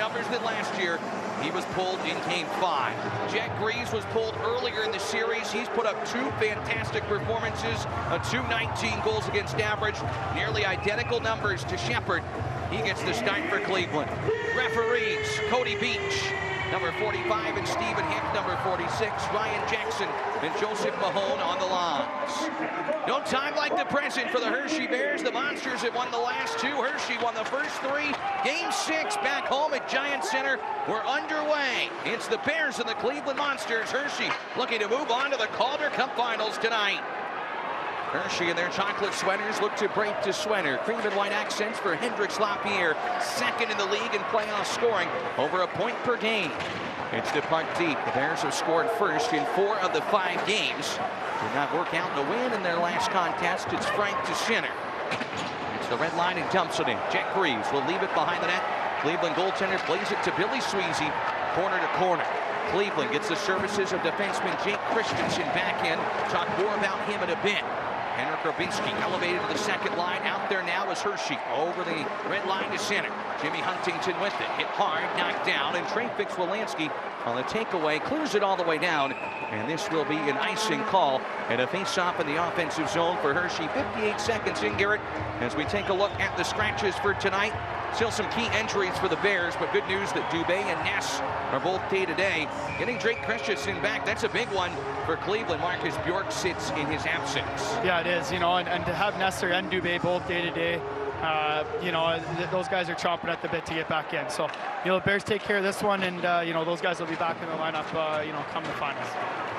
numbers than last year. He was pulled in Game 5. Jack Greaves was pulled earlier in the series. He's put up 2 fantastic performances, a .219 goals against average, nearly identical numbers to Shepard. He gets the start for Cleveland. Referees, Cody Beach, number 45, and Stephen Hick, number 46. Ryan Jackson and Joseph Mahone on the lines. No time like the present for the Hershey Bears. The Monsters have won the last 2. Hershey won the first 3. Game 6 back home at Giant Center. We're underway. It's the Bears and the Cleveland Monsters. Hershey looking to move on to the Calder Cup Finals tonight. Hershey in their chocolate sweaters look to break to sweater. Cream and white accents for Hendrix Lapierre, second in the league in playoff scoring, over a point per game. It's the puck deep. The Bears have scored first in 4 of the 5 games. Did not work out in the win in their last contest. It's Frank to center. It's the red line and dumps it in. Jack Greaves will leave it behind the net. Cleveland goaltender plays it to Billy Sweezy, corner to corner. Cleveland gets the services of defenseman Jake Christensen back in. Talk more about him in a bit. Henrik Rubinski elevated to the second line. Out there now is Hershey over the red line to center. Jimmy Huntington with it. Hit hard, knocked down, and Trey Fix-Wolanski on the takeaway clears it all the way down. And this will be an icing call and a face-off in the offensive zone for Hershey. 58 seconds in, Garrett, as we take a look at the scratches for tonight. Still some key injuries for the Bears, but good news that Dubé and Ness are both day-to-day. Getting Drake Christensen back, that's a big one for Cleveland. Marcus Bjork sits in his absence. Yeah, it is, you know, and to have Nestor and Dubé both day-to-day, you know, those guys are chomping at the bit to get back in. So, you know, the Bears take care of this one, and, you know, those guys will be back in the lineup, you know, come the finals.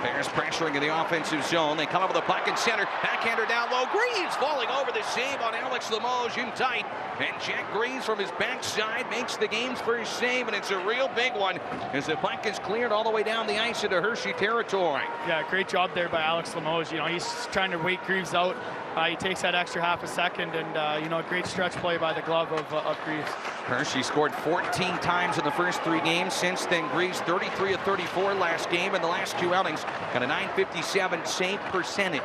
Bears pressuring in the offensive zone. They come up with a puck in center. Backhander down low. Greaves falling over the save on Alex Limoges in tight. And Jack Greaves from his backside makes the game's first save, and it's a real big one as the puck is cleared all the way down the ice into Hershey territory. Yeah, great job there by Alex Limoges. You know, he's trying to wait Greaves out. He takes that extra half a second, and, you know, a great stretch play by the glove of Greaves. Hershey scored 14 times in the first 3 games. Since then, Greaves 33 of 34 last game. In the last 2 outings, got a .957 save percentage.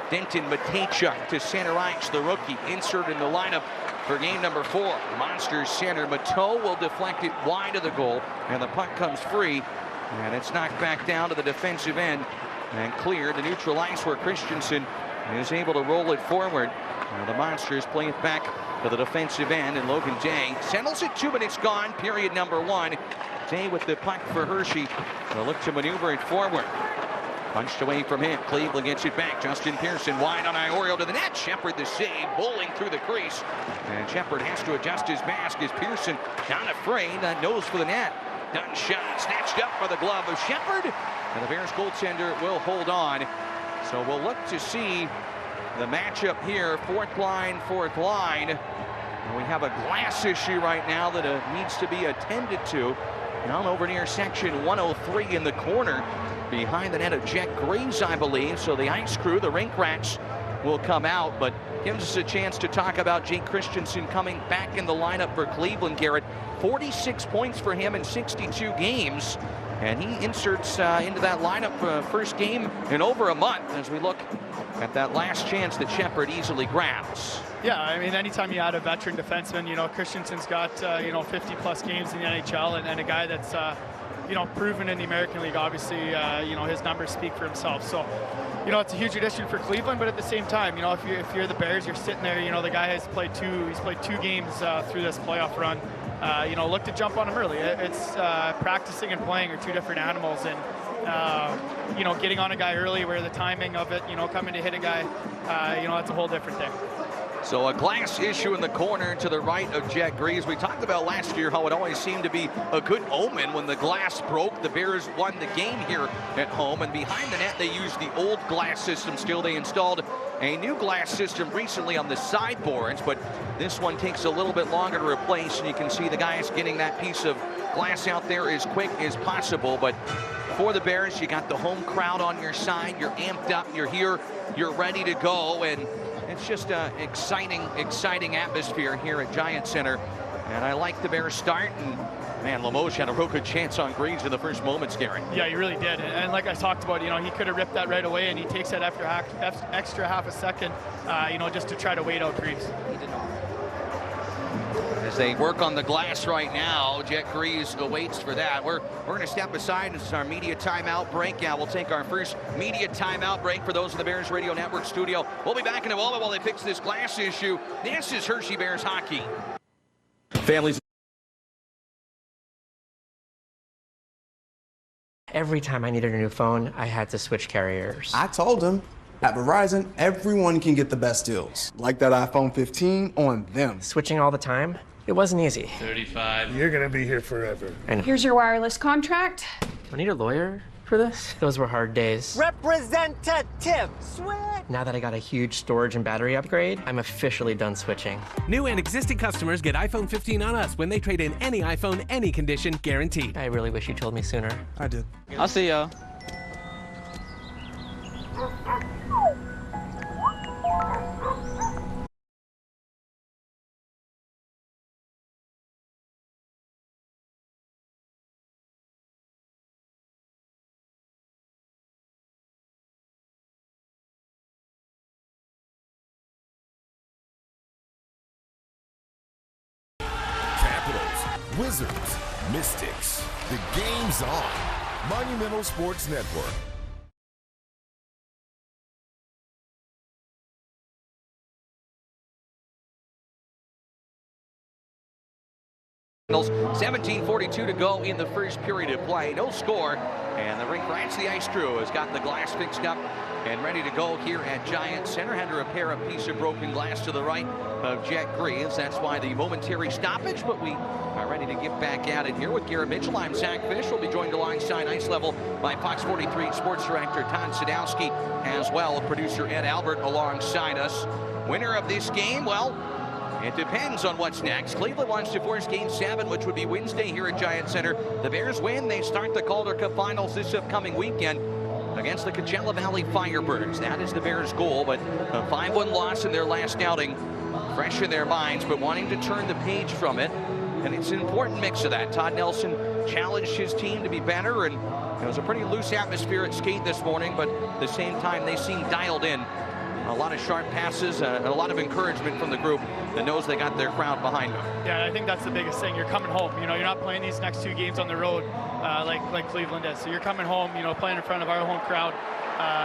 Denton Matejchuk to center ice, the rookie, inserted in the lineup for game number 4. Monsters center. Mateau will deflect it wide of the goal, and the puck comes free, and it's knocked back down to the defensive end and cleared to neutral ice where Christensen is able to roll it forward. Now the Monsters play it back to the defensive end, and Logan Day settles it. 2 minutes gone, period number 1. Day with the puck for Hershey. They'll look to maneuver it forward. Punched away from him. Cleveland gets it back. Justin Pearson wide on Iorio to the net. Shepard the save, bowling through the crease. And Shepard has to adjust his mask as Pearson not afraid. Nose for the net. Done shot. Snatched up by the glove of Shepard. And the Bears goaltender will hold on. So we'll look to see the matchup here. Fourth line. And we have a glass issue right now that needs to be attended to. Down over near section 103 in the corner. Behind the net of Jack Greaves, I believe. So the ice crew, the rink rats, will come out, but gives us a chance to talk about Jake Christensen coming back in the lineup for Cleveland, Garrett. 46 points for him in 62 games, and he inserts into that lineup for the first game in over a month as we look at that last chance that Shepard easily grabs. Yeah, I mean, anytime you add a veteran defenseman, you know, Christensen's got, you know, 50-plus games in the NHL, and a guy that's, you know, proven in the American League. Obviously, you know, his numbers speak for himself. So, you know, it's a huge addition for Cleveland, but at the same time, you know, if you're the Bears, you're sitting there, you know, the guy has played 2 games through this playoff run. You know, look to jump on him early. It's practicing and playing are 2 different animals, and you know, getting on a guy early where the timing of it, you know, coming to hit a guy, you know, that's a whole different thing. So a glass issue in the corner to the right of Jack Greaves. We talked about last year how it always seemed to be a good omen when the glass broke. The Bears won the game here at home, and behind the net they used the old glass system still. They installed a new glass system recently on the sideboards, but this one takes a little bit longer to replace, and you can see the guys getting that piece of glass out there as quick as possible. But for the Bears, you got the home crowd on your side. You're amped up. You're here. You're ready to go, and it's just an exciting atmosphere here at Giant Center. And I like the Bears start. And man, Limoges had a real good chance on Greaves in the first moments, Gary. Yeah, he really did. And like I talked about, you know, he could have ripped that right away, and he takes that extra half a second, you know, just to try to wait out Greaves. He did not. As they work on the glass right now, Jet Grease awaits for that. We're going to step aside. This is our media timeout break. We'll take our first media timeout break for those in the Bears Radio Network studio. We'll be back in a moment while they fix this glass issue. This is Hershey Bears hockey. Families. Every time I needed a new phone, I had to switch carriers. I told him, at Verizon, everyone can get the best deals. Like that iPhone 15 on them. Switching all the time, it wasn't easy. 35. You're gonna be here forever. I know. Here's your wireless contract. Do I need a lawyer for this? Those were hard days. Representative switch. Now that I got a huge storage and battery upgrade, I'm officially done switching. New and existing customers get iPhone 15 on us when they trade in any iPhone, any condition, guaranteed. I really wish you told me sooner. I did. I'll see y'all. Wizards, Mystics, the game's on. Monumental Sports Network. $17:42 to go in the first period of play. No score. And the rink rats the ice crew has got the glass fixed up and ready to go here at Giant Center. Had to repair a piece of broken glass to the right of Jet Greaves. That's why the momentary stoppage, but we are ready to get back at it here with Garrett Mitchell. I'm Zach Fish. We'll be joined alongside Ice Level by Fox 43 Sports Director Todd Sadowski, as well as producer Ed Albert alongside us. Winner of this game, well, it depends on what's next. Cleveland wants to force Game 7, which would be Wednesday here at Giant Center. The Bears win. They start the Calder Cup Finals this upcoming weekend against the Coachella Valley Firebirds. That is the Bears' goal, but a 5-1 loss in their last outing, fresh in their minds, but wanting to turn the page from it. And it's an important mix of that. Todd Nelson challenged his team to be better, and it was a pretty loose atmosphere at skate this morning, but at the same time, they seemed dialed in. A lot of sharp passes, and a lot of encouragement from the group that knows they got their crowd behind them. Yeah, I think that's the biggest thing. You're coming home. You know, you're not playing these next two games on the road like Cleveland is. So you're coming home, you know, playing in front of our home crowd.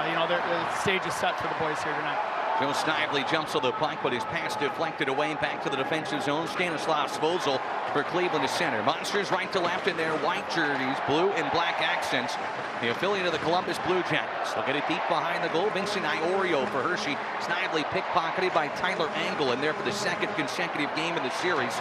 You know, the stage is set for the boys here tonight. Joe Snively jumps on the puck, but his pass deflected away back to the defensive zone. Stanislav Svozil for Cleveland to center. Monsters right to left in their white jerseys, blue and black accents. The affiliate of the Columbus Blue Jackets. They'll get it deep behind the goal. Vincent Iorio for Hershey. Snively pickpocketed by Tyler Angle in there for the second consecutive game in the series.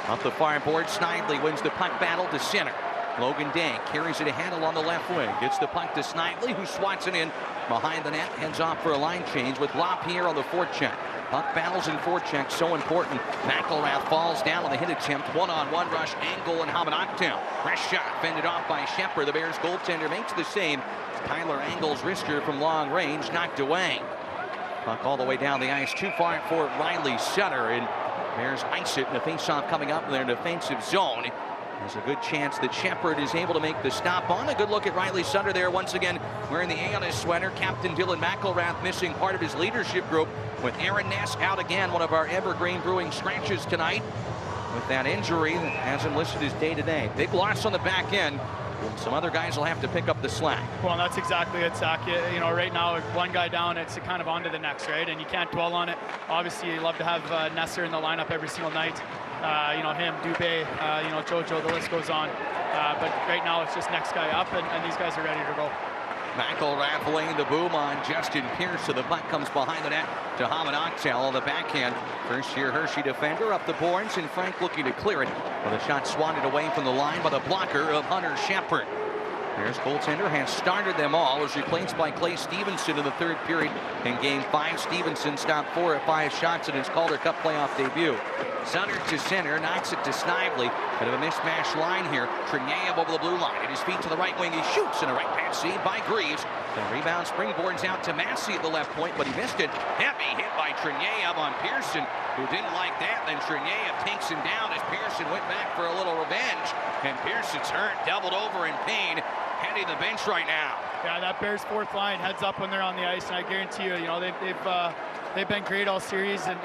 Up the far board, Snively wins the puck battle to center. Logan Day carries it ahead along the left wing. Gets the puck to Snively, who swats it in behind the net. Heads off for a line change with LaPierre on the forecheck. Puck battles and forechecks so important. McElrath falls down on the hit attempt. One-on-one rush, Angle and Hamanaktel. Fresh shot fended off by Shepard. The Bears goaltender makes the save. Tyler Angle's wrister from long range knocked away. Puck all the way down the ice. Too far for Riley Sutter. And Bears ice it in the faceoff coming up in their defensive zone. There's a good chance that Shepard is able to make the stop on. A good look at Riley Sutter there once again wearing the A on his sweater. Captain Dylan McElrath missing part of his leadership group with Aaron Ness out again, one of our Evergreen Brewing scratches tonight with that injury that hasn't listed his day-to-day. Big loss on the back end. Some other guys will have to pick up the slack. Well, that's exactly it, Zach. You know, right now, with one guy down, it's kind of on to the next, right? And you can't dwell on it. Obviously, you love to have Nesser in the lineup every single night. You know, him, Dubé, you know, Jojo, the list goes on. But right now, it's just next guy up, and these guys are ready to go. McElrath laying the boom on Justin Pierce, so the puck comes behind the net to Hamanaktel on the backhand. First-year Hershey defender up the boards, and Frank looking to clear it. With a shot swatted away from the line by the blocker of Hunter Shepard. Bears goaltender has started them all, was replaced by Clay Stevenson in the third period. In Game 5, Stevenson stopped 4 of 5 shots in his Calder Cup playoff debut. Sutter to center, knocks it to Snively. Bit of a mismatched line here. Trineyev over the blue line. At his feet to the right wing, he shoots, and a right pass saved by Greaves. The rebound springboards out to Massey at the left point, but he missed it. Heavy hit by Trineyev on Pearson, who didn't like that. Then Trineyev takes him down as Pearson went back for a little revenge. And Pearson's hurt, doubled over in pain, heading the bench right now. Yeah, that Bears fourth line heads up when they're on the ice, and I guarantee you, you know, they've they've been great all series, and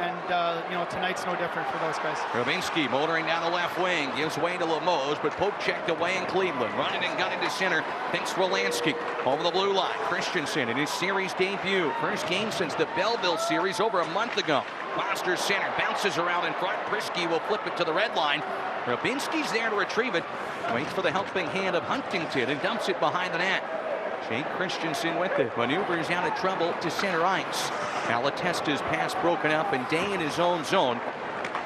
you know, tonight's no different for those guys. Rubinski motoring down the left wing, gives way to Lemos, but poke checked away in Cleveland. Running and gunning to center, thinks Wolansky over the blue line. Christensen in his series debut. First game since the Belleville series over a month ago. Monster center, bounces around in front. Prisky will flip it to the red line. Rubinski's there to retrieve it. Waits for the helping hand of Huntington and dumps it behind the net. Jake Christensen with it. Maneuvers out of trouble to center ice. Malatesta's pass broken up, and Day in his own zone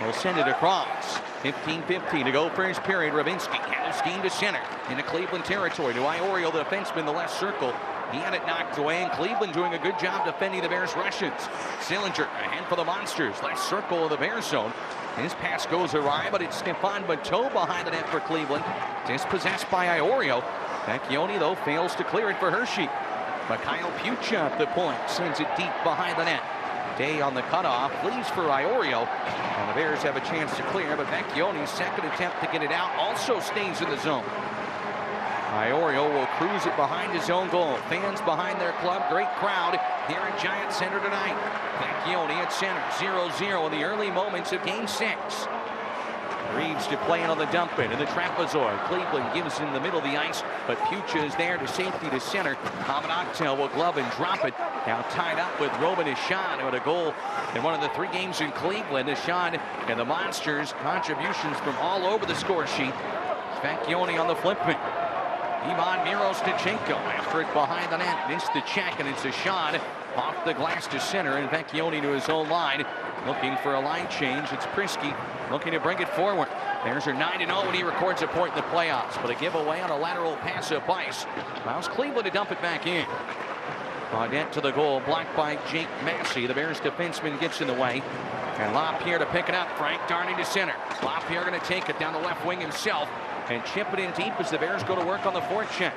will send it across. 15:15 to go first period. Rubinski handles scheme to center into Cleveland territory to Iorio, the defenseman, the left circle. He had it knocked away, and Cleveland doing a good job defending the Bears' Russians. Sillinger ahead for the Monsters. Left circle of the Bears zone. His pass goes awry, but it's Stefan Bateau behind the net for Cleveland. Dispossessed by Iorio. Vecchione, though, fails to clear it for Hershey. Mikhail Pucha at the point sends it deep behind the net. Day on the cutoff, leaves for Iorio. And the Bears have a chance to clear, but Vecchione's second attempt to get it out also stays in the zone. Iorio will cruise it behind his own goal. Fans behind their club, great crowd here at Giant Center tonight. Vecchione at center, 0-0 in the early moments of Game 6. Reeves to play it on the dump in the trapezoid. Cleveland gives in the middle of the ice, but Pucha is there to safety to center. Hamanaktel will glove and drop it. Now tied up with Roman Ishad, who had a goal in one of the 3 games in Cleveland. Ishad and the Monsters, contributions from all over the score sheet. Vecchione on the flip wing. Ivan Mirosnichenko after it behind the net. Missed the check, and it's Ishad off the glass to center, and Vecchione to his own line. Looking for a line change. It's Prisky looking to bring it forward. Bears are 9-0 when he records a point in the playoffs, but a giveaway on a lateral pass of Bice allows Cleveland to dump it back in. Baudette to the goal, blocked by Jake Massey. The Bears defenseman gets in the way. And LaPierre to pick it up. Frank Darney to center. LaPierre going to take it down the left wing himself and chip it in deep as the Bears go to work on the forecheck.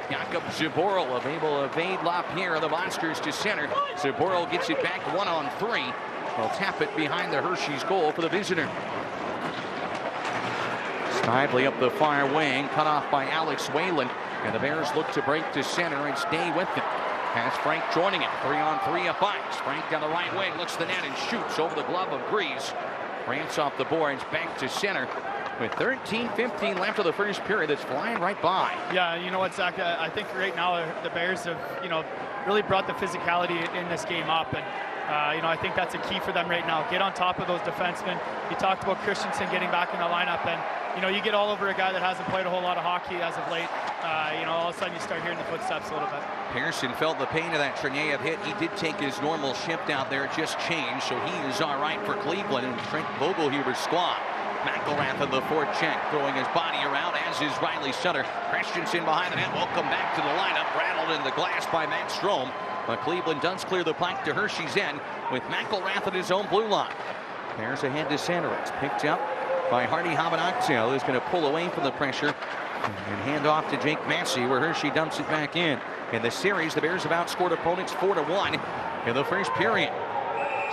Jakub Zaboral able to evade LaPierre. The Monsters to center. Zaboral gets it back 1-on-3. They'll tap it behind the Hershey's goal for the visitor. Snively up the far wing, cut off by Alex Whalen. And the Bears look to break to center and stay with it. Has Frank joining it. 3-on-3 up ice. Frank down the right wing, looks the net and shoots over the glove of Greaves. Ramps off the boards, back to center. With 13:15 left of the first period, it's flying right by. Yeah, you know what, Zach? I think right now the Bears have, you know, really brought the physicality in this game up, and you know, I think that's a key for them right now. Get on top of those defensemen. You talked about Christensen getting back in the lineup, and you know, you get all over a guy that hasn't played a whole lot of hockey as of late. You know, all of a sudden you start hearing the footsteps a little bit. Pearson felt the pain of that Cherniev hit. He did take his normal shift out there, just changed, so he is all right for Cleveland and Trent Vogelhuber's squad. McElrath in the forecheck, throwing his body around, as is Riley Sutter. Christensen behind the net, welcome back to the lineup, rattled in the glass by Matt Strome. But Cleveland does clear the puck to Hershey's end with McElrath at his own blue line. Bears ahead to center. It's picked up by Hardy Hamanaktel, who's going to pull away from the pressure and hand off to Jake Massey, where Hershey dumps it back in. In the series, the Bears have outscored opponents 4-1 in the first period.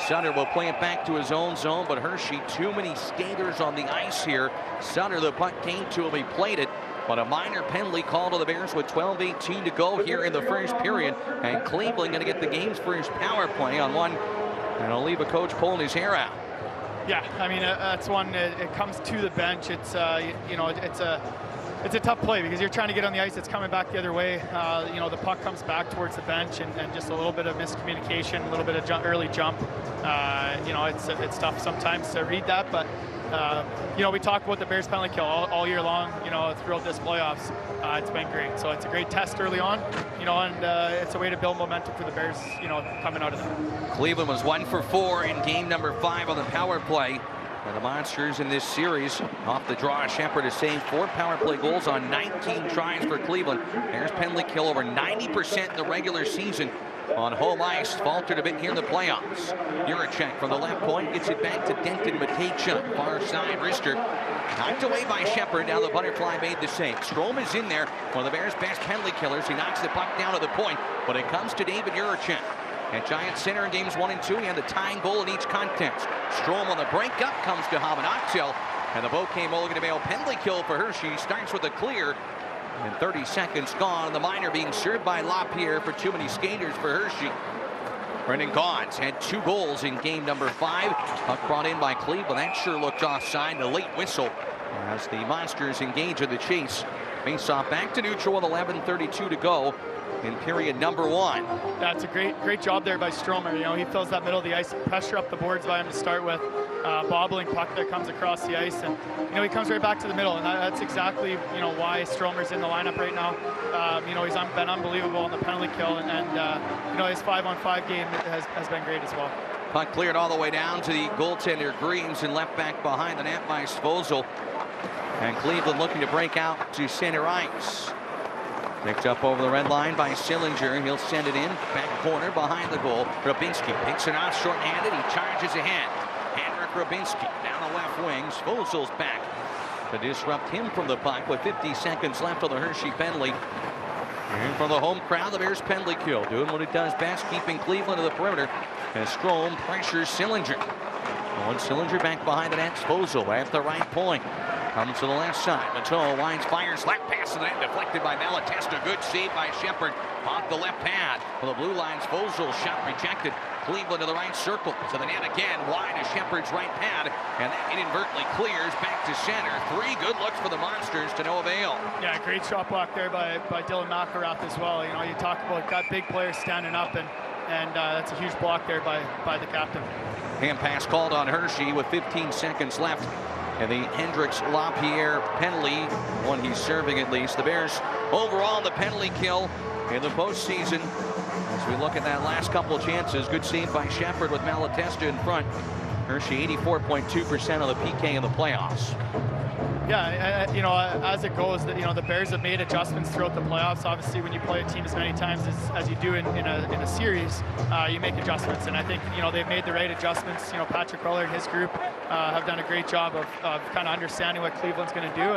Sutter will play it back to his own zone, but Hershey, too many skaters on the ice here. Sutter, the puck came to him, he played it, but a minor penalty called to the Bears with 12:18 to go here in the first period. And Cleveland going to get the game's first power play on one, and I'll leave a coach pulling his hair out. Yeah, I mean, that's one, it comes to the bench. It's, you know, it's a tough play because you're trying to get on the ice. It's coming back the other way. You know, the puck comes back towards the bench, and just a little bit of miscommunication, a little bit of early jump. You know, it's tough sometimes to read that, but you know, we talk about the Bears penalty kill all year long, you know, throughout this playoffs. It's been great. So it's a great test early on, you know, and it's a way to build momentum for the Bears, you know, coming out of that. Cleveland was 1 for 4 in game number 5 on the power play. And the Monsters in this series off the draw. Shepard has saved 4 power play goals on 19 tries for Cleveland. Bears penalty kill over 90% in the regular season. On home ice, faltered a bit here in the playoffs. Juracek from the left point gets it back to Denton Matejchuk. Far side wrister. Knocked away by Shepard. Now the butterfly made the save. Strome is in there. One of the Bears' best penalty killers. He knocks the puck down to the point, but it comes to David Juracek. At Giant Center in games 1 and 2, he had the tying goal in each contest. Strome on the breakup comes to Hamanaktel, and the Bouquet Mulligan Mail penalty kill for Hershey starts with a clear. And 30 seconds gone. The minor being served by LaPierre for too many skaters for Hershey. Brendan Gaud's had 2 goals in game number 5. Puck brought in by Cleveland. That sure looked offside. The late whistle as the Monsters engage in the chase. Face-off back to neutral with 11:32 to go in period number 1. That's a great job there by Stromer. You know, he fills that middle of the ice, pressure up the boards by him to start with, bobbling puck that comes across the ice, and you know, he comes right back to the middle, and that's exactly, you know, why Stromer's in the lineup right now. You know, he's been unbelievable on the penalty kill, and you know, his 5-on-5 game has been great as well. Puck cleared all the way down to the goaltender Greaves and left back behind the net by Svozil. And Cleveland looking to break out to center ice. Picked up over the red line by Sillinger. He'll send it in. Back corner behind the goal. Rubinski picks it off short-handed. He charges ahead. Henrik Rubinski down the left wing. Svozil's back to disrupt him from the puck with 50 seconds left on the Hershey penalty. And from the home crowd, the Bears penalty kill. Doing what it does best, keeping Cleveland to the perimeter. As Strome pressures Sillinger. One Sillinger back behind the net. Svozil at the right point. Comes to the left side. Matteau lines, fires, slap pass to the net, deflected by Malatesta. Good save by Shepard off the left pad. For the blue lines, Svozil shot rejected. Cleveland to the right circle. To the net again, wide to Shepard's right pad. And that inadvertently clears back to center. 3 good looks for the Monsters to no avail. Yeah, great shot block there by Dylan McElrath as well. You know, you talk about that big player standing up, and that's a huge block there by the captain. Hand pass called on Hershey with 15 seconds left. And the Hendricks-LaPierre penalty, one he's serving at least. The Bears overall the penalty kill in the postseason. As we look at that last couple of chances, good save by Shepard with Malatesta in front. Hershey 84.2% of the PK in the playoffs. Yeah, you know, as it goes, you know, the Bears have made adjustments throughout the playoffs. Obviously, when you play a team as many times as you do in a series, you make adjustments, and I think, you know, they've made the right adjustments. You know, Patrick Weller and his group have done a great job of kind of understanding what Cleveland's going to do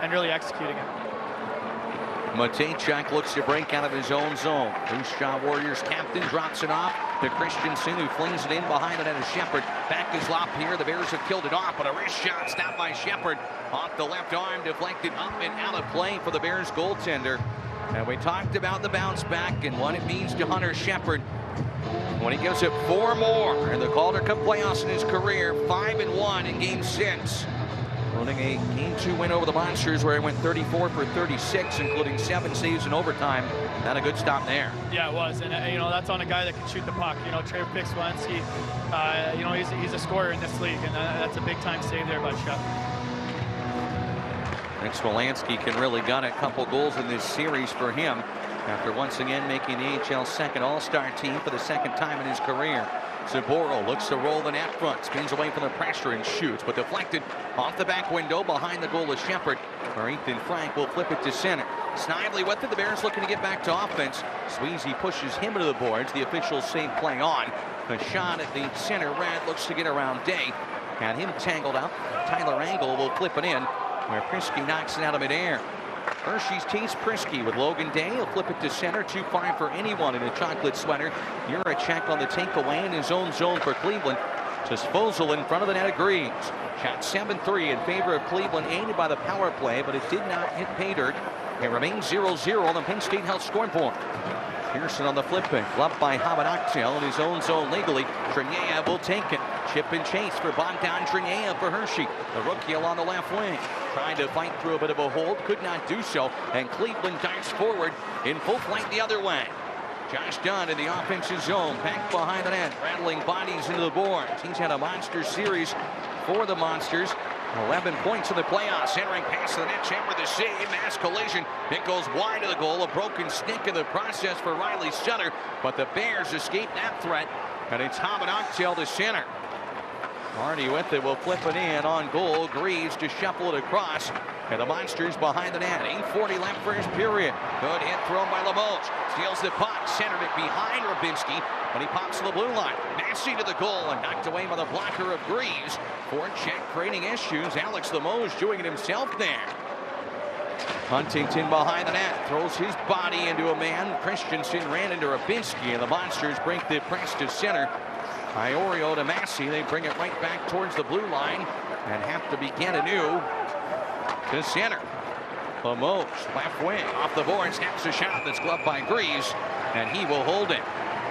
and really executing it. Matejchuk looks to break out of his own zone. Moose Jaw Warriors captain drops it off to Christensen, who flings it in behind it at Shepard. Back is Lapierre. The Bears have killed it off, but a wrist shot stopped by Shepard. Off the left arm, deflected up and out of play for the Bears goaltender. And we talked about the bounce back and what it means to Hunter Shepard when he gives it 4 more in the Calder Cup playoffs in his career. 5-1 in Game 6. Holding a Game 2 win over the Monsters where he went 34 for 36, including 7 saves in overtime. Not a good stop there. Yeah, it was, and you know, that's on a guy that can shoot the puck. You know, Trey Pixwensky, you know, he's a scorer in this league, and that's a big-time save there by Shep. Nick Smolansky can really gun a couple goals in this series for him after once again making the AHL's second All-Star team for the 2nd time in his career. Saboro looks to roll the net front, spins away from the pressure and shoots, but deflected off the back window behind the goal of Shepard, where Ethan Frank will flip it to center. Snively with it, the Bears looking to get back to offense. Sweezy pushes him into the boards. The officials save play on. A shot at the center red looks to get around Day. Had him tangled up. Tyler Angle will flip it in, where Prisky knocks it out of midair. Hershey's Chase Prisky with Logan Day. He'll flip it to center. 2-5 for anyone in a chocolate sweater. Juracek on the takeaway in his own zone for Cleveland. Svozil in front of the net agrees. Shot 7-3 in favor of Cleveland, aided by the power play, but it did not hit pay dirt. It remains 0-0 on the Penn State Health scoreboard. Pearson on the flip pick, gloved by Habanaxel in his own zone legally. Trineyev will take it. Chip and chase for Bogdan Trineyev for Hershey. The rookie along the left wing. Trying to fight through a bit of a hold, could not do so. And Cleveland dives forward in full flight the other way. Josh Dunn in the offensive zone, back behind the net, rattling bodies into the boards. He's had a monster series for the Monsters. 11 points in the playoffs. Centering pass to the net. Chamber the save. Mass collision. It goes wide of the goal. A broken stick in the process for Riley Sutter. But the Bears escape that threat. And it's Habanaxel to center. Hardy with it will flip it in on goal. Agrees to shuffle it across. And the Monsters behind the net. 8:40 left first period. Good hit thrown by Lemos. Steals the puck. Centered it behind Rubinski. But he pops to the blue line. Massey to the goal and knocked away by the blocker of Greaves. Forecheck creating issues. Alex Lemos doing it himself there. Huntington behind the net. Throws his body into a man. Christensen ran into Rubinski. And the Monsters break the press to center. Iorio to Massey. They bring it right back towards the blue line and have to begin anew to center. Lemos, left wing, off the board, snaps a shot that's gloved by Greaves, and he will hold it.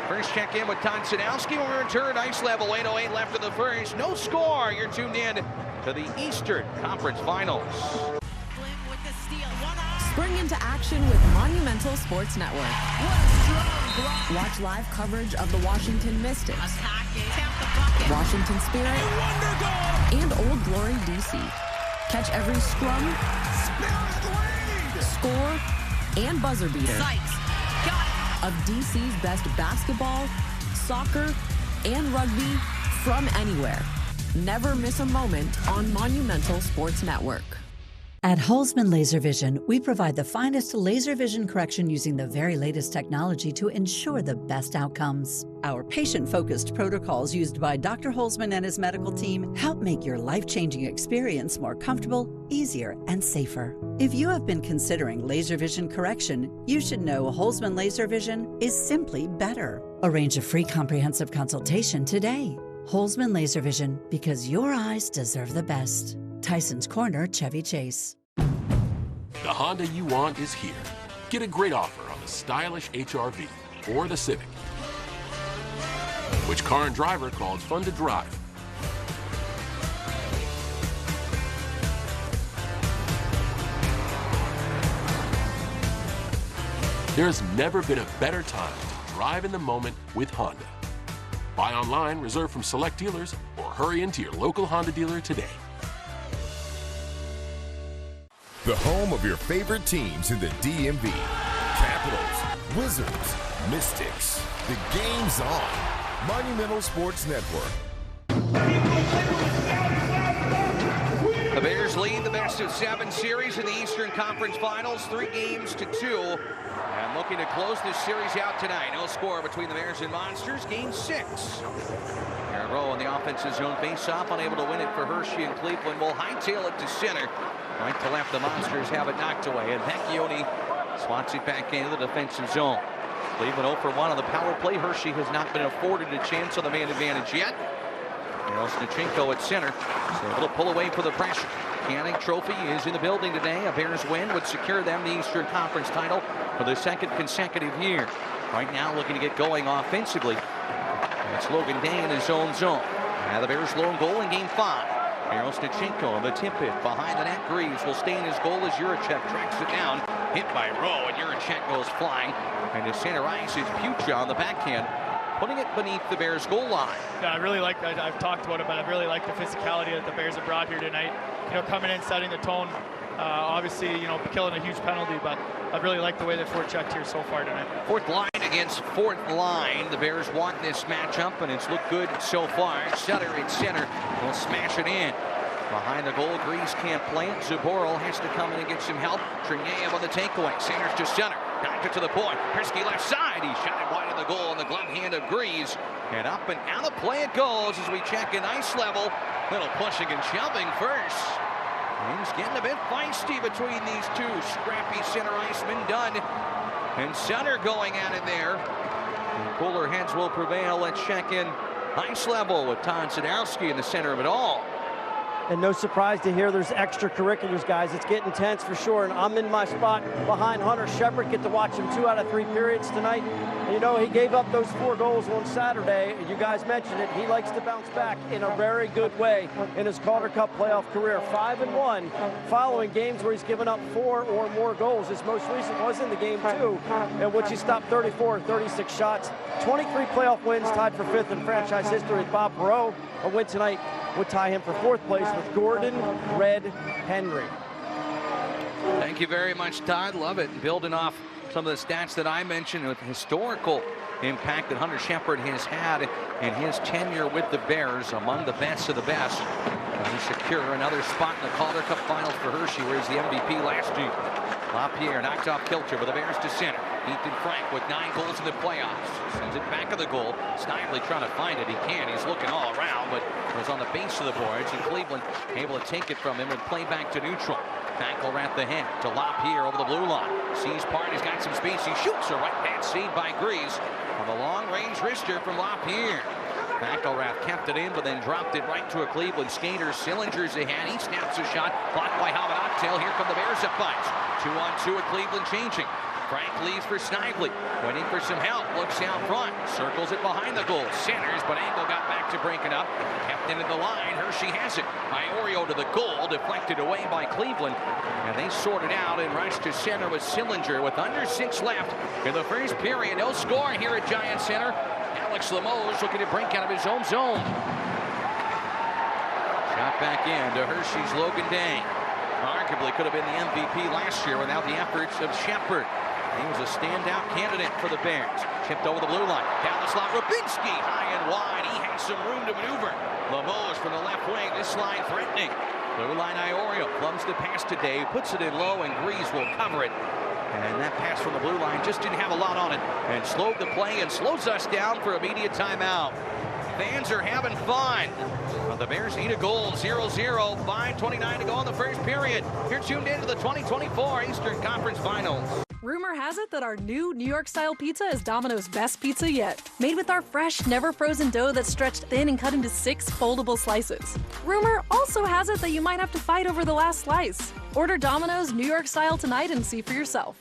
First check in with Todd Sadowski. When we return, ice level, 8:08 left in the first. No score. You're tuned in to the Eastern Conference Finals. Spring into action with Monumental Sports Network. Watch live coverage of the Washington Mystics, Washington Spirit, and Old Glory DC. Catch every scrum, score, and buzzer beater of DC's best basketball, soccer, and rugby from anywhere. Never miss a moment on Monumental Sports Network. At Holzman Laser Vision, we provide the finest laser vision correction using the very latest technology to ensure the best outcomes. Our patient-focused protocols used by Dr. Holzman and his medical team help make your life-changing experience more comfortable, easier, and safer. If you have been considering laser vision correction, you should know Holzman Laser Vision is simply better. Arrange a free comprehensive consultation today. Holzman Laser Vision, because your eyes deserve the best. Tyson's Corner, Chevy Chase. The Honda you want is here. Get a great offer on the stylish HR-V or the Civic. Which car and driver called fun to drive? There's never been a better time to drive in the moment with Honda. Buy online, reserve from select dealers, or hurry into your local Honda dealer today. The home of your favorite teams in the DMV. Capitals, Wizards, Mystics. The game's on. Monumental Sports Network. The Bears lead the best-of-7 series in the Eastern Conference Finals, 3-2. And looking to close this series out tonight. No score between the Bears and Monsters. Game 6. Aaron Rowe in the offensive zone face-off, unable to win it for Hershey and Cleveland. Will hightail it to center. Right to left, the Monsters have it knocked away. And Vecchione swats it back into the defensive zone. Cleveland 0 for 1 on the power play. Hershey has not been afforded a chance on the man advantage yet. Snachenko at center. So able to pull away for the pressure. Canning Trophy is in the building today. A Bears win would secure them the Eastern Conference title for the second consecutive year. Right now looking to get going offensively. It's Logan Day in his own zone. Now the Bears' lone goal in Game 5. Snachenko, the tip it behind the net. Greaves will stay in his goal as Juracek tracks it down. Hit by Rowe, and Juracek goes flying. And to center ice is Pucha on the backhand, putting it beneath the Bears' goal line. Yeah, I really like that. I've talked about it, but I really like the physicality that the Bears have brought here tonight. Coming in, setting the tone. Obviously, killing a huge penalty, but I really like the way they've forechecked here so far tonight. Fourth line against fourth line. The Bears want this matchup, and it's looked good so far. Sutter at center will smash it in. Behind the goal, Grease can't play it. Zaboral has to come in and get some help. Triniev on the takeaway. Sanders to center. Knocked it to the point. Prisky left side. He shot it wide of the goal on the glove hand of Grease. And up and out of play it goes as we check in ice level. Little pushing and shoving first. Things getting a bit feisty between these two scrappy center icemen. Dunn and Sutter going at it there. And cooler heads will prevail. Let's check in ice level with Todd Sadowski in the center of it all. And no surprise to hear there's extracurriculars, guys. It's getting tense for sure. And I'm in my spot behind Hunter Shepard. Get to watch him 2 out of 3 periods tonight. And he gave up those 4 goals on Saturday. You guys mentioned it. He likes to bounce back in a very good way in his Calder Cup playoff career. 5-1 following games where he's given up 4 or more goals. His most recent was in the game 2, in which he stopped 34 of 36 shots. 23 playoff wins, tied for 5th in franchise history with Bob Perreault. A win tonight would tie him for 4th place with Gordon Red Henry. Thank you very much, Todd. Love it. Building off some of the stats that I mentioned with historical impact that Hunter Shepard has had in his tenure with the Bears, among the best of the best. He secure another spot in the Calder Cup Finals for Hershey, where he's the MVP last year. LaPierre knocked off Kilcher with the Bears to center. Ethan Frank with 9 goals in the playoffs. Sends it back of the goal. Snively trying to find it. He can. He's looking all around, but it was on the base of the boards, and Cleveland able to take it from him and play back to neutral. McElrath the hand to LaPierre over the blue line. Sees part. He's got some space. He shoots a right-hand save by Grease on the long-range wrister from LaPierre. McElrath kept it in, but then dropped it right to a Cleveland skater. Sillinger's ahead. He snaps a shot. Blocked by Howard Octel. Here come the Bears at fights. 2-on-2 at Cleveland changing. Frank leaves for Snively, waiting for some help, looks out front, circles it behind the goal, centers, but Angle got back to break it up, kept into the line, Hershey has it. Iorio to the goal, deflected away by Cleveland, and they sort it out and rush to center with Sillinger with under 6 left in the first period. No score here at Giant Center. Alex Limoges looking to break out of his own zone. Shot back in to Hershey's Logan Day. Arguably could have been the MVP last year without the efforts of Shepard. He was a standout candidate for the Bears. Chipped over the blue line. Down the slot, Rubinski high and wide. He has some room to maneuver. Limoges from the left wing. This line threatening. Blue line Iorio plums the pass today. Puts it in low and Grease will cover it. And that pass from the blue line just didn't have a lot on it. And slowed the play and slows us down for immediate timeout. Fans are having fun. But the Bears need a goal. 0-0. 5:29 to go in the first period. You're tuned into the 2024 Eastern Conference Finals. Rumor has it that our new New York-style pizza is Domino's best pizza yet. Made with our fresh, never-frozen dough that's stretched thin and cut into 6 foldable slices. Rumor also has it that you might have to fight over the last slice. Order Domino's New York-style tonight and see for yourself.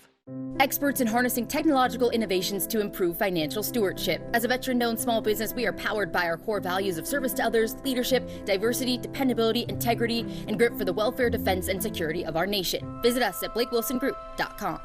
Experts in harnessing technological innovations to improve financial stewardship. As a veteran-owned small business, we are powered by our core values of service to others, leadership, diversity, dependability, integrity, and grit for the welfare, defense, and security of our nation. Visit us at BlakeWilsonGroup.com.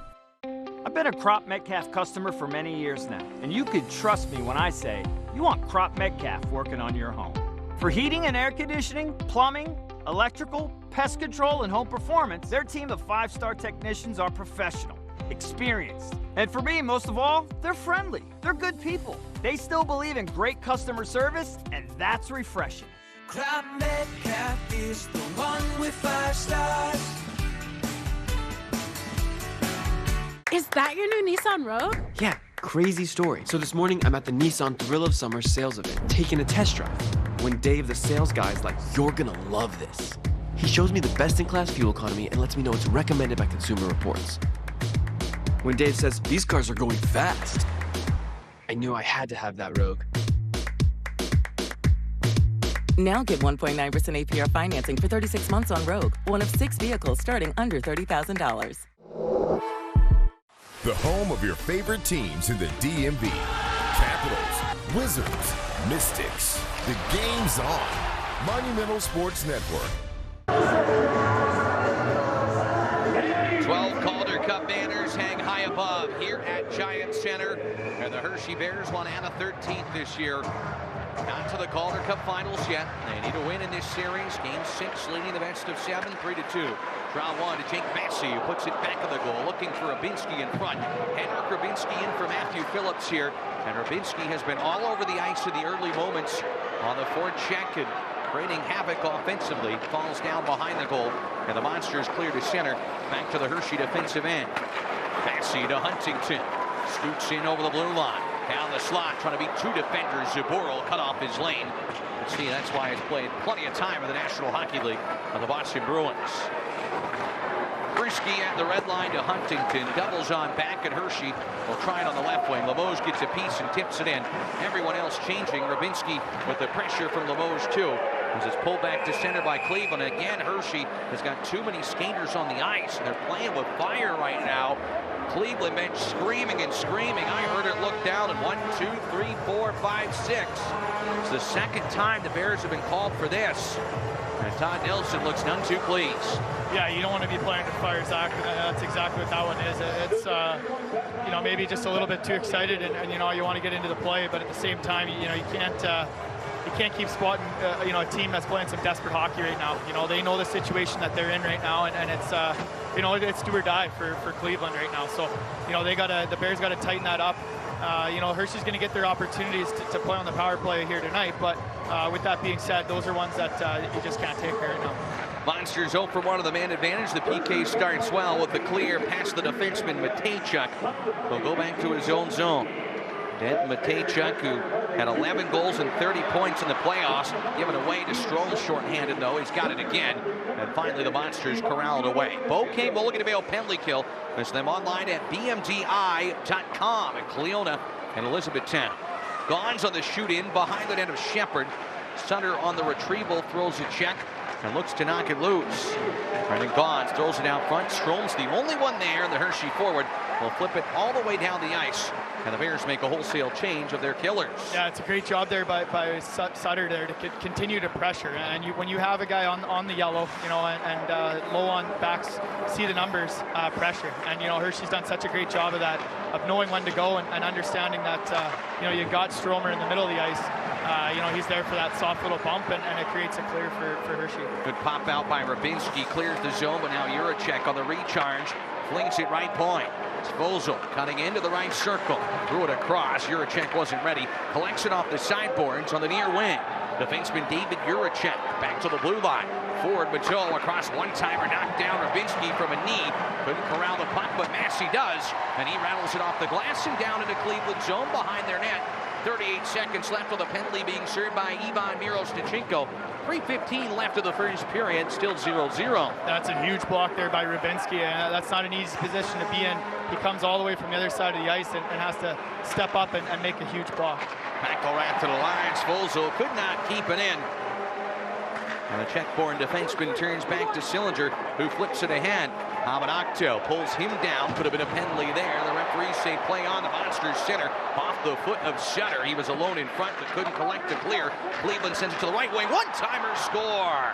I've been a Crop Metcalf customer for many years now, and you can trust me when I say you want Crop Metcalf working on your home. For heating and air conditioning, plumbing, electrical, pest control, and home performance, their team of 5-star technicians are professional, experienced, and for me, most of all, they're friendly. They're good people. They still believe in great customer service, and that's refreshing. Crop Metcalf is the one with 5 stars. Is that your new Nissan Rogue? Yeah, crazy story. So this morning, I'm at the Nissan Thrill of Summer sales event, taking a test drive. When Dave, the sales guy, is like, "You're gonna love this." He shows me the best-in-class fuel economy and lets me know it's recommended by Consumer Reports. When Dave says, "These cars are going fast," I knew I had to have that Rogue. Now get 1.9% APR financing for 36 months on Rogue, one of 6 vehicles starting under $30,000. The home of your favorite teams in the DMV. Capitals, Wizards, Mystics. The game's on. Monumental Sports Network. 12 Calder Cup banners hang high above here at Giant Center. And the Hershey Bears won Anna 13th this year. Not to the Calder Cup finals yet. They need a win in this series. Game 6 leading the best of 7, 3-2. Draw 1 to Jake Massey, who puts it back of the goal, looking for Rubinski in front. Henrik Rubinski in for Matthew Phillips here. And Rubinski has been all over the ice in the early moments on the forecheck and creating havoc offensively. Falls down behind the goal, and the Monsters clear to center. Back to the Hershey defensive end. Massey to Huntington. Scoots in over the blue line. Down the slot, trying to beat 2 defenders. Zaboral cut off his lane. Let's see, that's why he's played plenty of time in the National Hockey League on the Boston Bruins. Brisky at the red line to Huntington. Doubles on back at Hershey. Will try it on the left wing. Limoges gets a piece and tips it in. Everyone else changing. Rubinski with the pressure from Limoges too. As it's pulled back to center by Cleveland. Again, Hershey has got too many skaters on the ice. And they're playing with fire right now. Cleveland bench screaming and screaming. I heard it look down and 1, 2, 3, 4, 5, 6. It's the second time the Bears have been called for this. And Todd Nelson looks none too pleased. Yeah, you don't want to be playing with fire, Zach. That's exactly what that one is. It's you know, maybe just a little bit too excited, and you know, you want to get into the play, but at the same time, you know, you can't keep spotting you know, a team that's playing some desperate hockey right now. You know, they know the situation that they're in right now, and it's you know, it's do or die for Cleveland right now. So, you know, the Bears got to tighten that up. You know, Hershey's going to get their opportunities to play on the power play here tonight, but with that being said, those are ones that you just can't take right now. Monsters 0 for 1 of the man advantage. The PK starts well with the clear past the defenseman Matejchuk. Will go back to his own zone. Ed Matejchuk, who had 11 goals and 30 points in the playoffs, given away to Stroll shorthanded though. He's got it again. And finally the Monsters corralled away. Bo Cable looking to bail penalty kill. Visit them online at bmdi.com at Cleona and Elizabethtown. Gons on the shoot in behind the net of Shepard. Sutter on the retrieval throws a check. and looks to knock it loose. Brendan Gaunce throws it out front. Strome's the only one there. The Hershey forward will flip it all the way down the ice. And the Bears make a wholesale change of their killers. Yeah, it's a great job there by Sutter there to continue to pressure. And when you have a guy on the yellow, and low on backs, see the numbers, pressure. And, Hershey's done such a great job of that, of knowing when to go and understanding that, you got Stromer in the middle of the ice. He's there for that soft little bump, and it creates a clear for Hershey. Good pop out by Rybinski, clears the zone, but now Juracek on the recharge, flings it right point. Svozil cutting into the right circle, threw it across. Juracek wasn't ready, collects it off the sideboards on the near wing. Defenseman David Juracek back to the blue line. Forward Bateau across one-timer, knocked down Rybinski from a knee. Couldn't corral the puck, but Massey does, and he rattles it off the glass and down into Cleveland zone behind their net. 38 seconds left with a penalty being served by Ivan Miroshnichenko. 3:15 left of the first period, still 0-0. That's a huge block there by Rybinski, and that's not an easy position to be in. He comes all the way from the other side of the ice and has to step up and make a huge block. McElrath to the line. Svozil could not keep it in. And the Czech-born defenseman turns back to Sillinger, who flips it ahead. Hamanakto pulls him down. Could have been a penalty there. The referees say play on. The Monsters center off the foot of Sutter. He was alone in front but couldn't collect the clear. Cleveland sends it to the right wing. One-timer score.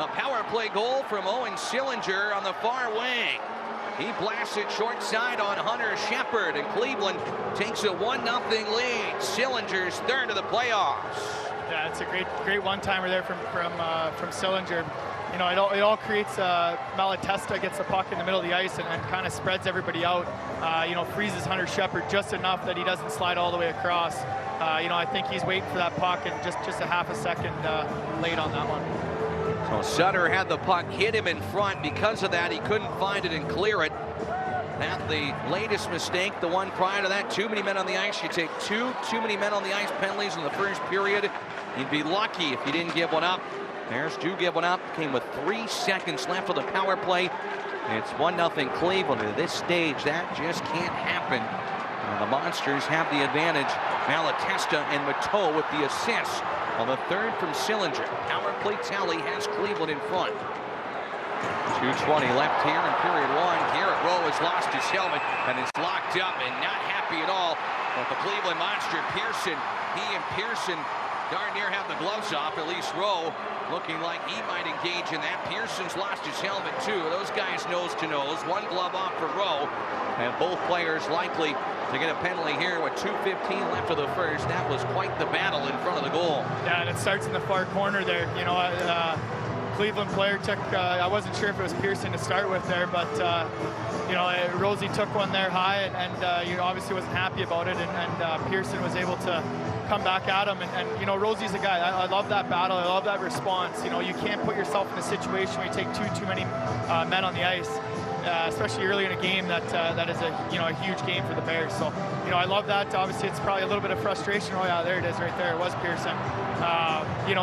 A power play goal from Owen Sillinger on the far wing. He blasts it short side on Hunter Shepard, and Cleveland takes a 1-0 lead. Sillinger's third of the playoffs. Yeah, it's a great one-timer there from Sillinger. It all creates Malatesta gets the puck in the middle of the ice and kind of spreads everybody out. Freezes Hunter Shepard just enough that he doesn't slide all the way across. I think he's waiting for that puck and just a half a second late on that one. So Sutter had the puck hit him in front. Because of that, he couldn't find it and clear it. Not the latest mistake. The one prior to that, too many men on the ice. You take too many men on the ice penalties in the first period. You'd be lucky if you didn't give one up. Bears do give one up. Came with 3 seconds left of the power play. It's 1-0 Cleveland. At this stage, that just can't happen. The Monsters have the advantage. Malatesta and Mateau with the assists on the third from Sillinger. Power play tally has Cleveland in front. 2:20 left here in period one. Garrett Rowe has lost his helmet and is locked up and not happy at all. But the Cleveland Monster, Pearson, he and Pearson darn near have the gloves off. At least Rowe looking like he might engage in that. Pearson's lost his helmet too. Those guys nose to nose. One glove off for Rowe. And both players likely to get a penalty here with 2:15 left of the first. That was quite the battle in front of the goal. Yeah, and it starts in the far corner there. Cleveland player took, I wasn't sure if it was Pearson to start with there, but, Rosie took one there high and he obviously wasn't happy about it, and Pearson was able to come back at him, and Rosie's a guy, I love that battle, I love that response. You can't put yourself in a situation where you take too many men on the ice, especially early in a game that is a huge game for the Bears. So, I love that. Obviously, it's probably a little bit of frustration. Oh yeah, there it is right there. It was Pearson.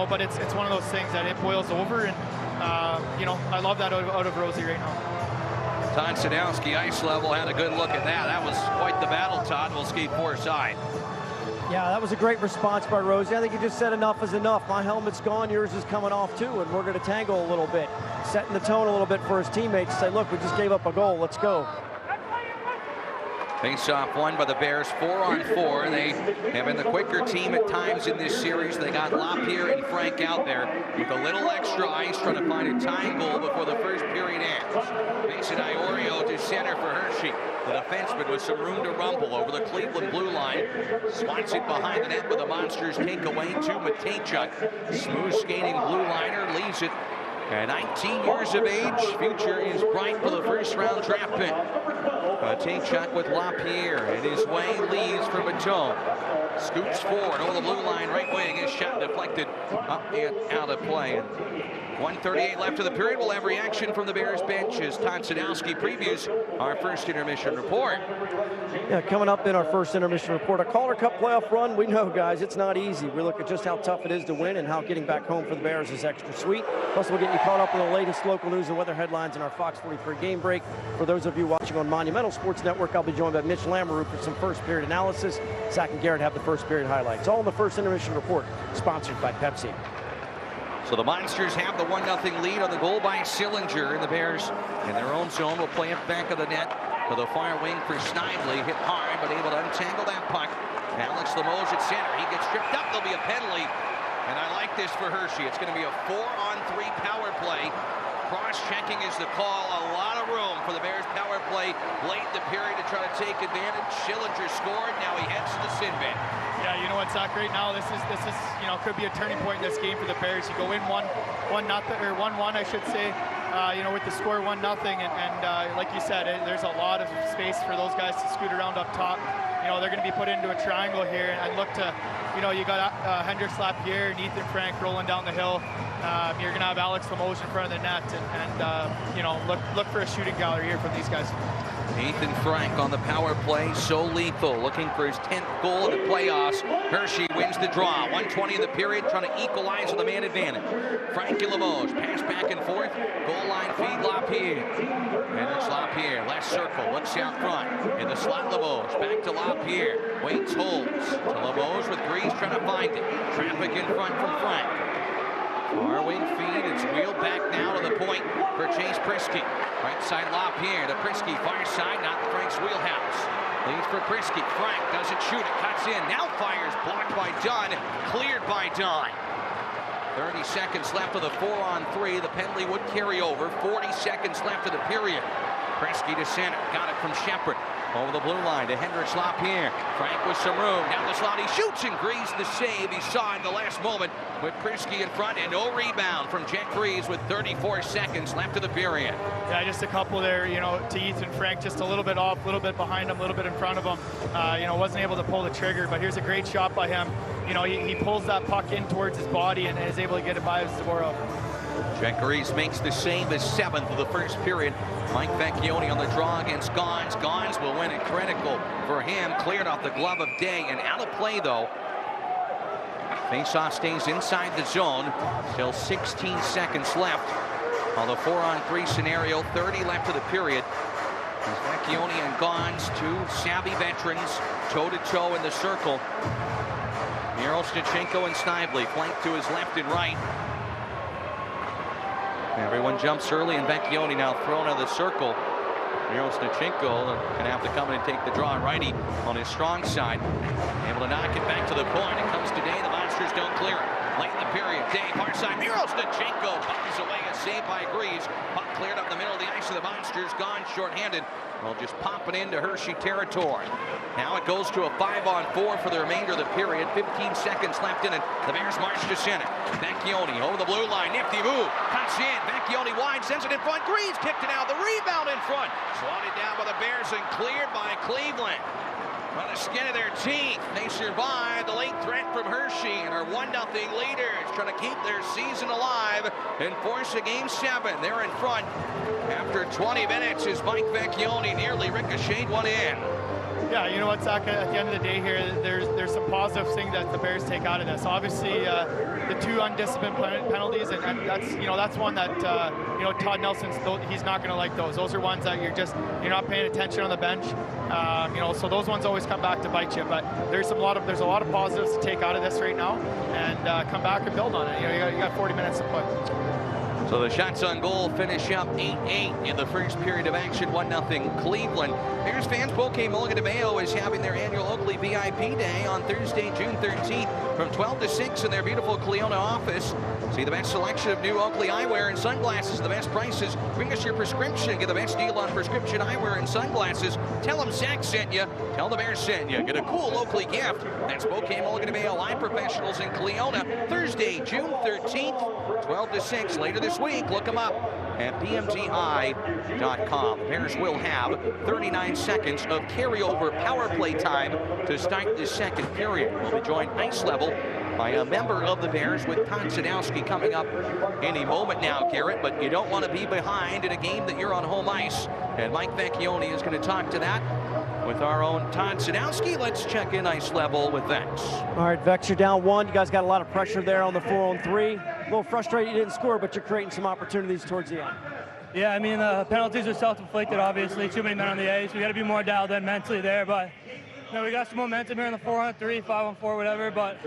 But it's one of those things that it boils over, and I love that out of Rosie right now. Todd Sadowski, ice level, had a good look at that. That was quite the battle, Todd. We'll skate far side. Yeah, that was a great response by Rosie. I think he just said enough is enough. My helmet's gone, yours is coming off too, and we're going to tangle a little bit. Setting the tone a little bit for his teammates. Say, look, we just gave up a goal. Let's go. Face-off won by the Bears, 4-on-4. They have been the quicker team at times in this series. They got Lapierre and Frank out there with a little extra ice, trying to find a tying goal before the first period ends. Mason Iorio to center for Hershey. The defenseman with some room to rumble over the Cleveland blue line. Swats it behind the net with the Monsters take away to Matejchuk. Smooth skating blue liner leaves it. At 19 years of age, future is bright for the first round draft pick. Matejchuk with Lapierre, and his way leads for Bateau. Scoots forward over the blue line, right wing. His shot deflected up and out of play. And 1:38 left of the period. We'll have reaction from the Bears bench as Todd Sadowski previews our first intermission report. Yeah, coming up in our first intermission report, a Calder Cup playoff run. We know, guys, it's not easy. We look at just how tough it is to win and how getting back home for the Bears is extra sweet. Plus, we'll get you caught up with the latest local news and weather headlines in our Fox 43 game break. For those of you watching on Monumental Sports Network, I'll be joined by Mitch Lamoureux for some first period analysis. Zach and Garrett have the first period highlights. All in the first intermission report, sponsored by Pepsi. So the Monsters have the 1-0 lead on the goal by Sillinger, and the Bears in their own zone will play it back of the net to the far wing for Snively. Hit hard, but able to untangle that puck. Alex Limoges at center. He gets tripped up. There'll be a penalty. And I like this for Hershey. It's going to be a 4-on-3 power play. Cross-checking is the call. A lot of room for the Bears power play late in the period to try to take advantage. Schillinger scored. Now he heads to the sin bin. Yeah, you know what, Zach, right now this is could be a turning point in this game for the Bears. You go in 1-1, I should say, with the score 1-0, and like you said, there's a lot of space for those guys to scoot around up top. They're going to be put into a triangle here and look to, you got Hendricks Lapierre and Ethan Frank rolling down the hill. You're going to have Alex Limoges in front of the net, and look for a shooting gallery here from these guys. Ethan Frank on the power play, so lethal, looking for his 10th goal in the playoffs. Hershey wins the draw. 1:20 in the period, trying to equalize with the man advantage. Frank and Limoges pass back and forth. Goal line feed Lapierre. And it's Lapierre, last circle, looks out front. In the slot, Limoges, back to Lapierre. Waits, holds. To Limoges with Grease trying to find it. Traffic in front from Frank. Far wing feed, it's wheeled back now to the point for Chase Prisky. Right side Lapierre to Prisky, far side, not Frank's wheelhouse. Leads for Prisky, Frank doesn't shoot it, cuts in, now fires, blocked by Dunn, cleared by Dunn. 30 seconds left of the 4-on-3, the penalty would carry over, 40 seconds left of the period. Prisky to center, got it from Shepard. Over the blue line to Hendricks Lapierre. Frank with some room. Down the slot. He shoots and Grease the save. He saw in the last moment with Prisky in front and no rebound from Jack Grease with 34 seconds left of the period. Yeah, just a couple there, to Ethan Frank, just a little bit off, a little bit behind him, a little bit in front of him. Wasn't able to pull the trigger, but here's a great shot by him. He pulls that puck in towards his body and is able to get it by Zaborov. Jack Grease makes the save, his 7th of the first period. Mike Vecchione on the draw against Gons. Gons will win it, critical for him. Cleared off the glove of Day and out of play though. Faceoff stays inside the zone. Still 16 seconds left on the 4-on-3 scenario. 30 left of the period. As Vecchione and Gons, two savvy veterans, toe-to-toe in the circle. Miro Stachenko and Snively flanked to his left and right. Everyone jumps early, and Vecchione now thrown out of the circle. Miro Stachenko going to have to come in and take the draw. Righty on his strong side. Able to knock it back to the point. It comes to Day. The Monsters don't clear it. Late in the period, Day, far side. Miro Stachenko buttons away a save by Grease. Puck cleared up the middle of the ice of the Monsters. Gone shorthanded. Well, just popping into Hershey territory. Now it goes to a 5-on-4 for the remainder of the period. 15 seconds left in it. The Bears march to center. Vecchione over the blue line. Nifty move. Cuts in. Vecchione wide. Sends it in front. Grease kicked it out. The rebound in front. Swatted down by the Bears and cleared by Cleveland. On the skin of their teeth, they survive the late threat from Hershey and are 1-0 leaders, trying to keep their season alive and force a Game 7. They're in front after 20 minutes as Mike Vecchione nearly ricocheted one in. Yeah, you know what, Zach, at the end of the day here, there's some positive things that the Bears take out of this. Obviously, the 2 undisciplined penalties, and that's one that, Todd Nelson's, he's not going to like those. Those are ones that you're not paying attention on the bench. So those ones always come back to bite you. But there's a lot of positives to take out of this right now, and come back and build on it. You got 40 minutes to play. So the shots on goal finish up 8-8 in the first period of action, 1-0 Cleveland. Bears fans, Bouquet Mulligan de Mayo is having their annual Oakley VIP Day on Thursday, June 13th from 12 to 6 in their beautiful Cleona office. See the best selection of new Oakley eyewear and sunglasses at the best prices. Bring us your prescription. Get the best deal on prescription eyewear and sunglasses. Tell them Zach sent you. Tell the Bears sent you. Get a cool Oakley gift. That's Bouquet Mulligan de Mayo Eye Professionals in Cleona. Thursday, June 13th, 12 to 6. Later this week, look them up at bmgi.com. The Bears will have 39 seconds of carryover power play time to start the second period. We'll be joined ice level by a member of the Bears with Todd Sadowski coming up any moment now, Garrett, but you don't want to be behind in a game that you're on home ice. And Mike Vecchione is going to talk to that with our own Todd Sadowski. Let's check in ice level with Vex. All right, Vex, you're down 1. You guys got a lot of pressure there on the 4-on-3. A little frustrated you didn't score, but you're creating some opportunities towards the end. Yeah, I mean, penalties are self-inflicted, obviously. Too many men on the ice. We got to be more dialed in mentally there, but we got some momentum here in the 4-on-3, 5-on-4, whatever, but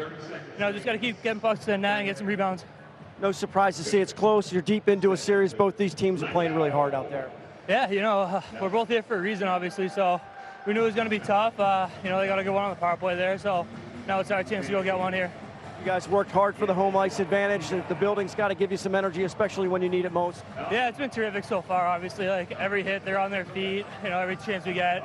just got to keep getting pucks to the net and get some rebounds. No surprise to see it's close. You're deep into a series. Both these teams are playing really hard out there. Yeah, you know, we're both here for a reason, obviously, so we knew it was going to be tough. You know, they got a good one on the power play there, so now it's our chance to go get one here. You guys worked hard for the home ice advantage. The building's got to give you some energy, especially when you need it most. Yeah, it's been terrific so far, obviously. Like, every hit, they're on their feet. You know, every chance we get,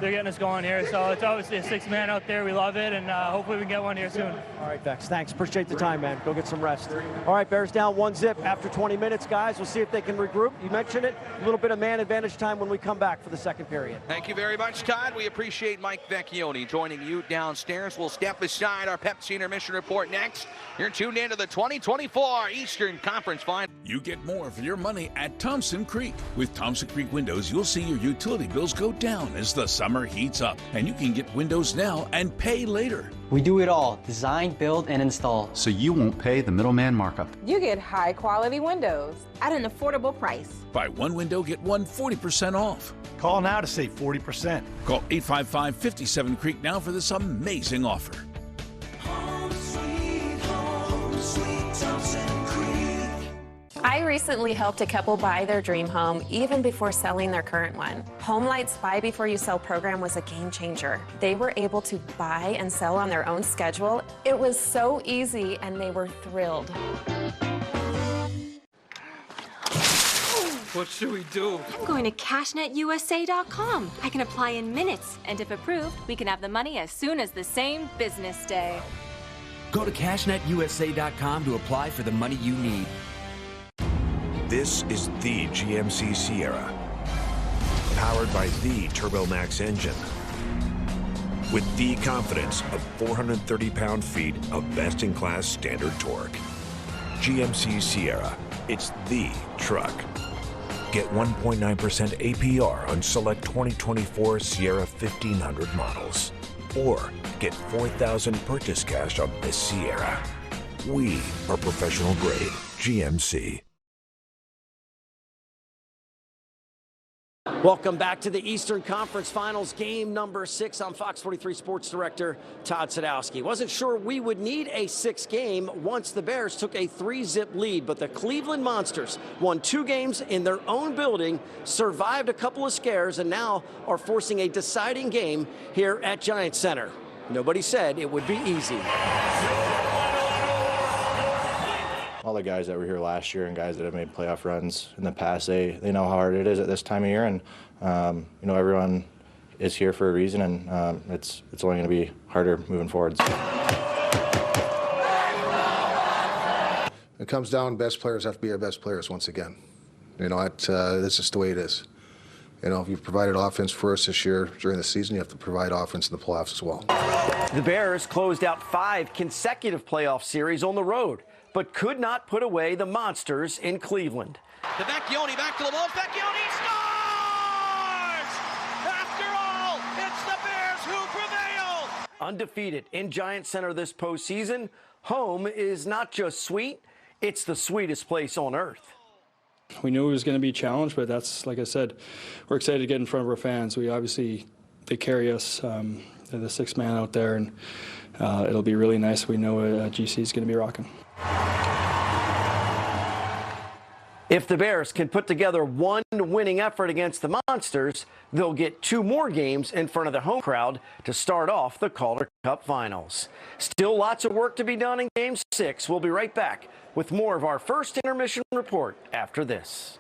they're getting us going here. So it's obviously a 6-man out there. We love it, and hopefully we can get one here soon. All right, Vex, thanks. Appreciate the time, man. Go get some rest. All right, Bears down 1-0 after 20 minutes, guys. We'll see if they can regroup. You mentioned it, a little bit of man advantage time when we come back for the second period. Thank you very much, Todd. We appreciate Mike Vecchione joining you downstairs. We'll step aside our Pepsi intermission report next. You're tuned into the 2024 Eastern Conference Final. You get more for your money at Thompson Creek. With Thompson Creek Windows, you'll see your utility bills go down as the summer heats up, and you can get windows now and pay later. We do it all: design, build, and install. So you won't pay the middleman markup. You get high-quality windows at an affordable price. Buy one window, get one 40% off. Call now to save 40%. Call 855-57 Creek now for this amazing offer. I recently helped a couple buy their dream home even before selling their current one. HomeLight's Buy Before You Sell program was a game changer. They were able to buy and sell on their own schedule. It was so easy and they were thrilled. What should we do? I'm going to CashNetUSA.com. I can apply in minutes, and if approved, we can have the money as soon as the same business day. Go to CashNetUSA.com to apply for the money you need. This is the GMC Sierra, powered by the TurboMax engine, with the confidence of 430 pound-feet of best-in-class standard torque. GMC Sierra, it's the truck. Get 1.9% APR on select 2024 Sierra 1500 models, or get $4,000 purchase cash on this Sierra. We are professional grade GMC. Welcome back to the Eastern Conference Finals, game number 6. I'm Fox 43 Sports Director Todd Sadowski. Wasn't sure we would need a 6th game once the Bears took a 3-zip lead, but the Cleveland Monsters won 2 games in their own building, survived a couple of scares, and now are forcing a deciding game here at Giant Center. Nobody said it would be easy. All the guys that were here last year and guys that have made playoff runs in the past, they know how hard it is at this time of year, and you know, everyone is here for a reason, and it's only going to be harder moving forward. It comes down, best players have to be our best players once again. You know, that's just the way it is. You know, if you've provided offense for us this year during the season, you have to provide offense in the playoffs as well. The Bears closed out 5 consecutive playoff series on the road, but could not put away the Monsters in Cleveland. To Vecchione, back to the wall. Vecchione scores! After all, it's the Bears who prevail! Undefeated in Giant Center this postseason, home is not just sweet, it's the sweetest place on earth. We knew it was going to be a challenge, but that's, like I said, we're excited to get in front of our fans. They carry us, they're the 6th man out there, and it'll be really nice. We know GC is going to be rocking. If the Bears can put together one winning effort against the Monsters, they'll get 2 more games in front of the home crowd to start off the Calder Cup Finals. Still lots of work to be done in Game 6. We'll be right back with more of our first intermission report after this.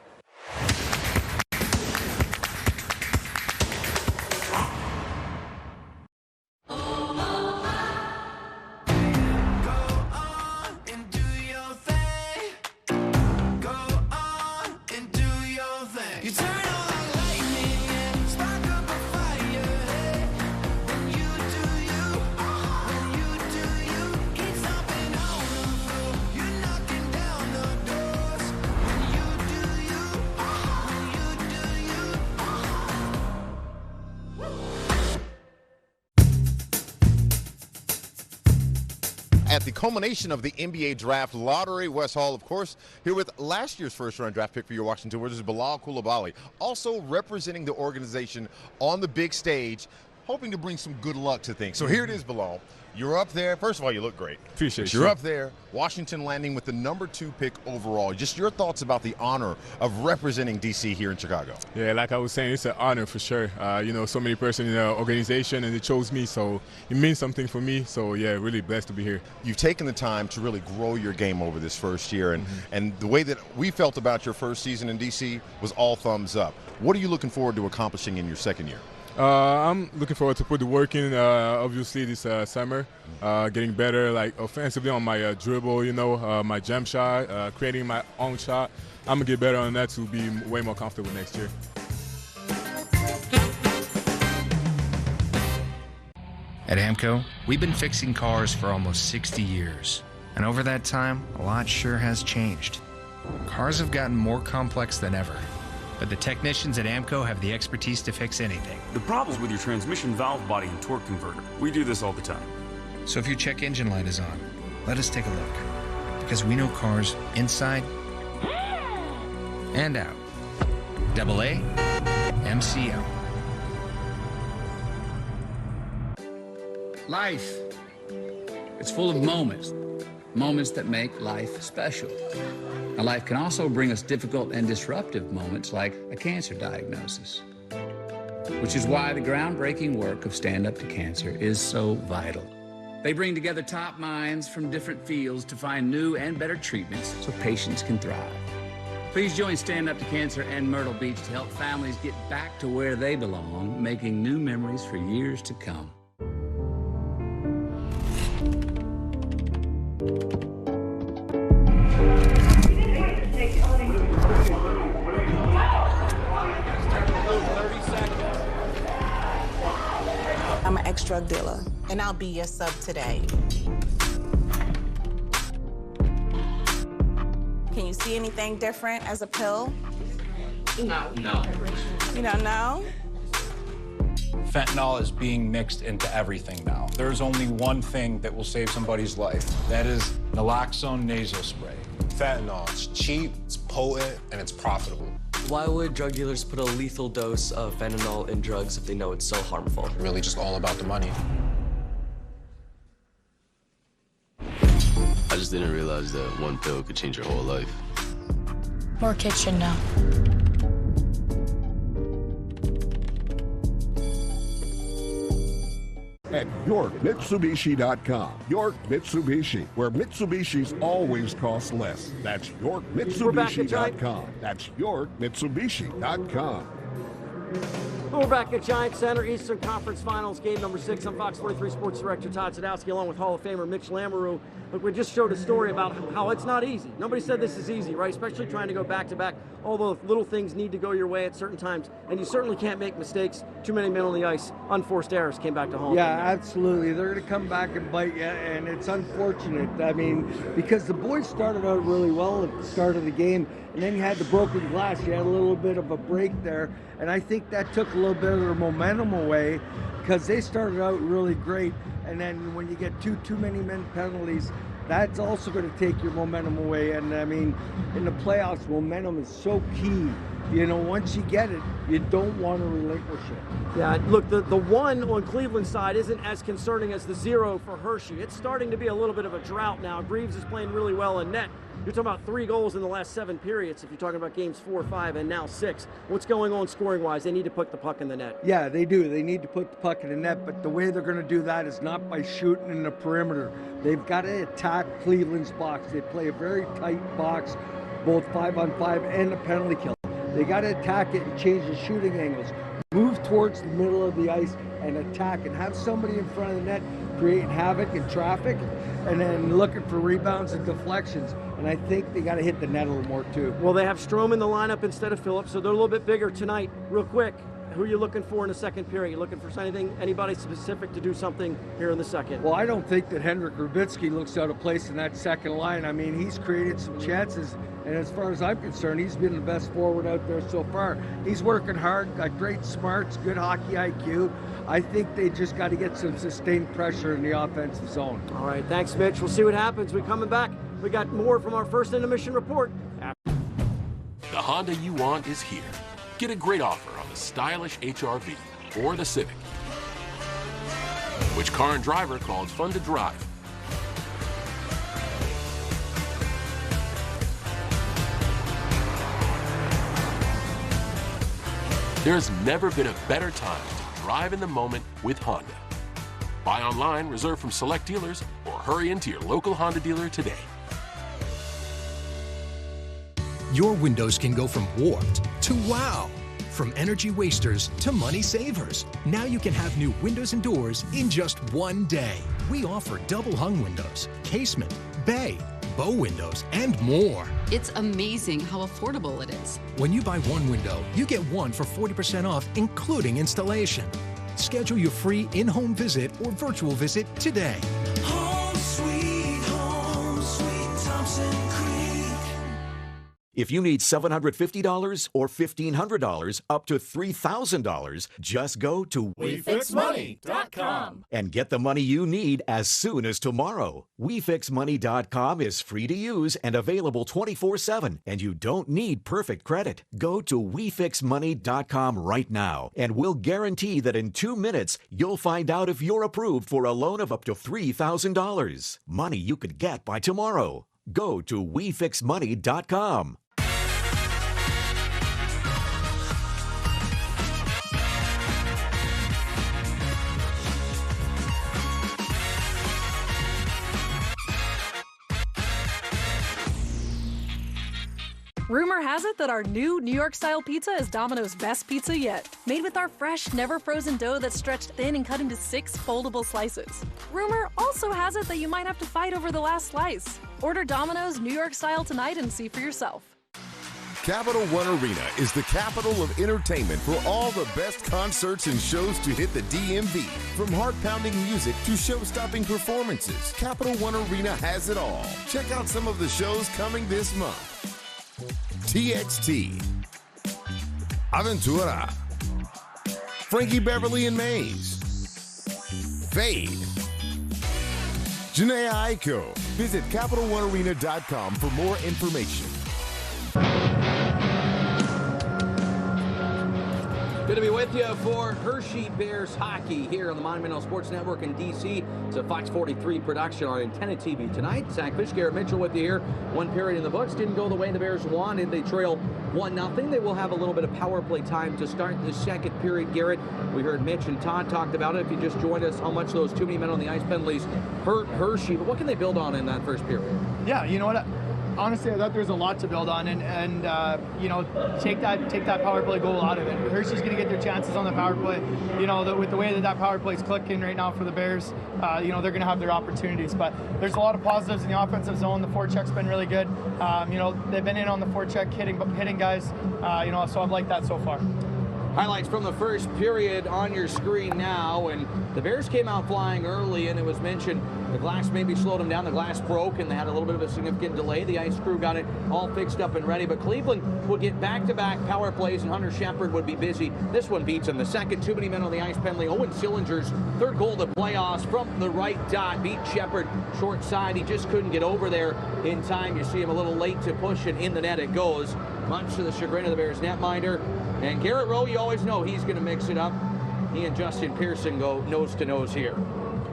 At the culmination of the NBA draft lottery, Wes Hall, of course, here with last year's first-round draft pick for your Washington Wizards, Bilal Coulibaly, also representing the organization on the big stage. hoping to bring some good luck to things. So here it is, Bilal. You're up there. First of all, you look great. Appreciate You're you. up there, Washington landing with the #2 pick overall. Just your thoughts about the honor of representing D.C. here in Chicago. Yeah, like I was saying, it's an honor for sure. You know, so many persons in the organization, and they chose me, so it means something for me. So, yeah, really blessed to be here. You've taken the time to really grow your game over this first year, and the way that we felt about your first season in D.C. was all thumbs up. What are you looking forward to accomplishing in your second year? I'm looking forward to put the work in, obviously, this summer, getting better, like, offensively on my dribble, you know, my jump shot, creating my own shot. I'm going to get better on that to be way more comfortable next year. At AMCO, we've been fixing cars for almost 60 years. And over that time, a lot sure has changed. Cars have gotten more complex than ever. But the technicians at AMCO have the expertise to fix anything. The problem's with your transmission valve body and torque converter. We do this all the time. So if your check engine light is on, let us take a look. Because we know cars inside and out. AA MCO. Life. It's full of moments. Moments that make life special. Now, life can also bring us difficult and disruptive moments like a cancer diagnosis, which is why the groundbreaking work of Stand Up to Cancer is so vital. They bring together top minds from different fields to find new and better treatments so patients can thrive. Please join Stand Up to Cancer and Myrtle Beach to help families get back to where they belong, making new memories for years to come. I'm an ex-drug dealer, and I'll be your sub today. Can you see anything different as a pill? No. You don't know? Fentanyl is being mixed into everything now. There's only one thing that will save somebody's life. That is naloxone nasal spray. Fentanyl, it's cheap, it's potent, and it's profitable. Why would drug dealers put a lethal dose of fentanyl in drugs if they know it's so harmful? Really just all about the money. I just didn't realize that one pill could change your whole life. More kids should know. At YorkMitsubishi.com. York Mitsubishi, where Mitsubishis always cost less. That's YorkMitsubishi.com. That's YorkMitsubishi.com. We're back at Giant Center, Eastern Conference Finals, game number 6. I'm Fox 43 Sports Director Todd Sadowski, along with Hall of Famer Mitch Lamoureux. Look, we just showed a story about how it's not easy. Nobody said this is easy, right? Especially trying to go back-to-back. All the little things need to go your way at certain times, and you certainly can't make mistakes. Too many men on the ice. Unforced errors came back to haunt. Yeah, absolutely. They're going to come back and bite you, and it's unfortunate. I mean, because the boys started out really well at the start of the game, and then you had the broken glass. You had a little bit of a break there, and I think that took a little bit of their momentum away because they started out really great, and then when you get too many men penalties, that's also going to take your momentum away. And I mean, in the playoffs, momentum is so key. You know, once you get it, you don't want to relinquish it. Yeah, look, the 1 on Cleveland's side isn't as concerning as the 0 for Hershey. It's starting to be a little bit of a drought now. Greaves is playing really well in net. You're talking about 3 goals in the last 7 periods if you're talking about games 4, 5, and now 6. What's going on scoring-wise? They need to put the puck in the net. Yeah, they do. They need to put the puck in the net, but the way they're going to do that is not by shooting in the perimeter. They've got to attack Cleveland's box. They play a very tight box, both 5-on-5 and the penalty kill. They got to attack it and change the shooting angles. Move towards the middle of the ice and attack and have somebody in front of the net creating havoc and traffic and then looking for rebounds and deflections. And I think they got to hit the net a little more too. Well, they have Strome in the lineup instead of Phillips, so they're a little bit bigger tonight. Real quick, who are you looking for in the second period? You looking for anybody specific to do something here in the second? Well, I don't think that Henrik Rubitsky looks out of place in that second line. I mean, he's created some chances, and as far as I'm concerned, he's been the best forward out there so far. He's working hard, got great smarts, good hockey IQ. I think they just got to get some sustained pressure in the offensive zone. All right, thanks, Mitch. We'll see what happens. We're coming back. We got more from our first intermission report. The Honda you want is here. Get a great offer on the stylish HR-V or the Civic. Which car and driver called fun to drive? There's never been a better time to drive in the moment with Honda. Buy online, reserve from select dealers, or hurry into your local Honda dealer today. Your windows can go from warped to wow, from energy wasters to money savers. Now you can have new windows and doors in just one day. We offer double hung windows, casement, bay, bow windows, and more. It's amazing how affordable it is. When you buy one window, you get one for 40% off, including installation. Schedule your free in-home visit or virtual visit today. Home sweet Thompson Creek. If you need $750 or $1,500 up to $3,000, just go to WeFixMoney.com and get the money you need as soon as tomorrow. WeFixMoney.com is free to use and available 24/7, and you don't need perfect credit. Go to WeFixMoney.com right now, and we'll guarantee that in 2 minutes, you'll find out if you're approved for a loan of up to $3,000. Money you could get by tomorrow. Go to WeFixMoney.com. Rumor has it that our new New York-style pizza is Domino's best pizza yet. Made with our fresh, never-frozen dough that's stretched thin and cut into 6 foldable slices. Rumor also has it that you might have to fight over the last slice. Order Domino's New York-style tonight and see for yourself. Capital One Arena is the capital of entertainment for all the best concerts and shows to hit the DMV. From heart-pounding music to show-stopping performances, Capital One Arena has it all. Check out some of the shows coming this month. TXT, Aventura, Frankie Beverly and Maze, Fade, Janae Aiko. Visit CapitalOneArena.com for more information. Good to be with you for Hershey Bears hockey here on the Monumental Sports Network in D.C. It's a Fox 43 production on Antenna TV tonight. Zach Fish, Garrett Mitchell with you here. One period in the books. Didn't go the way the Bears wanted. They trail 1-0. They will have a little bit of power play time to start the second period, Garrett. We heard Mitch and Todd talked about it. If you just joined us, how much those too many men on the ice penalties hurt Hershey. But what can they build on in that first period? Yeah, you know what? Honestly, I thought there's a lot to build on, and you know, take that power play goal out of it. Hershey's going to get their chances on the power play. You know, with the way that power play is clicking right now for the Bears, you know, they're going to have their opportunities. But there's a lot of positives in the offensive zone. The forecheck's been really good. You know, they've been in on the forecheck, hitting guys. You know, so I've liked that so far. Highlights from the first period on your screen now, and the Bears came out flying early, and it was mentioned the glass maybe slowed them down. The glass broke, and they had a little bit of a significant delay. The ice crew got it all fixed up and ready, but Cleveland would get back-to-back power plays, and Hunter Shepard would be busy. This one beats him. The second, too many men on the ice penalty. Owen Sillinger's third goal of the playoffs from the right dot beat Shepard short side. He just couldn't get over there in time. You see him a little late to push it. In the net it goes, much to the chagrin of the Bears netminder. And Garrett Rowe, you always know he's going to mix it up. He and Justin Pearson go nose-to-nose here.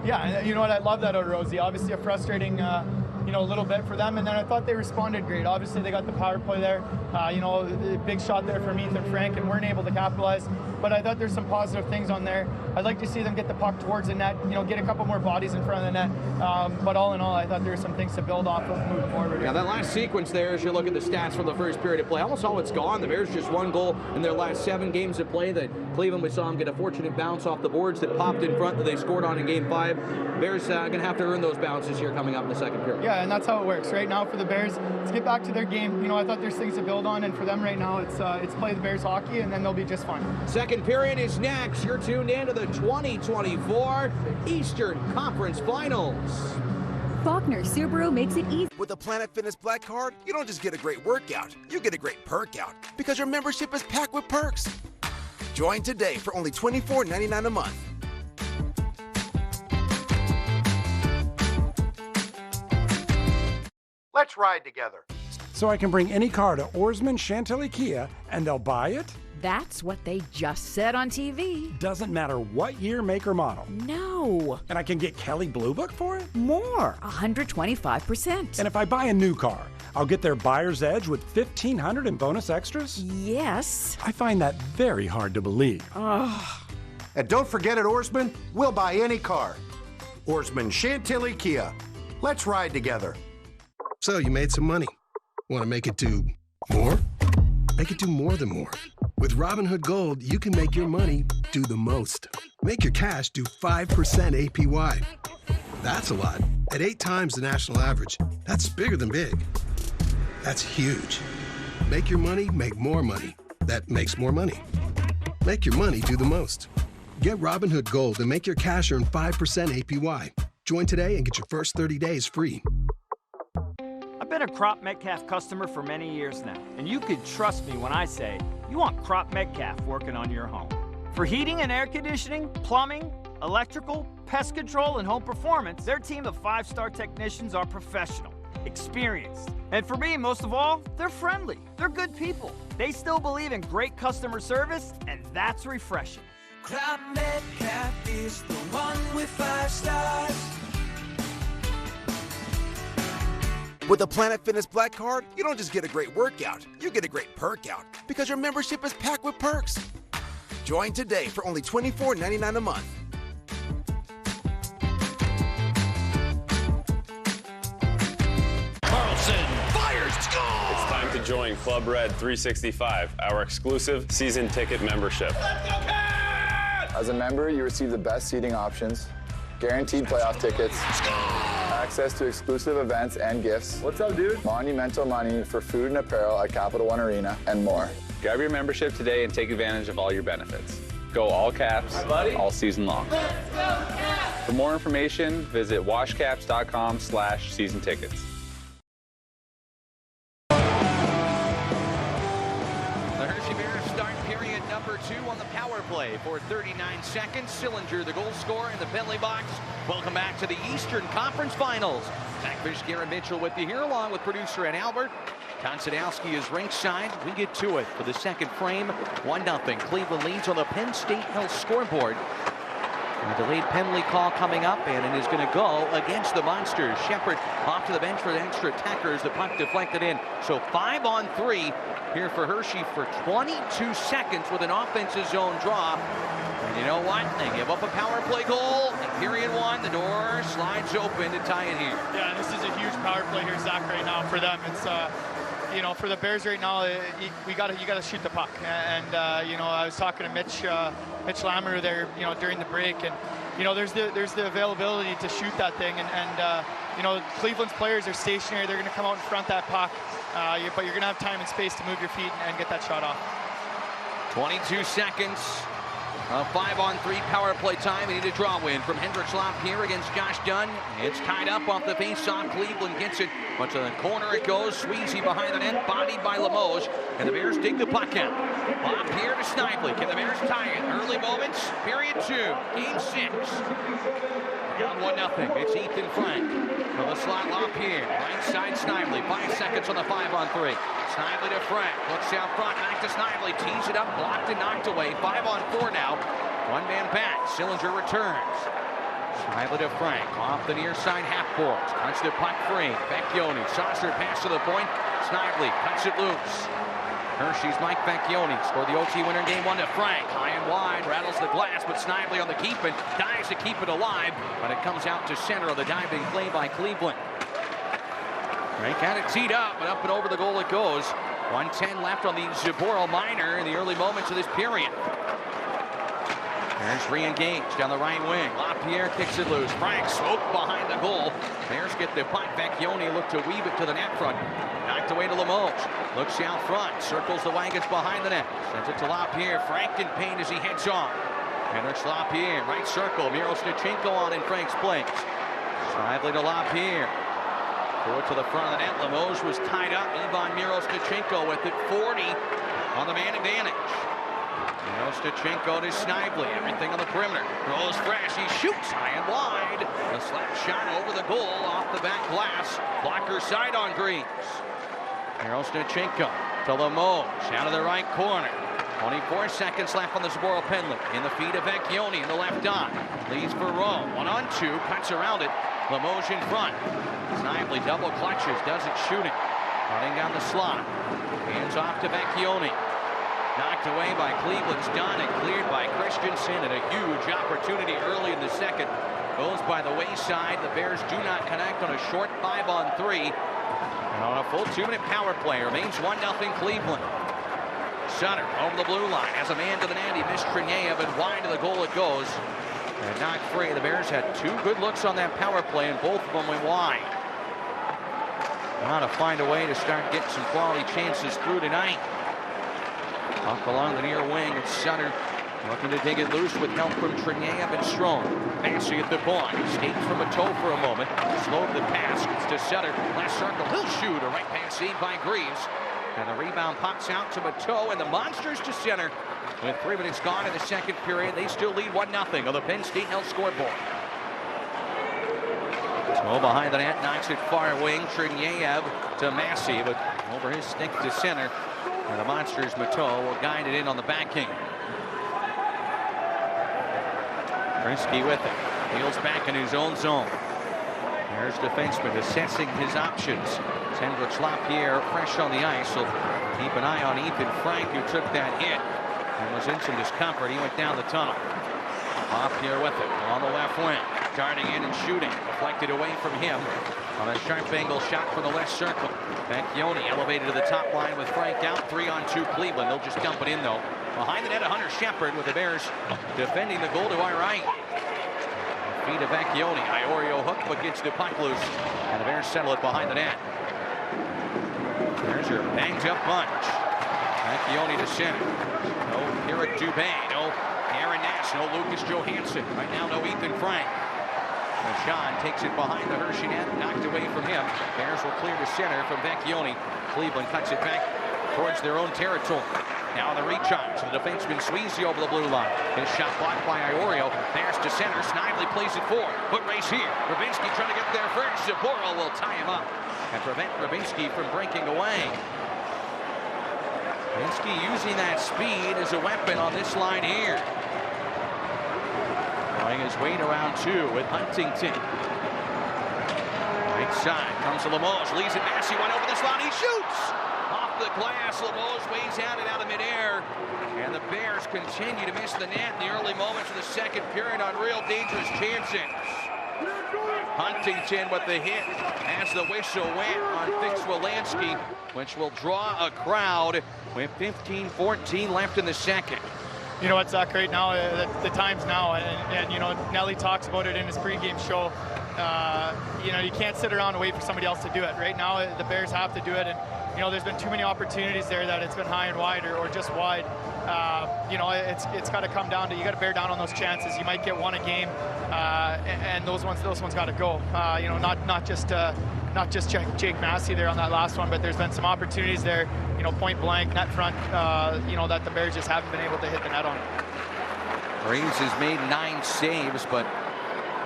Yeah, and you know what? I love that out of Rosie. Obviously a frustrating, you know, little bit for them. And then I thought they responded great. Obviously they got the power play there. You know, the big shot there from Ethan Frank and weren't able to capitalize. But I thought there's some positive things on there. I'd like to see them get the puck towards the net, you know, get a couple more bodies in front of the net. But all in all, I thought there were some things to build off of moving forward. Yeah, that last sequence there, as you look at the stats from the first period of play, almost all it's gone. The Bears just one goal in their last 7 games of play. That Cleveland, we saw them get a fortunate bounce off the boards that popped in front that they scored on in Game 5. Bears going to have to earn those bounces here coming up in the second period. Yeah, and that's how it works. Right now for the Bears, let's get back to their game. You know, I thought there's things to build on, and for them right now, it's play the Bears hockey, and then they'll be just fine. Second period is next. You're tuned in to the 2024 Eastern Conference Finals. Faulkner Subaru makes it easy. With the Planet Fitness Black Card, you don't just get a great workout, you get a great perk out, because your membership is packed with perks. Join today for only $24.99 a month. Let's ride together. So I can bring any car to Oarsman Chantilly Kia and they'll buy it? That's what they just said on TV. Doesn't matter what year, make, or model. No. And I can get Kelley Blue Book for it? More, 125%. And if I buy a new car, I'll get their buyer's edge with $1,500 in bonus extras? Yes. I find that very hard to believe. And don't forget at Oarsman, we'll buy any car. Oarsman Chantilly Kia. Let's ride together. So you made some money. Want to make it do more? Make it do more than more. With Robinhood Gold, you can make your money do the most. Make your cash do 5% APY. That's a lot. At 8 times the national average, that's bigger than big. That's huge. Make your money make more money. That makes more money. Make your money do the most. Get Robinhood Gold and make your cash earn 5% APY. Join today and get your first 30 days free. I've been a Crop Metcalf customer for many years now, and you can trust me when I say you want Crop Metcalf working on your home. For heating and air conditioning, plumbing, electrical, pest control, and home performance, their team of 5-star technicians are professional, experienced, and for me, most of all, they're friendly. They're good people. They still believe in great customer service, and that's refreshing. Crop Metcalf is the one with 5 stars. With the Planet Fitness Black Card, you don't just get a great workout, you get a great perk out because your membership is packed with perks. Join today for only $24.99 a month. Carlson fires, score! It's time to join Club Red 365, our exclusive season ticket membership. As a member, you receive the best seating options, guaranteed playoff tickets, access to exclusive events and gifts. What's up, dude? Monumental money for food and apparel at Capital One Arena, and more. Grab your membership today and take advantage of all your benefits. Go all caps, all season long. For more information, visit washcaps.com/season tickets. The Hershey Bears start period number 2 on the power play for 39 seconds. Sillinger, the goal scorer in the penalty box. Welcome back to the Eastern Conference Finals. Zach Fish, Garrett Mitchell with you here, along with producer Ed Albert. Konsadowski is ringside. We get to it for the second frame. 1-0. Cleveland leads on the Penn State Health scoreboard. A delayed penalty call coming up, and it is going to go against the Monsters. Shepard off to the bench for the extra attacker as the puck deflected in. So 5-on-3 here for Hershey for 22 seconds with an offensive zone draw. And you know what? They give up a power play goal. In period 1, the door slides open to tie it here. Yeah, this is a huge power play here, Zach, right now for them. It's you know, for the Bears right now, you gotta shoot the puck. And you know, I was talking to Mitch Lammer there, you know, during the break, and you know, there's the availability to shoot that thing, and you know, Cleveland's players are stationary. They're gonna come out and front that puck, but you're gonna have time and space to move your feet and get that shot off. 22 seconds. 5-on-3 power play time. We need a draw win from Hendricks Lapierre against Josh Dunn. It's tied up off the face-off. Cleveland gets it, but to the corner it goes. Sweezy behind the net, bodied by Limoges, and the Bears dig the puck out. Lapierre to Snively. Can the Bears tie it? Early moments, period 2, game 6. Down 1-0. It's Ethan Frank. For the slot, Lapierre. Right side, Snively. 5 seconds on the 5-on-3. Snively to Frank. Looks out front. Back to Snively. Tees it up. Blocked and knocked away. 5-on-4 now. One man back. Sillinger returns. Snively to Frank. Off the near side half boards. Cuts the puck free. Vecchione. Saucer pass to the point. Snively cuts it loose. Hershey's Mike Vecchione scored the OT winner in game 1 to Frank. High and wide, rattles the glass, but Snively on the keep and dives to keep it alive, but it comes out to center of the diving play by Cleveland. Frank had it teed up, but up and over the goal it goes. 1:10 left on the Zaboral Minor in the early moments of this period. Bears re-engaged down the right wing. LaPierre kicks it loose. Frank swooped behind the goal. Bears get the puck. Vecchione looked to weave it to the net front. Knocked away to Limoges. Looks out front. Circles the wagons behind the net. Sends it to LaPierre. Frank in pain as he heads off. Hendricks LaPierre. Right circle. Miro Stachenko on in Frank's place. Snively to LaPierre. Threw it to the front of the net. Limoges was tied up. Ivan Miro Stachenko with it. 40 on the man advantage. Stachenko to Snively, everything on the perimeter. Rolls fresh, he shoots high and wide. A slap shot over the goal off the back glass. Blocker side on Greaves. Miroshnichenko to Lemos, out of the right corner. 24 seconds left on the Sapporo penalty. In the feet of Vecchione in the left dot. Leads for Rowe. 1-on-2, cuts around it. Lemos in front. Snively double clutches, doesn't shoot it. Running down the slot. Hands off to Vecchione. Knocked away by Cleveland's done and cleared by Christensen, and a huge opportunity early in the second. Goes by the wayside. The Bears do not connect on a short 5-on-3. And on a full 2-minute power play, remains 1-0 Cleveland. Sutter over the blue line, has a man to the net. He missed Trineyev, and wide to the goal it goes. And not free. The Bears had 2 good looks on that power play, and both of them went wide. Now to find a way to start getting some quality chances through tonight. Up along the near wing, it's Sutter looking to dig it loose with help from Trineyev and Strome. Massey at the point, escapes from a toe for a moment. Slowed the pass, it's to Sutter. Last circle, he'll shoot. A right pass seen by Greaves. And the rebound pops out to Mateau, and the Monsters to center. With 3 minutes gone in the second period, they still lead 1-0 on the Penn State Health scoreboard. So behind the net, knocks it far wing. Trineyev to Massey, but over his stick to center. And the Monsters, Mateau, will guide it in on the backing. Krinsky with it. Wheels back in his own zone. There's defenseman assessing his options. Hendricks Lapierre fresh on the ice, so keep an eye on Ethan Frank, who took that hit and was in some discomfort. He went down the tunnel. Lapierre with it on the left wing, darting in and shooting. Deflected away from him on a sharp angle shot from the left circle. Vecchione elevated to the top line with Frank out. 3-on-2 Cleveland. They'll just dump it in though. Behind the net, Hunter Shepard with the Bears defending the goal to our right. Feet of Vecchione. Iorio hook, but gets the puck loose, and the Bears settle it behind the net. There's your banged up bunch. Vecchione to center. No Eric Dubé. No Aaron Nash. No Lucas Johansson. Right now, no Ethan Frank. Sean takes it behind the Hershey net. Knocked away from him. Bears will clear to center from Vecchione. Cleveland cuts it back towards their own territory. Now the reach on to the defenseman Sweezy over the blue line. His shot blocked by Iorio. Bears to center. Snively plays it forward. Foot race here. Rubinski trying to get there first. Sapporo will tie him up and prevent Rubinski from breaking away. Rubinski using that speed as a weapon on this line here. Playing his weight around 2 with Huntington. Right side comes to Lemos. Leaves it. Massey went over the slot. He shoots! Off the glass, Lemos weighs out and out of midair. And the Bears continue to miss the net in the early moments of the second period on real dangerous chances. Huntington with the hit as the whistle went on Fix-Wolansky, which will draw a crowd with 15-14 left in the second. You know what, Zach, right now, the time's now, and you know, Nelly talks about it in his pregame show. You know, you can't sit around and wait for somebody else to do it. Right now, the Bears have to do it, and you know, there's been too many opportunities there that it's been high and wide or just wide. You know, it's got to come down to, you got to bear down on those chances. You might get one a game, and those ones got to go. You know, not just Jake Massey there on that last one, but there's been some opportunities there, you know, point blank, net front, you know, that the Bears just haven't been able to hit the net on. Reeves has made 9 saves, but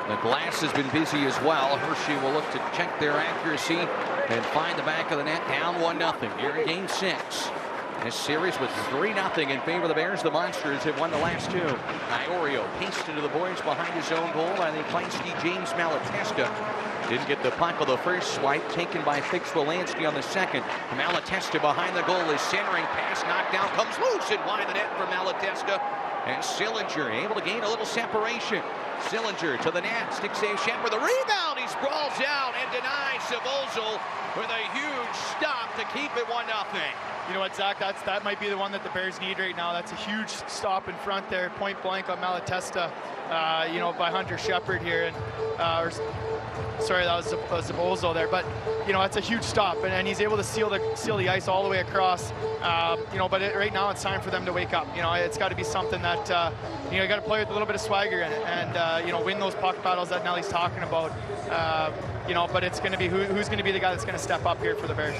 the glass has been busy as well. Hershey will look to check their accuracy and find the back of the net, down 1-0 here in Game 6. This series was 3-0 in favor of the Bears. The Monsters have won the last 2. Iorio pasted to the boards behind his own goal. I think feisty James Malatesta didn't get the puck on the first swipe, taken by Fix-Wolansky on the second. Malatesta behind the goal. His centering pass knocked down, comes loose and wide the net for Malatesta. And Sillinger able to gain a little separation. Sillinger to the net, stick save Shepard, the rebound, he sprawls out and denies Savozil with a huge stop to keep it 1-0. You know what, Zach, that might be the one that the Bears need right now. That's a huge stop in front there, point blank on Malatesta, you know, by Hunter Shepard here. And sorry, that was Savozil there, but you know, that's a huge stop, and he's able to seal the ice all the way across. You know, but right now it's time for them to wake up. You know, it's got to be something that you know, you got to play with a little bit of swagger in it, and you know, win those puck battles that Nelly's talking about. You know, but it's going to be who's going to be the guy that's going to step up here for the Bears.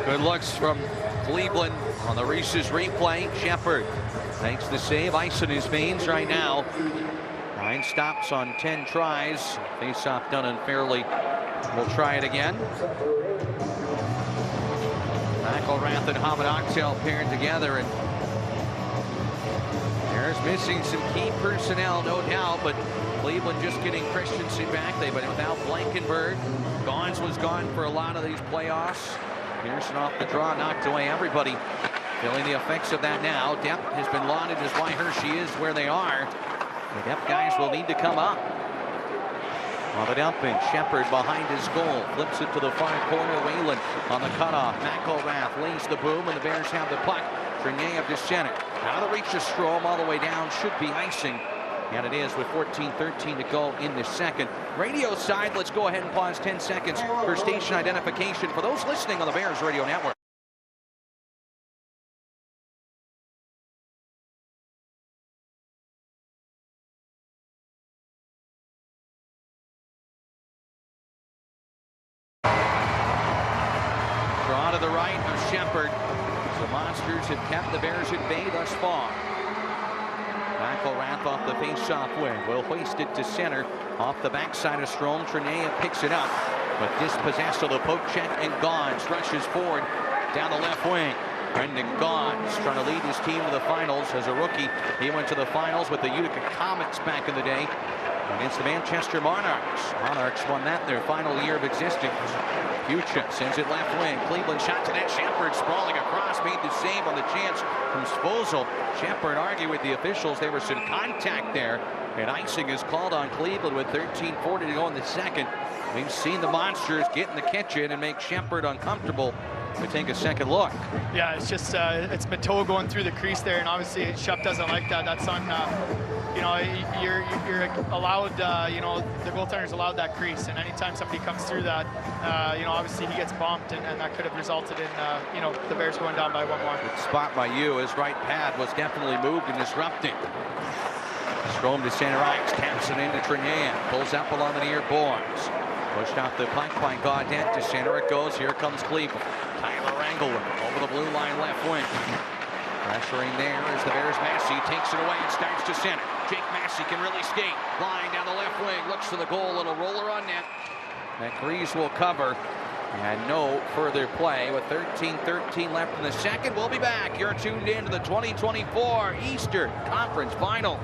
Good looks from Cleveland on the Reese's replay. Shepard makes the save, ice in his veins right now. 9 stops on 10 tries. Face-off done unfairly. We'll try it again. McElrath and Hamid Oxtel paired together, and Bears missing some key personnel, no doubt, but Cleveland just getting Christensen back. They've been without Blankenberg. Gons was gone for a lot of these playoffs. Pearson off the draw, knocked away everybody. Feeling the effects of that now. Depth has been lauded as why Hershey is where they are. The depth guys will need to come up. On the dump and Shepard behind his goal. Flips it to the far corner. Whalen on the cutoff. McElrath lays the boom, and the Bears have the puck. Trenier up to center. Out of the reach of Strome, all the way down. Should be icing. And it is with 14:13 to go in the second. Radio side, let's go ahead and pause 10 seconds for station identification for those listening on the Bears Radio Network. Draw to the right of Shepard. The Monsters have kept the Bears at bay thus far. McElrath off the face-off wing. Will hoist it to center. Off the backside of Strome. Trenier picks it up. But dispossessed of the poke check, and Gons rushes forward down the left wing. Brendan Gons trying to lead his team to the finals as a rookie. He went to the finals with the Utica Comets back in the day against the Manchester Monarchs. Monarchs won that their final year of existence. Fuchsia sends it left wing. Cleveland shot to net. Shepard sprawling across, made the save on the chance from Sposal. Shepard argued with the officials. There was some contact there, and icing is called on Cleveland with 13:40 to go in the second. We've seen the Monsters get in the kitchen and make Shepard uncomfortable. We take a second look. Yeah, it's just it's Matteau going through the crease there, and obviously Shep doesn't like that. That's on. You know, you're allowed. You know, the goaltender's allowed that crease, and anytime somebody comes through that, you know, obviously he gets bumped, and that could have resulted in you know, the Bears going down by 1-1. Good spot by you. His right pad was definitely moved and disrupting. Strome to center ice, taps it into Trenier, pulls up along the near boards. Pushed off the puck by Gaudette to center it goes. Here comes Cleveland. Tyler Engelwood over the blue line left wing. Pressuring there is the Bears. Massey takes it away and starts to center. Jake Massey can really skate. Flying down the left wing, looks for the goal. Little roller on net. McGrees will cover. And no further play with 13:13 left in the second. We'll be back. You're tuned in to the 2024 Eastern Conference Finals.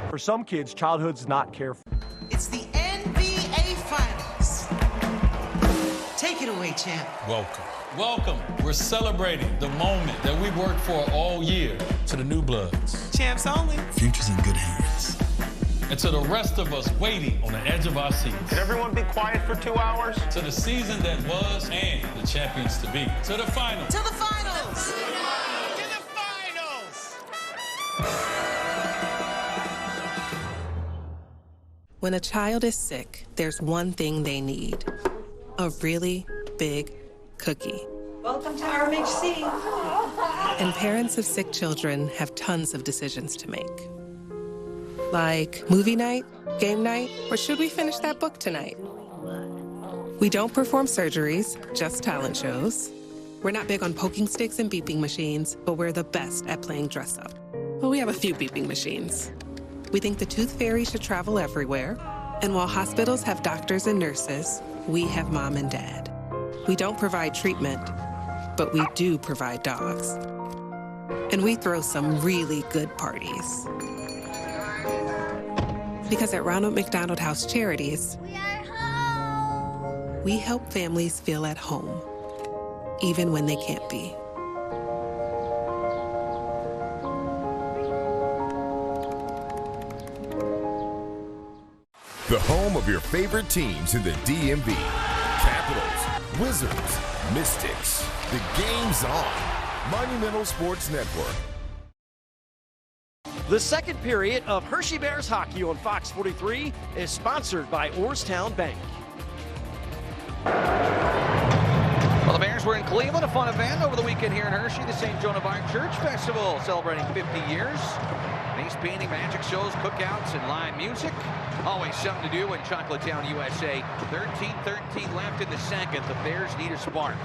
For some kids, childhood's not careful. It's the NBA Finals. Take it away, champ. Welcome. Welcome. We're celebrating the moment that we've worked for all year. To the new bloods. Champs only. Future's in good hands. And to the rest of us waiting on the edge of our seats. Could everyone be quiet for 2 hours? To the season that was and the champions to be. To the finals. To the finals. To the finals. When a child is sick, there's one thing they need. A really big cookie. Welcome to RMHC. And parents of sick children have tons of decisions to make. Like movie night, game night, or should we finish that book tonight? We don't perform surgeries, just talent shows. We're not big on poking sticks and beeping machines, but we're the best at playing dress up. Well, we have a few beeping machines. We think the tooth fairy should travel everywhere. And while hospitals have doctors and nurses, we have mom and dad. We don't provide treatment, but we do provide dogs. And we throw some really good parties. Because at Ronald McDonald House Charities, we help families feel at home, even when they can't be. The home of your favorite teams in the DMV. Capitals, Wizards, Mystics. The game's on. Monumental Sports Network. The second period of Hershey Bears hockey on Fox 43 is sponsored by Orrstown Bank. Well, the Bears were in Cleveland, a fun event over the weekend here in Hershey, the St. Joan of Arc Church Festival, celebrating 50 years. Face painting, magic shows, cookouts, and live music. Always something to do in Chocolatetown, USA. 13-13 left in the second. The Bears need a spark.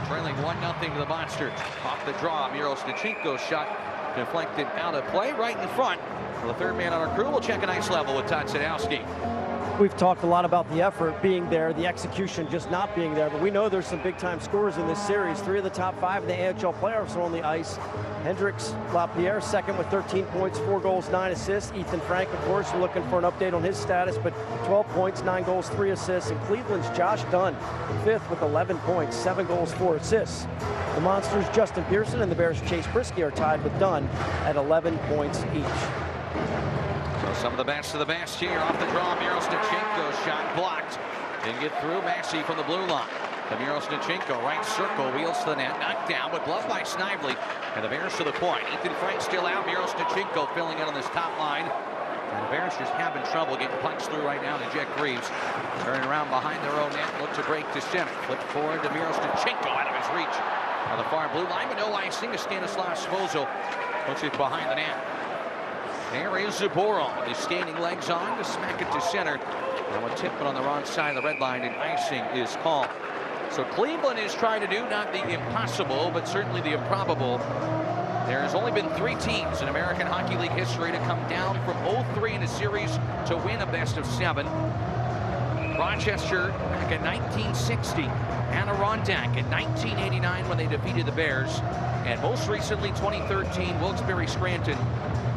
Trailing 1-0 to the Monsters. Off the draw, Miro Stachenko's shot deflected out of play right in front. Well, the third man on our crew will check an ice level with Todd Sadowski. We've talked a lot about the effort being there, the execution just not being there, but we know there's some big-time scorers in this series. 3 of the top 5 in the AHL playoffs are on the ice. Hendricks Lapierre, second with 13 points, 4 goals, 9 assists. Ethan Frank, of course, we're looking for an update on his status, but 12 points, 9 goals, 3 assists. And Cleveland's Josh Dunn, 5th with 11 points, 7 goals, 4 assists. The Monsters' Justin Pearson and the Bears' Chase Brisky are tied with Dunn at 11 points each. So some of the best here off the draw. Miroshnichenko shot blocked. Didn't get through. Massey from the blue line. To Miroshnichenko, right circle, wheels to the net, knocked down, but gloved by Snively. And the Bears to the point. Ethan Frank still out. Miroshnichenko filling in on this top line. And the Bears just having trouble getting punched through right now to Jack Greaves. Turning around behind their own net, look to break to center. Flip forward to Miroshnichenko out of his reach. On the far blue line, but no icing to Stanislav Svozil. Puts it behind the net. There is Zaboron with his standing legs on to smack it to center. And we'll tip it on the wrong side of the red line, and icing is called. So Cleveland is trying to do not the impossible, but certainly the improbable. There has only been 3 teams in American Hockey League history to come down from 0-3 in a series to win a best-of-7. Rochester back in 1960, Adirondack in 1989 when they defeated the Bears, and most recently 2013 Wilkes-Barre Scranton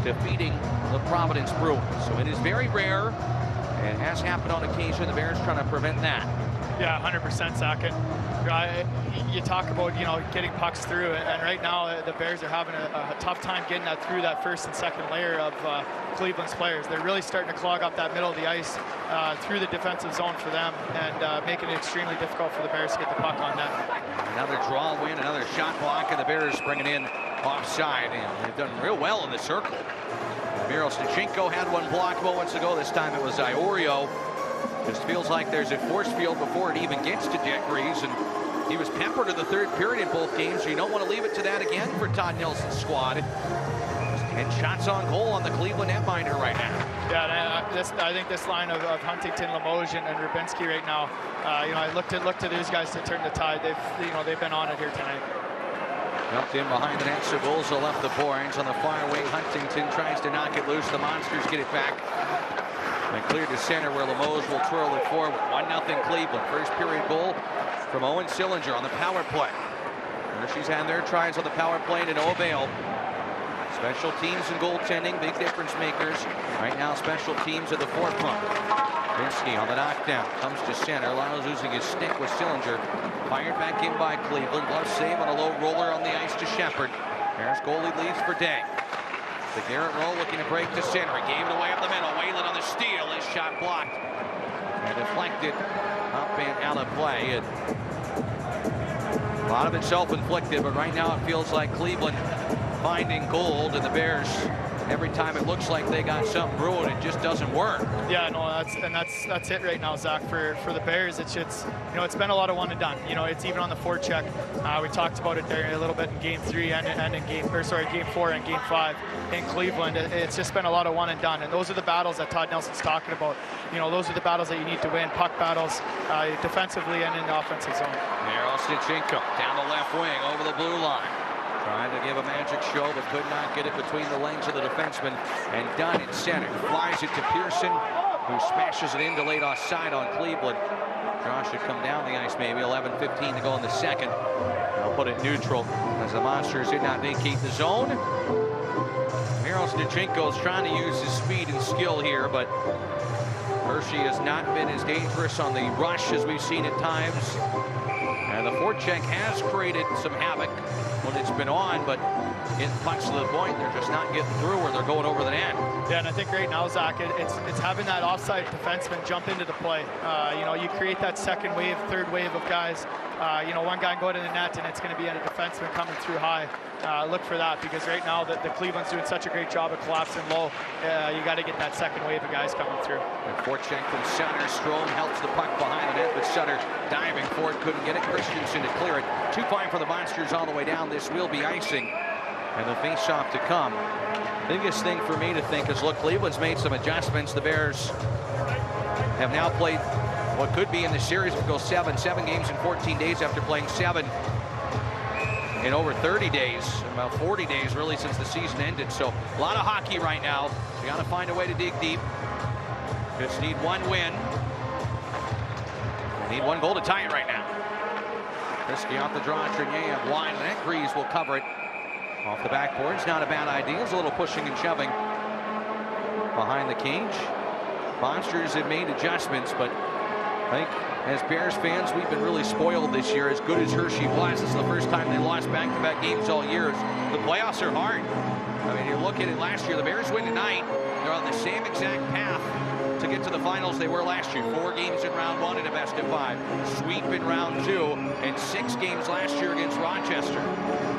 defeating the Providence Bruins. So it is very rare, and it has happened on occasion. The Bears trying to prevent that. Yeah, 100%, Zach. You talk about, getting pucks through, and right now the Bears are having a tough time getting that through that first and second layer of Cleveland's players. They're really starting to clog up that middle of the ice through the defensive zone for them, and making it extremely difficult for the Bears to get the puck on net. Another draw win, another shot block, and the Bears bringing in offside. And they've done real well in the circle. Miroshnichenko had one block moments ago. This time it was Iorio. Just feels like there's a force field before it even gets to Jack Greaves, and he was peppered in the third period in both games, so you don't want to leave it to that again for Todd Nelson's squad. 10 shots on goal on the Cleveland netminder right now. Yeah, I think this line of Huntington, Limoges, and Rubinski right now, I look to these guys to turn the tide. They've been on it here tonight. Dumped in behind the net, Savulza left the boards. On the far wing, Huntington tries to knock it loose. The Monsters get it back. And clear to center where Limoges will twirl it forward. 1-0 Cleveland. First period goal from Owen Sillinger on the power play. Hershey's had their tries on the power play to no avail. Special teams and goaltending, big difference makers. Right now, special teams at the forefront. Binsky on the knockdown, comes to center. Lyles using his stick with Sillinger. Fired back in by Cleveland. Glove save on a low roller on the ice to Shepard. Bears goalie leads for Day. The Garrett Roll looking to break to center. He gave it away up the middle. Whalen on the steal. His shot blocked. And deflected up and out of play. And a lot of it self-inflicted, but right now it feels like Cleveland finding gold, and the Bears, every time it looks like they got something brewing, it just doesn't work. Yeah, no, that's it right now, Zach. For the Bears, it's been a lot of one and done. It's even on the forecheck. We talked about it there a little bit in Game 3 and in Game 4 and Game 5 in Cleveland. It's just been a lot of one and done, and those are the battles that Todd Nelson's talking about. Those are the battles that you need to win, puck battles, defensively and in the offensive zone. Miroshnichenko down the left wing over the blue line. Trying to give a magic show, but could not get it between the legs of the defenseman. And Dunn in center. Flies it to Pearson, who smashes it into late offside on Cleveland. Josh should come down the ice maybe. 11:15 to go in the second. They'll put it neutral as the Monsters did not vacate the zone. Miroshnichenko is trying to use his speed and skill here, but Hershey has not been as dangerous on the rush as we've seen at times. And the forecheck has created some havoc when it's been on, but in pucks to the point, they're just not getting through, or they're going over the net. Yeah, and I think right now, Zach, it's having that offside defenseman jump into the play. You create that second wave, third wave of guys. One guy go to the net, and it's going to be a defenseman coming through high. Look for that, because right now the Cleveland's doing such a great job of collapsing low. You got to get that second wave of guys coming through. And forecheck from Sutter. Strome helps the puck behind the net, but Sutter diving for it, couldn't get it. Christensen to clear it. 2-5 for the Monsters all the way down. This will be icing, and the face-off to come. Biggest thing for me to think is, look, Cleveland's made some adjustments. The Bears have now played what could be in the series. It goes 7 games in 14 days after playing 7 in over 30 days, about 40 days really since the season ended. So a lot of hockey right now. We got to find a way to dig deep. Just need one win. Need one goal to tie it right now. Risky off the draw, Trenier wide net. Greaves will cover it off the backboard. It's not a bad idea. It's a little pushing and shoving behind the cage. Monsters have made adjustments, but I think as Bears fans, we've been really spoiled this year. As good as Hershey was, this is the first time they lost back-to-back games all year. The playoffs are hard. I mean, you look at it last year, the Bears win tonight. They're on the same exact path to get to the finals they were last year. 4 games in round 1 and a best of 5. Sweep in round 2 and 6 games last year against Rochester.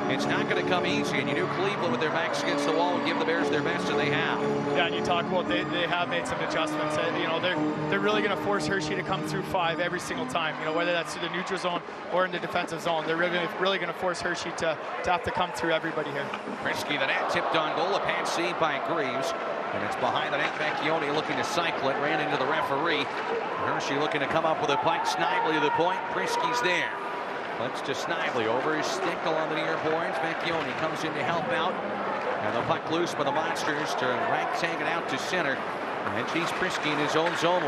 It's not going to come easy, and you knew Cleveland with their backs against the wall would give the Bears their best, and they have. Yeah, and you talk about they have made some adjustments. You know, they're really going to force Hershey to come through 5 every single time. You know, whether that's through the neutral zone or in the defensive zone, they're really going to force Hershey to have to come through everybody here. Risky, the net tipped on goal, a pass saved by Greaves. And it's behind the net. Vecchione looking to cycle it, ran into the referee. Hershey looking to come up with a puck. Snively to the point. Prisky's there. Flips to Snively over his stick along the near boards. Vecchione comes in to help out. And the puck loose by the Monsters to ragtag it out to center. And she's Prisky in his own zone.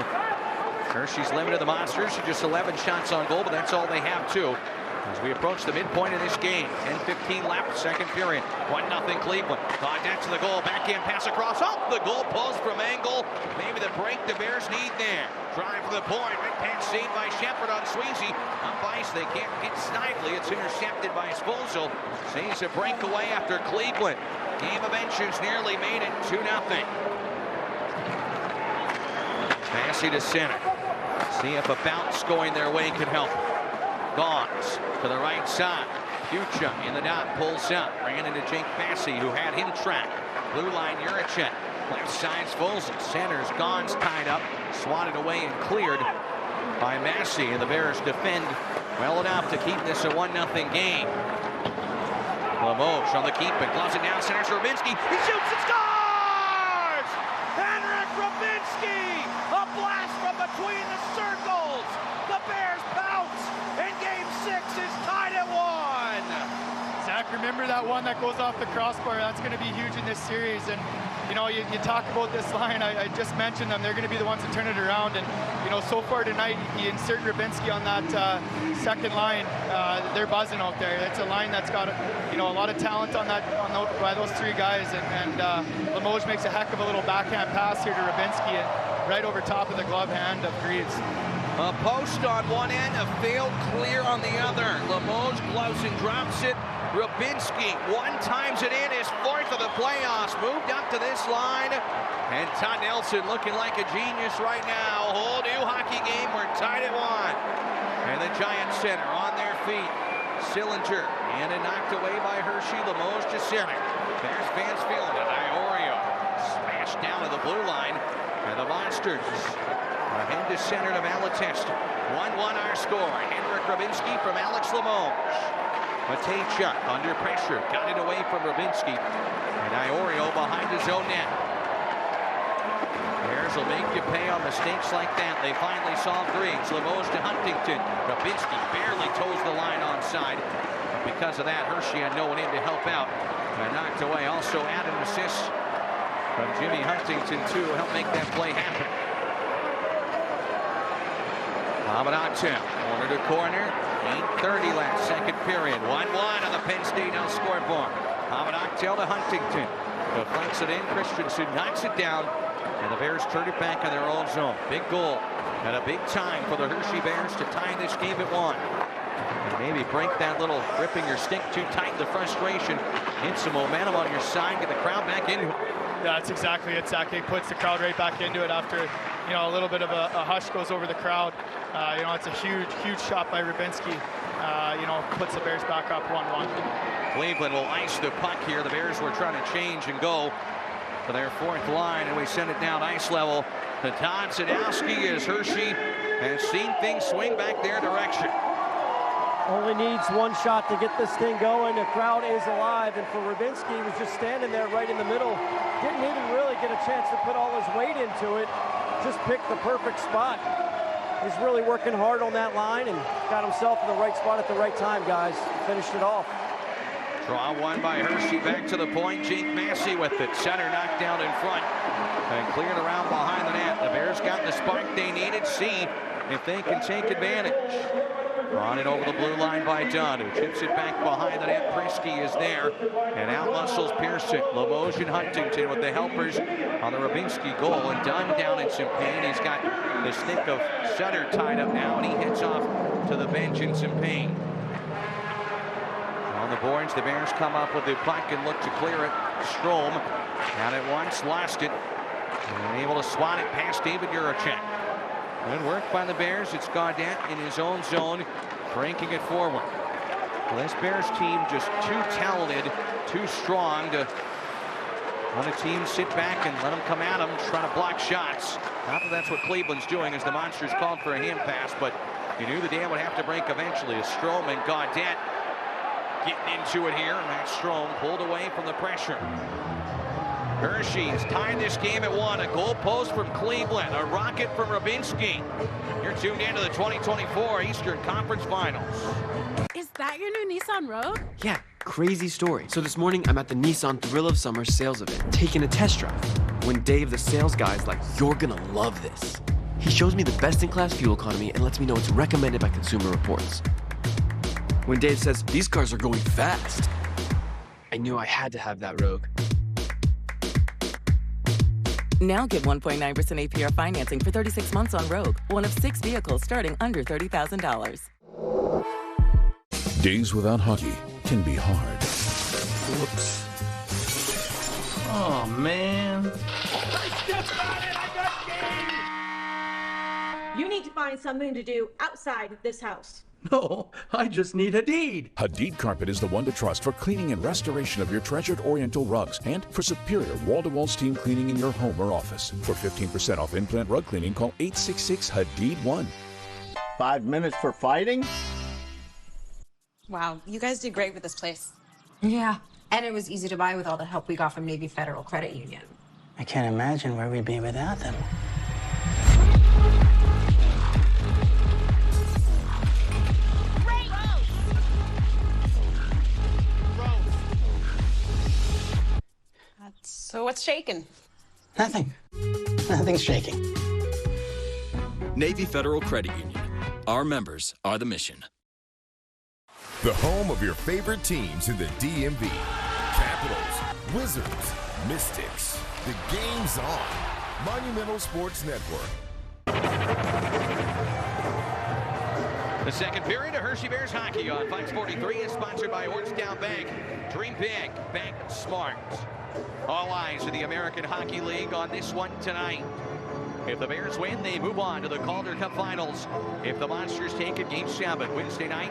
Hershey's limited the Monsters to just 11 shots on goal, but that's all they have too. As we approach the midpoint of this game, 10:15 left, second period. 1-0 Cleveland. Contact to the goal, backhand pass across. Oh, the goal post from Engel. Maybe the break the Bears need there. Drive for the point. Right pass saved by Shepard on Sweezy. Up ice, they can't get Snively. It's intercepted by Sposel. Saves a breakaway after Cleveland. Game of inches nearly made it 2-0. Massey to center. See if a bounce going their way can help. Gauns to the right side. Fuchsia in the dot, pulls up. Ran into Jake Massey, who had him trapped. Blue line, Juracek. Left side, Svolzin. Centers, Gauns tied up. Swatted away and cleared by Massey. And the Bears defend well enough to keep this a 1-0 game. Limoges on the keep and gloves it down. Centers Rubinski. He shoots and scores! Henrik Rubinski! A blast from between the circles. The Bears pounce, and Game 6 is tied at 1. Zach, remember that one that goes off the crossbar? That's going to be huge in this series. And you know, you talk about this line. I just mentioned them. They're going to be the ones to turn it around. And you know, so far tonight, you insert Rubinski on that second line. They're buzzing out there. It's a line that's got a lot of talent by those 3 guys. And Limoges makes a heck of a little backhand pass here to Rubinski, and right over top of the glove hand of Greaves. A post on one end, a failed clear on the other. Limoges gloves and drops it. Rubinski times it in, his 4th of the playoffs. Moved up to this line. And Todd Nelson looking like a genius right now. Whole new hockey game. We're tied at 1. And the Giants center on their feet. Sillinger. And it knocked away by Hershey. Limoges to center. Bears fans feeling it. Iorio smashed down to the blue line. And the Monsters ahead to center to Malatesta. 1-1 our score. Henrik Rubinski from Alex Limoges. Matejchuk under pressure. Got it away from Rubinski. And Iorio behind his own net. Bears will make you pay on mistakes like that. They finally solve Greaves. Limoges to Huntington. Rubinski barely toes the line onside. Because of that, Hershey had no one in to help out. And knocked away. Also added an assist from Jimmy Huntington to help make that play happen. Amadante, corner to corner. 8:30 left, second period. 1-1 on the Penn State now scoreboard. Amadante to Huntington. Deflects it in. Christensen knocks it down. And the Bears turn it back in their own zone. Big goal. And a big time for the Hershey Bears to tie this game at 1. And maybe break that little gripping your stick too tight, the frustration. Hit some momentum on your side. Get the crowd back into it. Yeah, that's exactly it, Zach. It puts the crowd right back into it after, a little bit of a hush goes over the crowd. It's a huge shot by Rubinski. Puts the Bears back up 1-1. Cleveland will ice the puck here. The Bears were trying to change and go for their 4th line, and we send it down ice level to Todd Sadowski as Hershey has seen things swing back their direction. Only needs one shot to get this thing going. The crowd is alive, and for Rubinski, he was just standing there right in the middle. Didn't even really get a chance to put all his weight into it. Just picked the perfect spot. He's really working hard on that line and got himself in the right spot at the right time, guys. Finished it off. Draw one by Hershey, back to the point. Jake Massey with it. Center knocked down in front and cleared around behind the net. The Bears got the spark they needed. See if they can take advantage. On it over the blue line by Dunn, who chips it back behind the net. Prisky is there, and out muscles Pearson. Limoges and Huntington with the helpers on the Rabinski goal, and Dunn down in some pain. He's got the stick of Sutter tied up now, and he heads off to the bench in some pain. On the boards, the Bears come up with the puck and look to clear it. Strome out at once, lost it, and able to swat it past David Juracek. Good work by the Bears. It's Gaudette in his own zone, cranking it forward. Well, this Bears team just too talented, too strong to let a team sit back and let them come at them, trying to block shots. Not that that's what Cleveland's doing, as the Monsters called for a hand pass, but you knew the dam would have to break eventually. As Strome and Gaudette getting into it here. Matt Strome pulled away from the pressure. Hershey's tied this game at 1. A goal post from Cleveland. A rocket from Rabinski. You're tuned into the 2024 Eastern Conference Finals. Is that your new Nissan Rogue? Yeah, crazy story. So this morning, I'm at the Nissan Thrill of Summer sales event, taking a test drive. When Dave, the sales guy, is like, "You're gonna love this." He shows me the best-in-class fuel economy and lets me know it's recommended by Consumer Reports. When Dave says, "These cars are going fast," I knew I had to have that Rogue. Now get 1.9% APR financing for 36 months on Rogue, one of 6 vehicles starting under $30,000. Days without hockey can be hard. Whoops. Oh, man. You need to find something to do outside this house. No, I just need a deed. Hadid Carpet is the one to trust for cleaning and restoration of your treasured Oriental rugs and for superior wall-to-wall steam cleaning in your home or office. For 15% off in-plant rug cleaning, call 866-HADID-1. 5 minutes for fighting? Wow, you guys did great with this place. Yeah, and it was easy to buy with all the help we got from Navy Federal Credit Union. I can't imagine where we'd be without them. So what's shaking? Nothing. Nothing's shaking. Navy Federal Credit Union. Our members are the mission. The home of your favorite teams in the DMV. Capitals, Wizards, Mystics. The game's on. Monumental Sports Network. The second period of Hershey Bears hockey on Fox 43 is sponsored by Orangetown Bank. Dream big, bank smart. All eyes to the American Hockey League on this one tonight. If the Bears win, they move on to the Calder Cup Finals. If the Monsters take it, Game 7 Wednesday night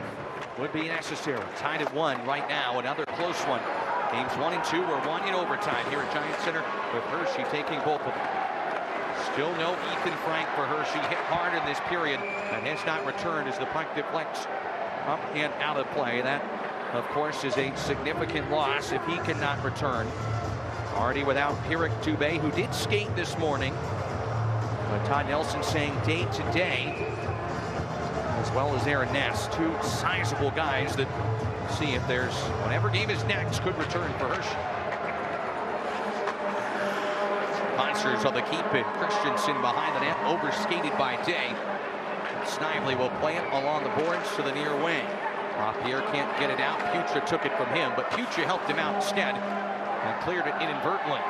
would be necessary. Tied at 1 right now, another close one. Games 1 and 2 were won in overtime here at Giant Center, with Hershey taking both of them. Still no Ethan Frank for Hershey. Hit hard in this period and has not returned as the puck deflects up and out of play. That, of course, is a significant loss if he cannot return. Already without Pierrick Dubé, who did skate this morning. But Todd Nelson saying day to day, as well as Aaron Ness, 2 sizable guys that see if there's whatever game is next could return for Hershey. Monsters on the keep-in. Christensen behind the net, overskated by Day. Snively will play it along the boards to the near wing. Pierre can't get it out. Pucha took it from him, but Pucha helped him out instead and cleared it inadvertently.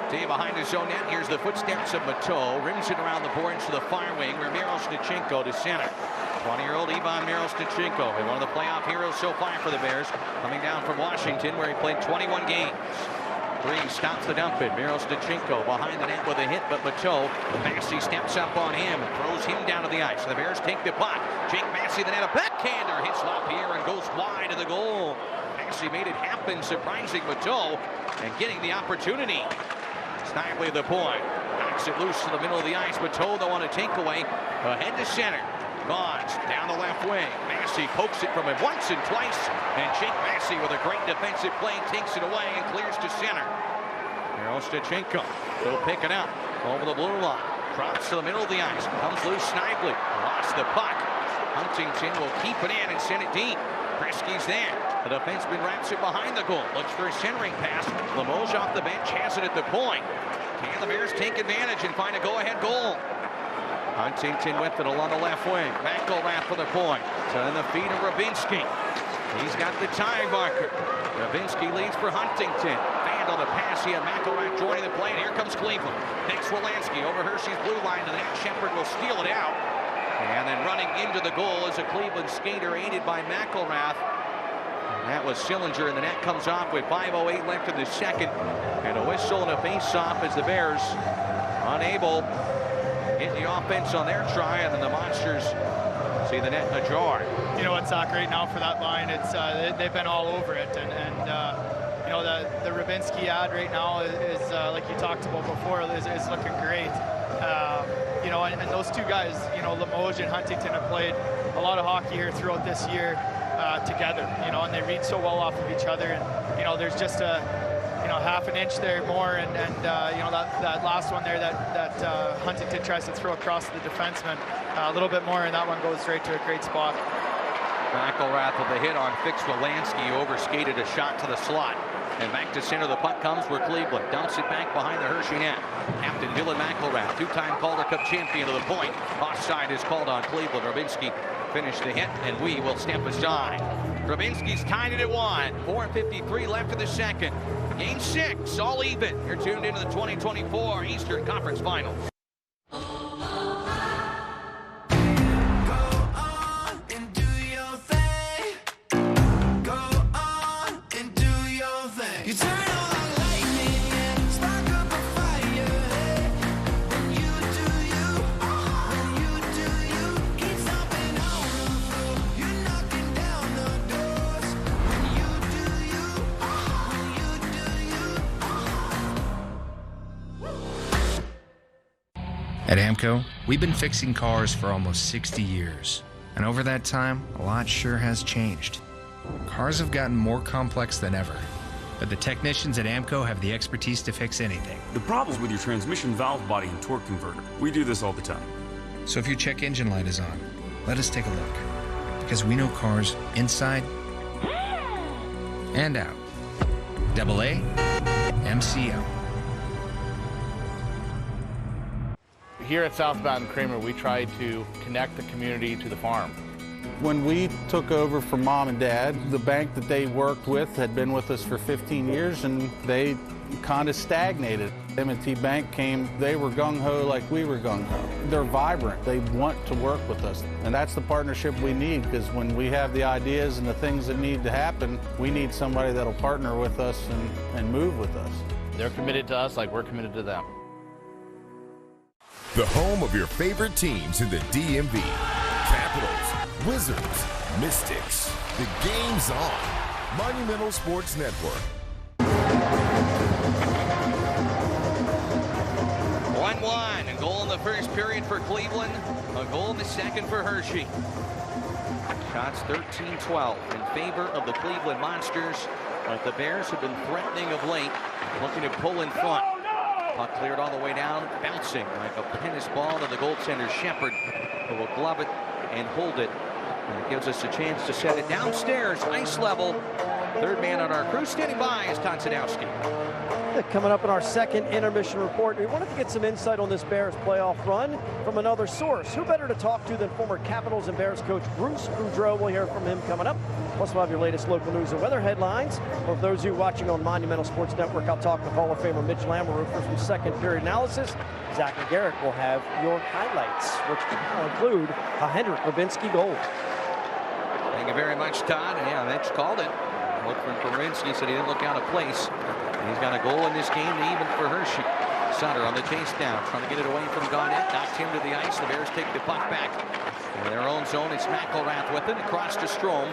Day behind his own net. Here's the footsteps of Mateau. Rims it around the boards to the far wing, where Miroshnichenko to center. 20-year-old Ivan Miroshnichenko, one of the playoff heroes so far for the Bears, coming down from Washington, where he played 21 games. Green stops the dump it. Miroshnichenko behind the net with a hit, but Mateau, Massey steps up on him and throws him down to the ice. The Bears take the puck. Jake Massey, the net, a backhander, hits LaPierre and goes wide of the goal. Massey made it happen, surprising Mateau and getting the opportunity. Snively the point. Knocks it loose to the middle of the ice. Mateau, though, on a takeaway. Ahead to center. Gons down the left wing. Massey pokes it from him once and twice. And Jake Massey with a great defensive play takes it away and clears to center. Miroshnichenko will pick it up over the blue line. Drops to the middle of the ice. Comes loose. Snively lost the puck. Huntington will keep it in and send it deep. Kreski's there. The defenseman wraps it behind the goal. Looks for a centering pass. Limoges off the bench has it at the point. Can the Bears take advantage and find a go-ahead goal? Huntington with it along the left wing. McElrath for the point. So in the feet of Rubinski. He's got the tie marker. Rubinski leads for Huntington. Band on the pass. He had McElrath joining the play. And here comes Cleveland. Takes Wolanski over Hershey's blue line to the net. Shepard will steal it out. And then running into the goal is a Cleveland skater aided by McElrath. And that was Sillinger, and the net comes off with 5:08 left in the second. And a whistle and a face-off as the Bears unable to get the offense on their try, and then the Monsters see the net ajar. You know what, Zach, right now for that line, it's they've been all over it, and you know, the Rubinski ad right now is like you talked about before, is looking great. You know, and those two guys, you know, Limoges and Huntington have played a lot of hockey here throughout this year together, you know, and they read so well off of each other, and you know, there's just a half an inch there more, and you know, that last one there that Huntington tries to throw across the defenseman a little bit more, and that one goes straight to a great spot. McElrath with the hit on Fix Wolanski, overskated a shot to the slot. And back to center, the puck comes for Cleveland. Dumps it back behind the Hershey net. Captain Dylan McElrath, two-time Calder Cup champion, to the point. Offside is called on Cleveland. Rubinski finished the hit, and we will step aside. Rubinski's tied it at 1. 4:53 left in the second. Game 6, all even. You're tuned into the 2024 Eastern Conference Final. At AMCO, we've been fixing cars for almost 60 years. And over that time, a lot sure has changed. Cars have gotten more complex than ever. But the technicians at AMCO have the expertise to fix anything. The problem's with your transmission valve body and torque converter. We do this all the time. So if your check engine light is on, let us take a look. Because we know cars inside and out. AA MCO. Here at Southbound Kramer, we try to connect the community to the farm. When we took over from Mom and Dad, the bank that they worked with had been with us for 15 years, and they kind of stagnated. M&T Bank came, they were gung-ho like we were gung-ho. They're vibrant. They want to work with us, and that's the partnership we need, because when we have the ideas and the things that need to happen, we need somebody that'll partner with us and move with us. They're committed to us like we're committed to them. The home of your favorite teams in the DMV. Capitals, Wizards, Mystics. The game's on. Monumental Sports Network. 1-1. A goal in the first period for Cleveland. A goal in the second for Hershey. Shots 13-12 in favor of the Cleveland Monsters. But the Bears have been threatening of late, looking to pull in front. Puck cleared all the way down, bouncing like a tennis ball to the goaltender Shepard, who will glove it and hold it. And it gives us a chance to set it downstairs, ice level. Third man on our crew standing by is Tonsadowski. Coming up in our second intermission report, we wanted to get some insight on this Bears playoff run from another source. Who better to talk to than former Capitals and Bears coach Bruce Boudreau? We'll hear from him coming up. Plus, we'll have your latest local news and weather headlines. For those of you watching on Monumental Sports Network, I'll talk to Hall of Famer Mitch Lamoureux for some second period analysis. Zach and Garrett will have your highlights, which will include a Henrik Rubinski goal. Thank you very much, Todd. Yeah, Mitch called it. Looked for Rubinski, said he didn't look out of place. And he's got a goal in this game to even for Hershey. Sutter on the chase down, trying to get it away from Garnett. Knocked him to the ice. The Bears take the puck back. In their own zone, it's McElrath with it. Across to Strome.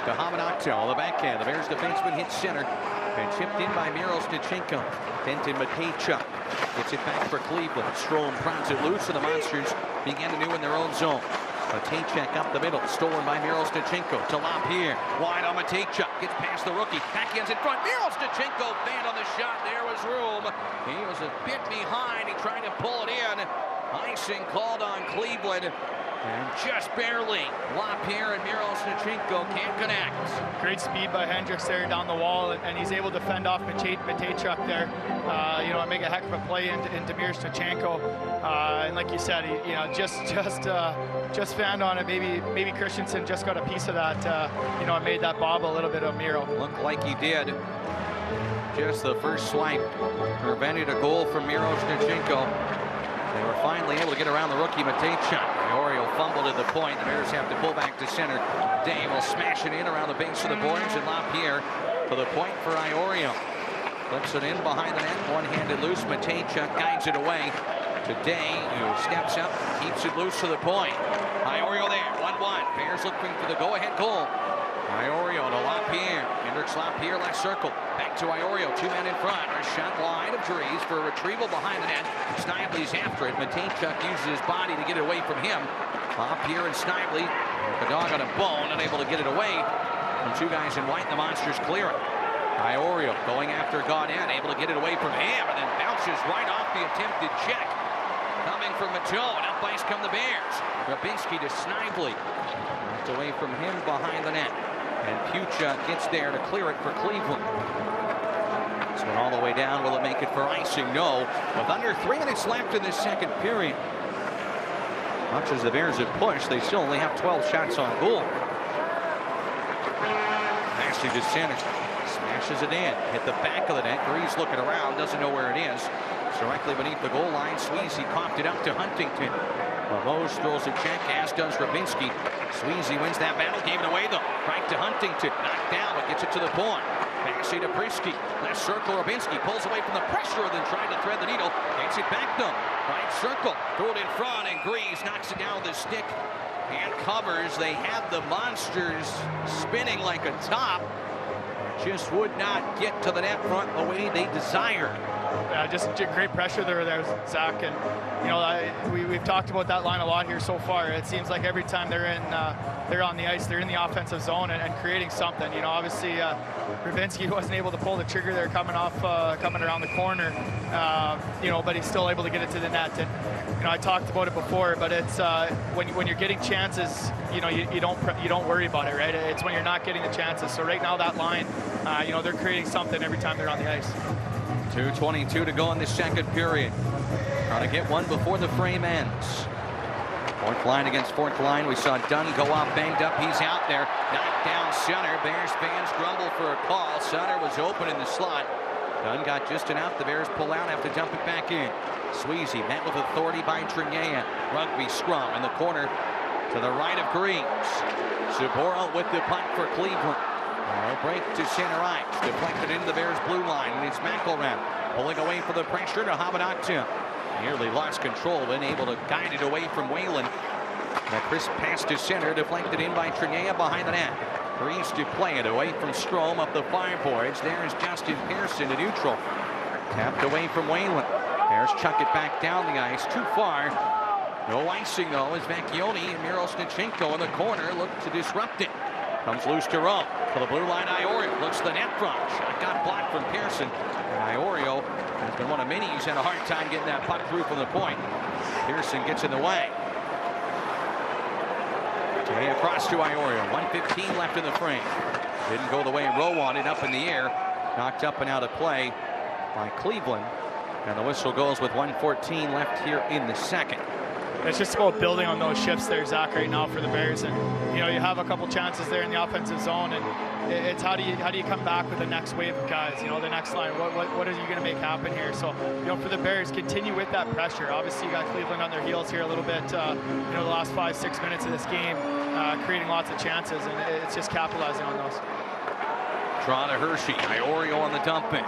To Hamanakto on the backhand. The Bears defenseman hits center. And chipped in by Miro Stachenko. Denton Matejchuk gets it back for Cleveland. Strome prods it loose, and the Monsters begin anew in their own zone. Matejchuk up the middle, stolen by Miro Stachenko. To Lop here, wide on Matejchuk. Gets past the rookie. Backhands in front. Miro Stachenko banned on the shot. There was room. He was a bit behind. He tried to pull it in. Icing called on Cleveland. And just barely, LaPierre and Miroshnichenko can't connect. Great speed by Hendricks there down the wall, and he's able to fend off Matejchuk there. And make a heck of a play into Miroshnichenko. And like you said, he, just fanned on it. Maybe Christensen just got a piece of that. And made that bob a little bit of Miro. Looked like he did. Just the first swipe prevented a goal from Miroshnichenko. They were finally able to get around the rookie Matejchuk. Iorio fumbled at the point. The Bears have to pull back to center. Day will smash it in around the base of the boards, and LaPierre for the point for Iorio. Flips it in behind the net, one-handed loose. Matejchuk guides it away to Day, who steps up, keeps it loose to the point. Iorio there, 1-1. Bears looking for the go-ahead goal. Iorio to LaPierre. Hendricks LaPierre left circle. Back to Iorio, 2 men in front. A shot wide of Dries for a retrieval behind the net. Snively's after it. Matejchuk uses his body to get it away from him. LaPierre and Snively, the dog on a bone, unable to get it away from 2 guys in white. The Monsters clear it. Iorio going after Gaudin, able to get it away from him, and then bounces right off the attempted check. Coming from Matteau, and up ice come the Bears. Rabinski to Snively. Knocked away from him behind the net. And Pucha gets there to clear it for Cleveland. This one all the way down. Will it make it for icing? No. With under 3 minutes left in this second period. Much as the Bears have pushed, they still only have 12 shots on goal. Ashley to center. Smashes it in. Hit the back of the net. Greaves looking around. Doesn't know where it is. Directly beneath the goal line. Sweezy coughed it up to Huntington. Mose throws a check, as does Rabinski. Sweezy wins that battle, gave it away though. Right to Huntington, knocked down, but gets it to the point. Backseat to Prisky, left circle, Rabinski pulls away from the pressure, then trying to thread the needle. Gets it back though. Right circle, throw it in front, and Greaves knocks it down with his stick and covers. They had the Monsters spinning like a top. Just would not get to the net front the way they desired. Yeah, just great pressure there, Zach. And we've talked about that line a lot here so far. It seems like every time they're on the ice, they're in the offensive zone and creating something. Obviously Rabinski wasn't able to pull the trigger there coming around the corner. But he's still able to get it to the net. And I talked about it before, but it's when you're getting chances, you don't worry about it, right? It's when you're not getting the chances. So right now that line, they're creating something every time they're on the ice. 2:22 to go in the second period. Trying to get one before the frame ends. Fourth line against fourth line. We saw Dunn go out banged up. He's out there. Knocked down Sutter. Bears fans grumble for a call. Sutter was open in the slot. Dunn got just enough. The Bears pull out, have to dump it back in. Sweezy met with authority by Trinea. Rugby scrum in the corner to the right of Greaves. Sabora with the puck for Cleveland. A break to center ice. Deflected into the Bears blue line. And it's McElrath pulling away for the pressure to Habanakta. Nearly lost control, then able to guide it away from Whalen. A crisp pass to center, deflected in by Trinea behind the net. Greaves to play it away from Strome up the fireboards. There's Justin Pearson to neutral. Tapped away from Whalen. Bears chuck it back down the ice. Too far. No icing though as Vecchione and Miroshnichenko in the corner look to disrupt it. Comes loose to Rome. For the blue line, Iorio looks to the net front. Shot got blocked from Pearson. And Iorio has been one of many who's had a hard time getting that puck through from the point. Pearson gets in the way. Jay across to Iorio. 1:15 left in the frame. Didn't go the way Rowe wanted, up in the air. Knocked up and out of play by Cleveland. And the whistle goes with 1:14 left here in the second. It's just about building on those shifts there, Zach, right now for the Bears. And you have a couple chances there in the offensive zone, and it's how do you come back with the next wave of guys? The next line. What are you going to make happen here? So for the Bears, continue with that pressure. Obviously, you got Cleveland on their heels here a little bit. The last 5-6 minutes of this game, creating lots of chances, and it's just capitalizing on those. Draw to Hershey. Iorio on the dump in.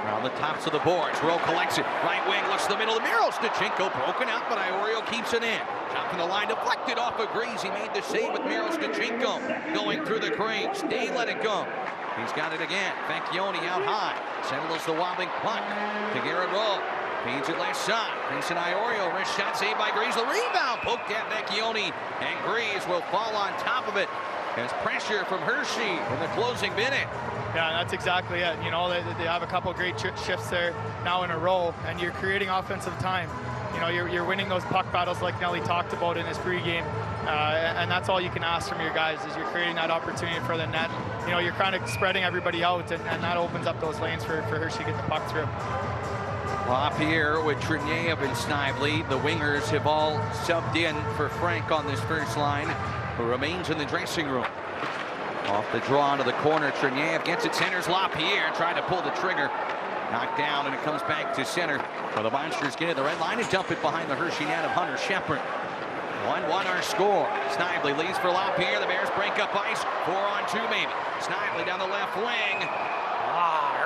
Around the tops of the boards. Rowe collects it. Right wing looks to the middle of the Miroshnichenko. Broken out, but Iorio keeps it in. Top of the line, deflected off of Greaves. He made the save with Miroshnichenko going through the crease. Day let it go. He's got it again. Vecchione out high. Settles the wobbling puck to Garrett Rowe. Feeds it left side. Vincent Iorio, wrist shot saved by Greaves. The rebound poked at Vecchione, and Greaves will fall on top of it. There's pressure from Hershey in the closing minute. Yeah, that's exactly it. They have a couple great shifts there now in a row, and you're creating offensive time. you know, you're winning those puck battles like Nelly talked about in his pregame, and that's all you can ask from your guys is you're creating that opportunity for the net. You know, you're kind of spreading everybody out, and that opens up those lanes for Hershey to get the puck through. LaPierre with Triniev and Snively. The wingers have all subbed in for Frank on this first line, who remains in the dressing room. Off the draw into the corner, Triniev gets it, centers LaPierre, trying to pull the trigger. Knocked down, and it comes back to center. So the Monsters get to the red line and dump it behind the Hershey net of Hunter Shepard. 1-1 our score. Snively leads for LaPierre. The Bears break up ice. 4-on-2 maybe. Snively down the left wing.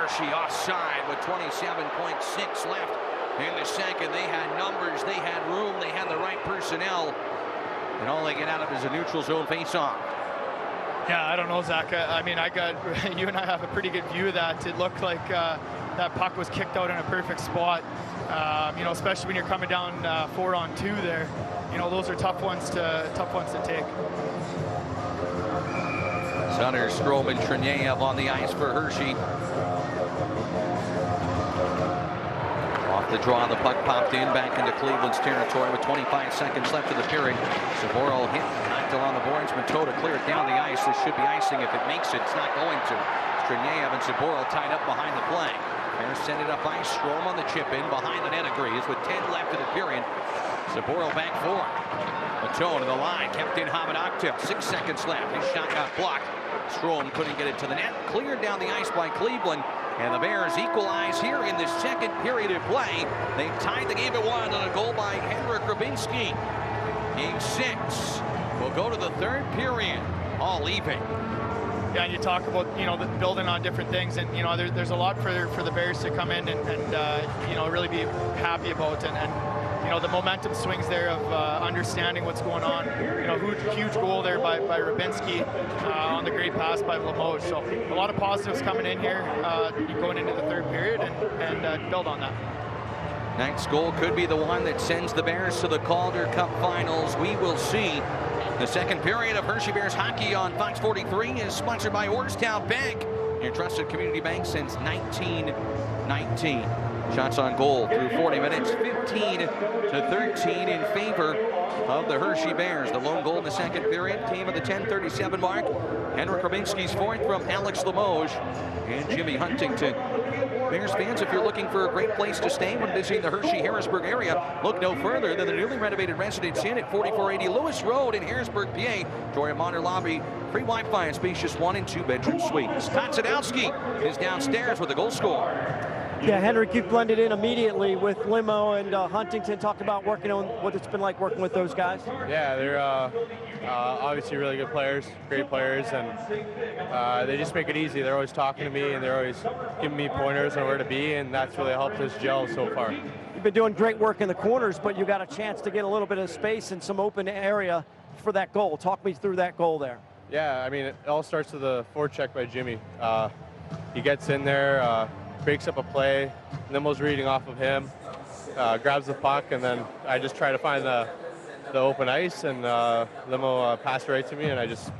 Hershey offside with 27.6 left in the second. They had numbers, they had room, they had the right personnel, and all they get out of is a neutral zone face-off. Yeah, I don't know, Zach. I mean, you and I have a pretty good view of that. It looked like that puck was kicked out in a perfect spot. You know, especially when you're coming down 4-on-2 there. You know, those are tough ones to take. Sutter, Stroman, Triniev on the ice for Hershey. Off the draw, the puck popped in back into Cleveland's territory with 25 seconds left of the period. Saboro hit, knocked along the boards, Mato to clear it down the ice. This should be icing if it makes it. It's not going to. Triniev and Saboro tied up behind the play. Bears send it up ice. Strom on the chip in behind the net agrees with 10 left of the period. Saboro back four. Mato to the line, kept in Hamid Akhtel. 6 seconds left. His shot got blocked. Strom couldn't get it to the net. Cleared down the ice by Cleveland. And the Bears equalize here in the second period of play. They tied the game at 1 on a goal by Henrik Grabinski. Game 6 will go to the third period, all even. Yeah, and you talk about, you know, building on different things, and, you know, there's a lot for the Bears to come in and you know, really be happy about, and you know, the momentum swings there of understanding what's going on. You know, huge goal there by Rubinski on the great pass by Limoges. So a lot of positives coming in here going into the third period and build on that. Next goal could be the one that sends the Bears to the Calder Cup Finals. We will see. The second period of Hershey Bears hockey on Fox 43 is sponsored by Orrstown Bank, your trusted community bank since 1919. Shots on goal through 40 minutes, 15-13 in favor of the Hershey Bears. The lone goal in the second period came at the 10:37 mark. Henrik Grabinski's fourth from Alex Limoges and Jimmy Huntington. Bears fans, if you're looking for a great place to stay when visiting the Hershey-Harrisburg area, look no further than the newly renovated Residence Inn at 4480 Lewis Road in Harrisburg, PA. Enjoy a modern lobby, free Wi-Fi, and spacious 1- and 2-bedroom suites. Kotsadowski is downstairs with the goal score. Yeah, Henrik, you've blended in immediately with Limo and Huntington. Talk about working on what it's been like working with those guys. Yeah, they're obviously really good players, great players, and they just make it easy. They're always talking to me, and they're always giving me pointers on where to be, and that's really helped us gel so far. You've been doing great work in the corners, but you got a chance to get a little bit of space and some open area for that goal. Talk me through that goal there. Yeah, I mean, it all starts with a forecheck by Jimmy. He gets in there, breaks up a play, Limo's reading off of him, grabs the puck, and then I just try to find the open ice, and Limo passed right to me, and I just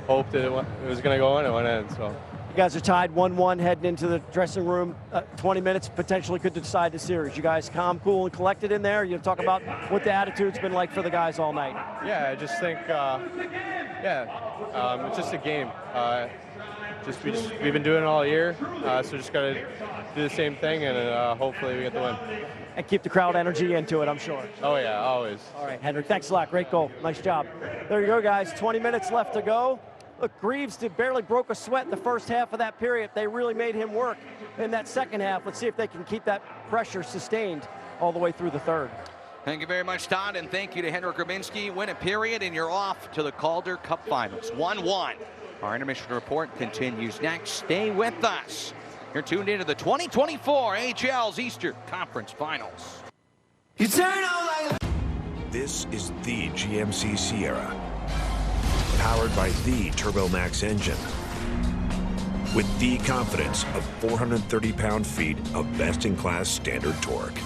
hoped it was going to go in, and it went in. So you guys are tied 1-1 heading into the dressing room. 20 minutes potentially could decide the series. You guys calm, cool, and collected in there. You talk about what the attitude's been like for the guys all night. Yeah, I just think, it's just a game. We've been doing it all year, so just got to do the same thing, and hopefully we get the win. And keep the crowd energy into it, I'm sure. Oh, yeah, always. All right, Henrik, thanks a lot. Great goal. Nice job. There you go, guys. 20 minutes left to go. Look, Greaves barely broke a sweat in the first half of that period. They really made him work in that second half. Let's see if they can keep that pressure sustained all the way through the third. Thank you very much, Todd, and thank you to Henrik Grabinski. Win a period, and you're off to the Calder Cup Finals. 1-1. Our intermission report continues next. Stay with us. You're tuned into the 2024 AHL's Eastern Conference Finals. This is the GMC Sierra, powered by the TurboMax engine, with the confidence of 430 pound-feet of best-in-class standard torque.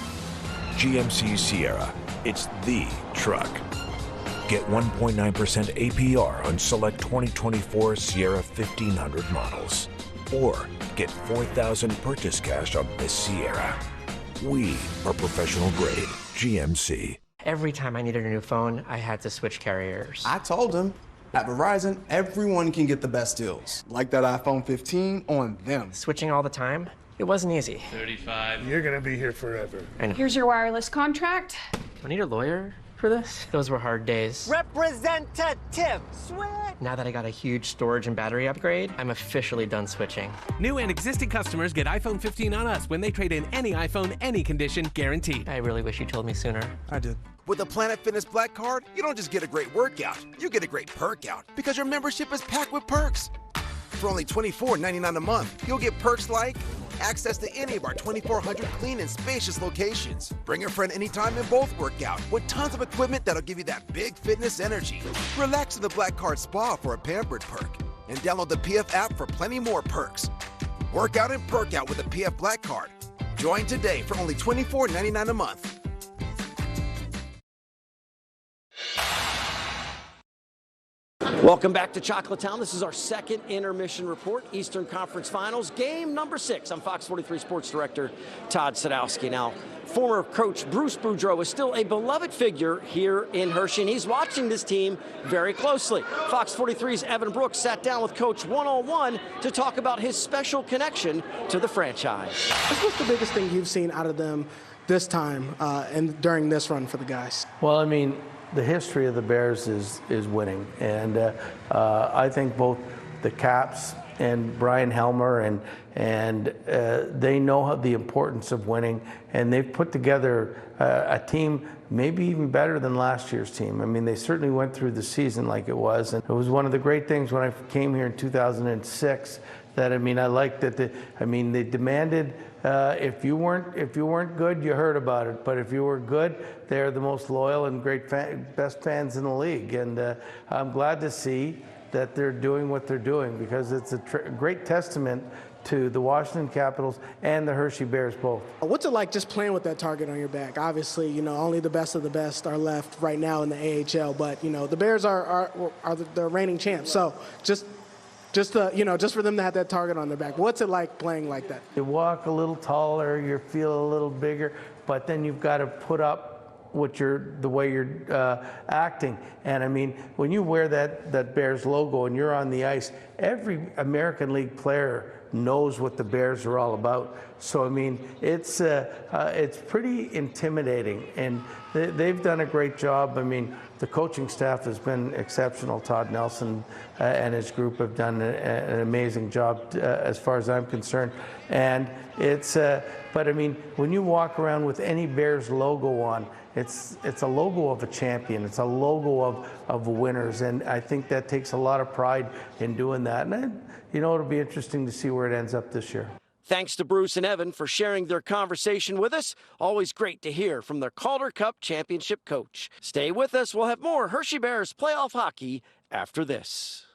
GMC Sierra, it's the truck. Get 1.9% APR on select 2024 Sierra 1500 models. Or get $4,000 purchase cash on this Sierra. We are professional grade. GMC. Every time I needed a new phone, I had to switch carriers. I told him, at Verizon, everyone can get the best deals. Like that iPhone 15 on them. Switching all the time, it wasn't easy. 35. You're gonna be here forever. I know. Here's your wireless contract. Do I need a lawyer for this? Those were hard days. Representative, switch! Now that I got a huge storage and battery upgrade, I'm officially done switching. New and existing customers get iPhone 15 on us when they trade in any iPhone, any condition, guaranteed. I really wish you told me sooner. I did. With a Planet Fitness Black Card, you don't just get a great workout, you get a great perk out because your membership is packed with perks. For only $24.99 a month, you'll get perks like access to any of our 2,400 clean and spacious locations. Bring a friend anytime and both work out with tons of equipment that'll give you that big fitness energy. Relax in the Black Card Spa for a pampered perk. And download the PF app for plenty more perks. Work out and perk out with the PF Black Card. Join today for only $24.99 a month. Welcome back to Chocolate Town. This is our second intermission report, Eastern Conference Finals, game number 6. I'm Fox 43 Sports Director Todd Sadowski. Now, former coach Bruce Boudreau is still a beloved figure here in Hershey, and he's watching this team very closely. Fox 43's Evan Brooks sat down with Coach one-on-one to talk about his special connection to the franchise. What's the biggest thing you've seen out of them this time and during this run for the guys? Well, I mean, the history of the Bears is winning, and I think both the Caps and Brian Helmer and they know the importance of winning, and they've put together a team maybe even better than last year's team. I mean, they certainly went through the season like it was, and it was one of the great things when I came here in 2006 that, I mean, I liked that they demanded if you weren't good, you heard about it. But if you were good, they're the most loyal and best fans in the league. And I'm glad to see that they're doing what they're doing, because it's a great testament to the Washington Capitals and the Hershey Bears both. What's it like just playing with that target on your back? Obviously, you know, only the best of the best are left right now in the AHL, but you know, the Bears are the reigning champs. So just for them to have that target on their back, what's it like playing like that? You walk a little taller, you feel a little bigger, but then you've got to put up the way you're acting. And I mean, when you wear that Bears logo and you're on the ice, every American League player knows what the Bears are all about. So I mean, it's pretty intimidating, and they've done a great job. I mean, the coaching staff has been exceptional. Todd Nelson and his group have done an amazing job as far as I'm concerned. And but I mean, when you walk around with any Bears logo on, it's a logo of a champion. It's a logo of winners, and I think that takes a lot of pride in doing that. And it'll be interesting to see where it ends up this year. Thanks to Bruce and Evan for sharing their conversation with us. Always great to hear from their Calder Cup championship coach. Stay with us. We'll have more Hershey Bears playoff hockey after this.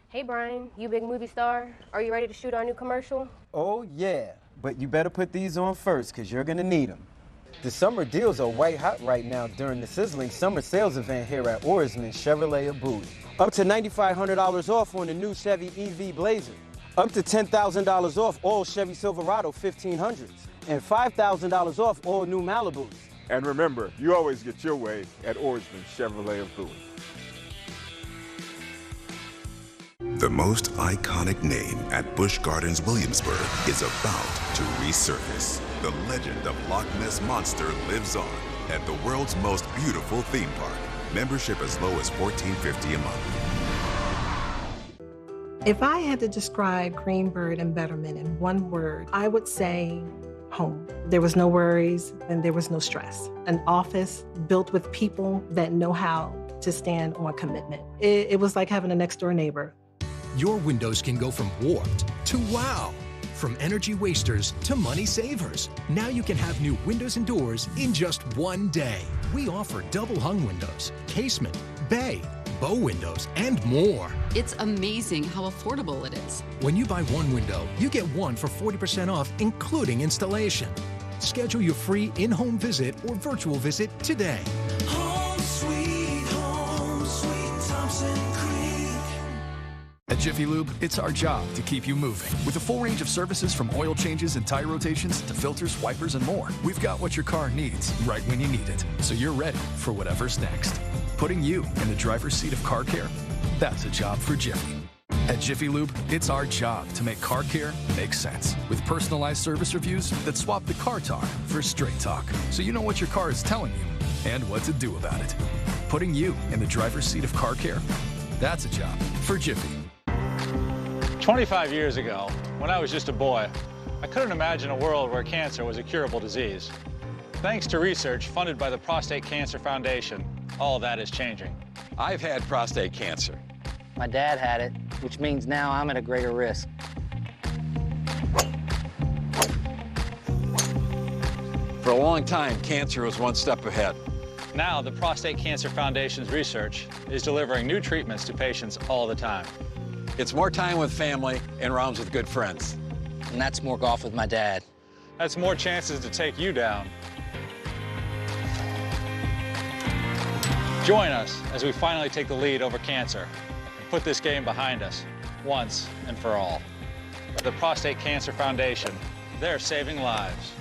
Hey Brian, you big movie star. Are you ready to shoot our new commercial? Oh yeah, but you better put these on first, because you're gonna need them. The summer deals are white hot right now during the sizzling summer sales event here at Oarsman Chevrolet of Bowie. Up to $9,500 off on the new Chevy EV Blazer. Up to $10,000 off all Chevy Silverado 1500s. And $5,000 off all new Malibus. And remember, you always get your way at Oarsman Chevrolet of Bowie. The most iconic name at Busch Gardens Williamsburg is about to resurface. The legend of Loch Ness Monster lives on at the world's most beautiful theme park. Membership as low as $14.50 a month. If I had to describe Greenbird and Betterment in one word, I would say home. There was no worries and there was no stress. An office built with people that know how to stand on commitment. It was like having a next door neighbor. Your windows can go from warped to wow, from energy wasters to money savers. Now you can have new windows and doors in just one day. We offer double hung windows, casement, bay, bow windows, and more. It's amazing how affordable it is. When you buy one window, you get one for 40% off, including installation. Schedule your free in-home visit or virtual visit today. Home sweet Thompson Creek. At Jiffy Lube, it's our job to keep you moving. With a full range of services from oil changes and tire rotations to filters, wipers, and more, we've got what your car needs right when you need it, so you're ready for whatever's next. Putting you in the driver's seat of car care, that's a job for Jiffy. At Jiffy Lube, it's our job to make car care make sense. With personalized service reviews that swap the car talk for straight talk, so you know what your car is telling you and what to do about it. Putting you in the driver's seat of car care, that's a job for Jiffy. 25 years ago, when I was just a boy, I couldn't imagine a world where cancer was a curable disease. Thanks to research funded by the Prostate Cancer Foundation, all that is changing. I've had prostate cancer. My dad had it, which means now I'm at a greater risk. For a long time, cancer was one step ahead. Now, the Prostate Cancer Foundation's research is delivering new treatments to patients all the time. It's more time with family and rounds with good friends. And that's more golf with my dad. That's more chances to take you down. Join us as we finally take the lead over cancer and put this game behind us once and for all. The Prostate Cancer Foundation, they're saving lives.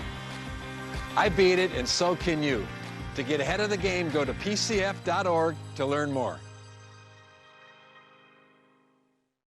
I beat it, and so can you. To get ahead of the game, go to pcf.org to learn more.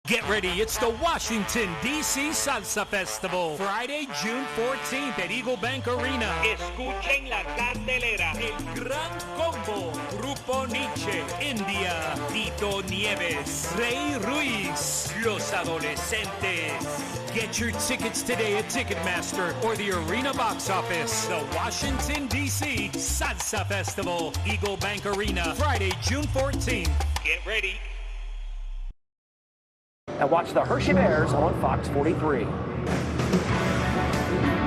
Get ready, it's the Washington, D.C. Salsa Festival, Friday, June 14th at Eagle Bank Arena. Escuchen la cartelera. El Gran Combo, Grupo Nietzsche, India, Tito Nieves, Rey Ruiz, Los Adolescentes. Get your tickets today at Ticketmaster or the Arena box office. The Washington, D.C. Salsa Festival, Eagle Bank Arena, Friday, June 14th. Get ready. And watch the Hershey Bears on Fox 43.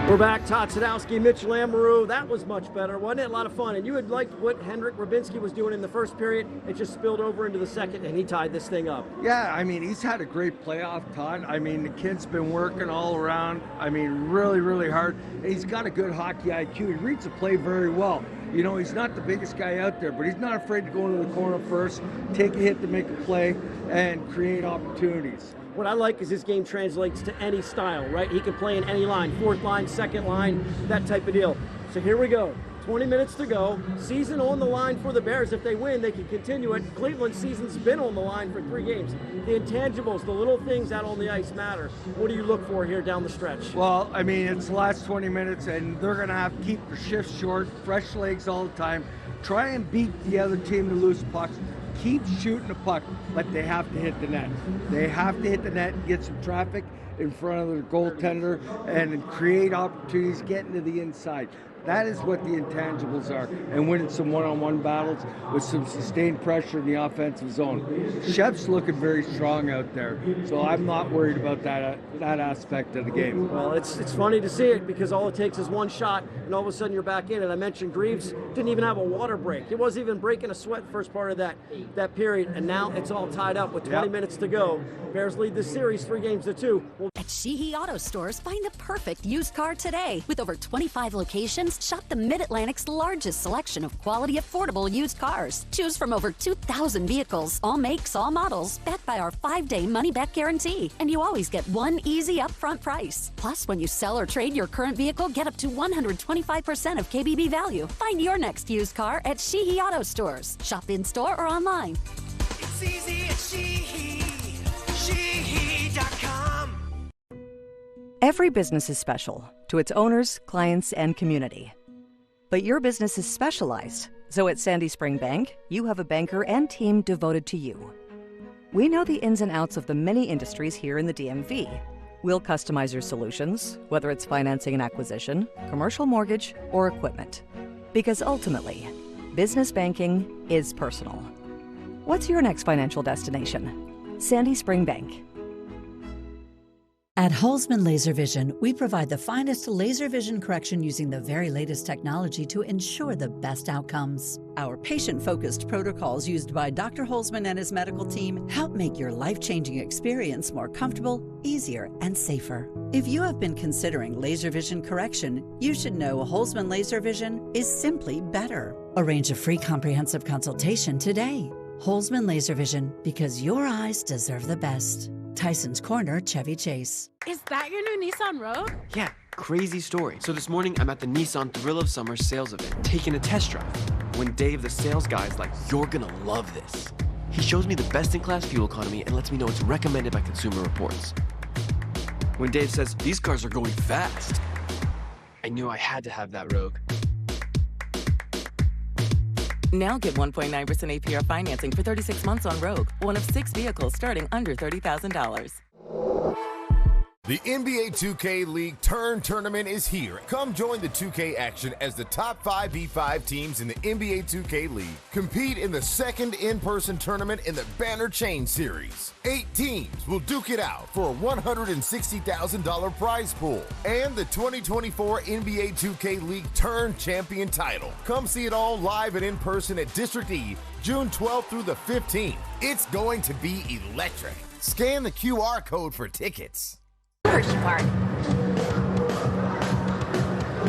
We're back. Todd Sadowski, Mitch Lamoureux. That was much better, wasn't it? A lot of fun. And you had liked what Henrik Rabinski was doing in the first period. It just spilled over into the second, and he tied this thing up. Yeah, I mean, he's had a great playoff, Todd. I mean, the kid's been working all around. I mean, really, really hard. And he's got a good hockey IQ. He reads the play very well. You know, he's not the biggest guy out there, but he's not afraid to go into the corner first, take a hit to make a play, and create opportunities. What I like is his game translates to any style, right? He can play in any line, fourth line, second line, that type of deal. So here we go. 20 minutes to go. Season on the line for the Bears. If they win, they can continue it. Cleveland's season's been on the line for 3 games. The intangibles, the little things out on the ice matter. What do you look for here down the stretch? Well, I mean, it's the last 20 minutes, and they're going to have to keep their shifts short, fresh legs all the time. Try and beat the other team to lose pucks. Keep shooting the puck, but they have to hit the net. They have to hit the net and get some traffic in front of their goaltender and create opportunities, get into the inside. That is what the intangibles are, and winning some one-on-one battles with some sustained pressure in the offensive zone. Shep's looking very strong out there, so I'm not worried about that aspect of the game. Well, it's funny to see it because all it takes is one shot, and all of a sudden you're back in. And I mentioned Greaves didn't even have a water break. He wasn't even breaking a sweat first part of that period, and now it's all tied up with 20 minutes to go. Bears lead the series 3-2. At Sheehy Auto Stores, find the perfect used car today. With over 25 locations, shop the Mid-Atlantic's largest selection of quality, affordable used cars. Choose from over 2,000 vehicles, all makes, all models, backed by our 5-day money-back guarantee. And you always get one easy upfront price. Plus, when you sell or trade your current vehicle, get up to 125% of KBB value. Find your next used car at Sheehy Auto Stores. Shop in-store or online. It's easy at Sheehy. Sheehy.com. Every business is special to its owners, clients, and community. But your business is specialized, so at Sandy Spring Bank, you have a banker and team devoted to you. We know the ins and outs of the many industries here in the DMV. We'll customize your solutions, whether it's financing and acquisition, commercial mortgage, or equipment. Because ultimately, business banking is personal. What's your next financial destination? Sandy Spring Bank. At Holzman Laser Vision, we provide the finest laser vision correction using the very latest technology to ensure the best outcomes. Our patient-focused protocols used by Dr. Holzman and his medical team help make your life-changing experience more comfortable, easier, and safer. If you have been considering laser vision correction, you should know Holzman Laser Vision is simply better. Arrange a free comprehensive consultation today. Holzman Laser Vision, because your eyes deserve the best. Tyson's Corner, Chevy Chase. Is that your new Nissan Rogue? Yeah, crazy story. So this morning, I'm at the Nissan Thrill of Summer sales event, taking a test drive. When Dave, the sales guy, is like, "You're gonna love this." He shows me the best-in-class fuel economy and lets me know it's recommended by Consumer Reports. When Dave says, "These cars are going fast," I knew I had to have that Rogue. Now get 1.9% APR financing for 36 months on Rogue, one of 6 vehicles starting under $30,000. The NBA 2K League Turn Tournament is here. Come join the 2K action as the top 5v5 teams in the NBA 2K League compete in the second in-person tournament in the Banner Chain Series. 8 teams will duke it out for a $160,000 prize pool and the 2024 NBA 2K League Turn Champion title. Come see it all live and in person at District E, June 12th through the 15th. It's going to be electric. Scan the QR code for tickets. Hershey Park.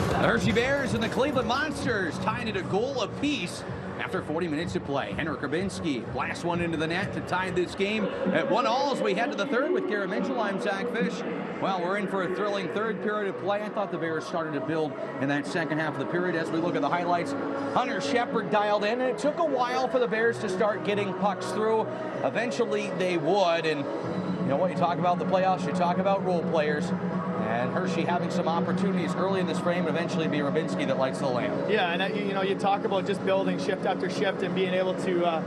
The Hershey Bears and the Cleveland Monsters tied at a goal apiece after 40 minutes of play. Henrik Grabinski blasts one into the net to tie this game at 1-1 as we head to the third with Garrett Mitchell. I'm Zach Fish. Well, we're in for a thrilling third period of play. I thought the Bears started to build in that second half of the period. As we look at the highlights, Hunter Shepard dialed in, and it took a while for the Bears to start getting pucks through. Eventually, they would, and you know what, you talk about the playoffs, you talk about role players, and Hershey having some opportunities early in this frame, and eventually be Rabinski that lights the lamp. Yeah, and you know, you talk about just building shift after shift and being able to,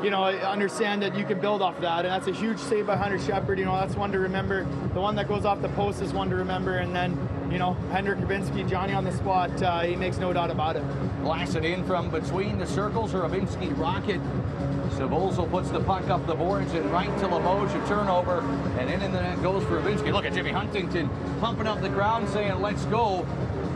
you know, understand that you can build off that, and that's a huge save by Hunter Shepard. You know, that's one to remember. The one that goes off the post is one to remember, and then, you know, Henrik Grabinski, Johnny on the spot, he makes no doubt about it. Blasted in from between the circles, a Rabinski rocket. Savozo puts the puck up the boards and right to Limoges, a turnover, and in the net goes for Rabinski. Look at Jimmy Huntington pumping up the crowd saying, "Let's go."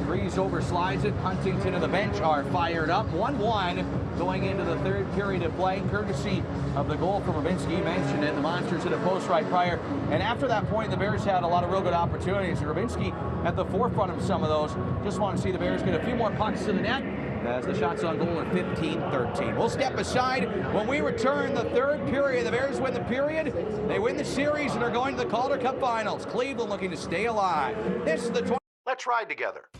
Freeze overslides it. Huntington and the bench are fired up. 1-1 going into the third period of play, courtesy of the goal from Rabinski. You mentioned it, the Monsters hit a post right prior. And after that point, the Bears had a lot of real good opportunities. Rabinski at the forefront of some of those. Just want to see the Bears get a few more pucks to the net as the shots on goal at 15-13. We'll step aside when we return the third period. The Bears win the period, they win the series, and are going to the Calder Cup Finals. Cleveland looking to stay alive. This is the Let's ride together.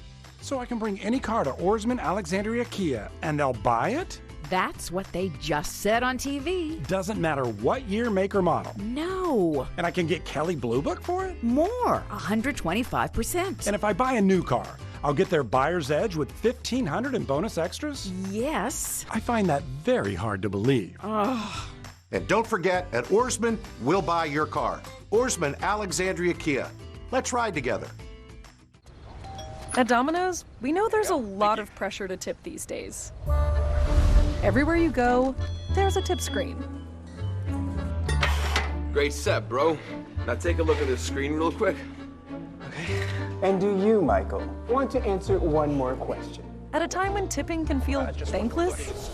So I can bring any car to Oarsman Alexandria Kia, and they'll buy it? That's what they just said on TV. Doesn't matter what year, make, or model. No. And I can get Kelly Blue Book for it? More, 125%. And if I buy a new car, I'll get their buyer's edge with $1,500 in bonus extras? Yes. I find that very hard to believe. And don't forget, at Oarsman, we'll buy your car. Oarsman Alexandria Kia. Let's ride together. At Domino's, we know there's a lot of pressure to tip these days. Everywhere you go, there's a tip screen. Great set, bro. Now take a look at this screen real quick. And do you, Michael, want to answer one more question? At a time when tipping can feel thankless,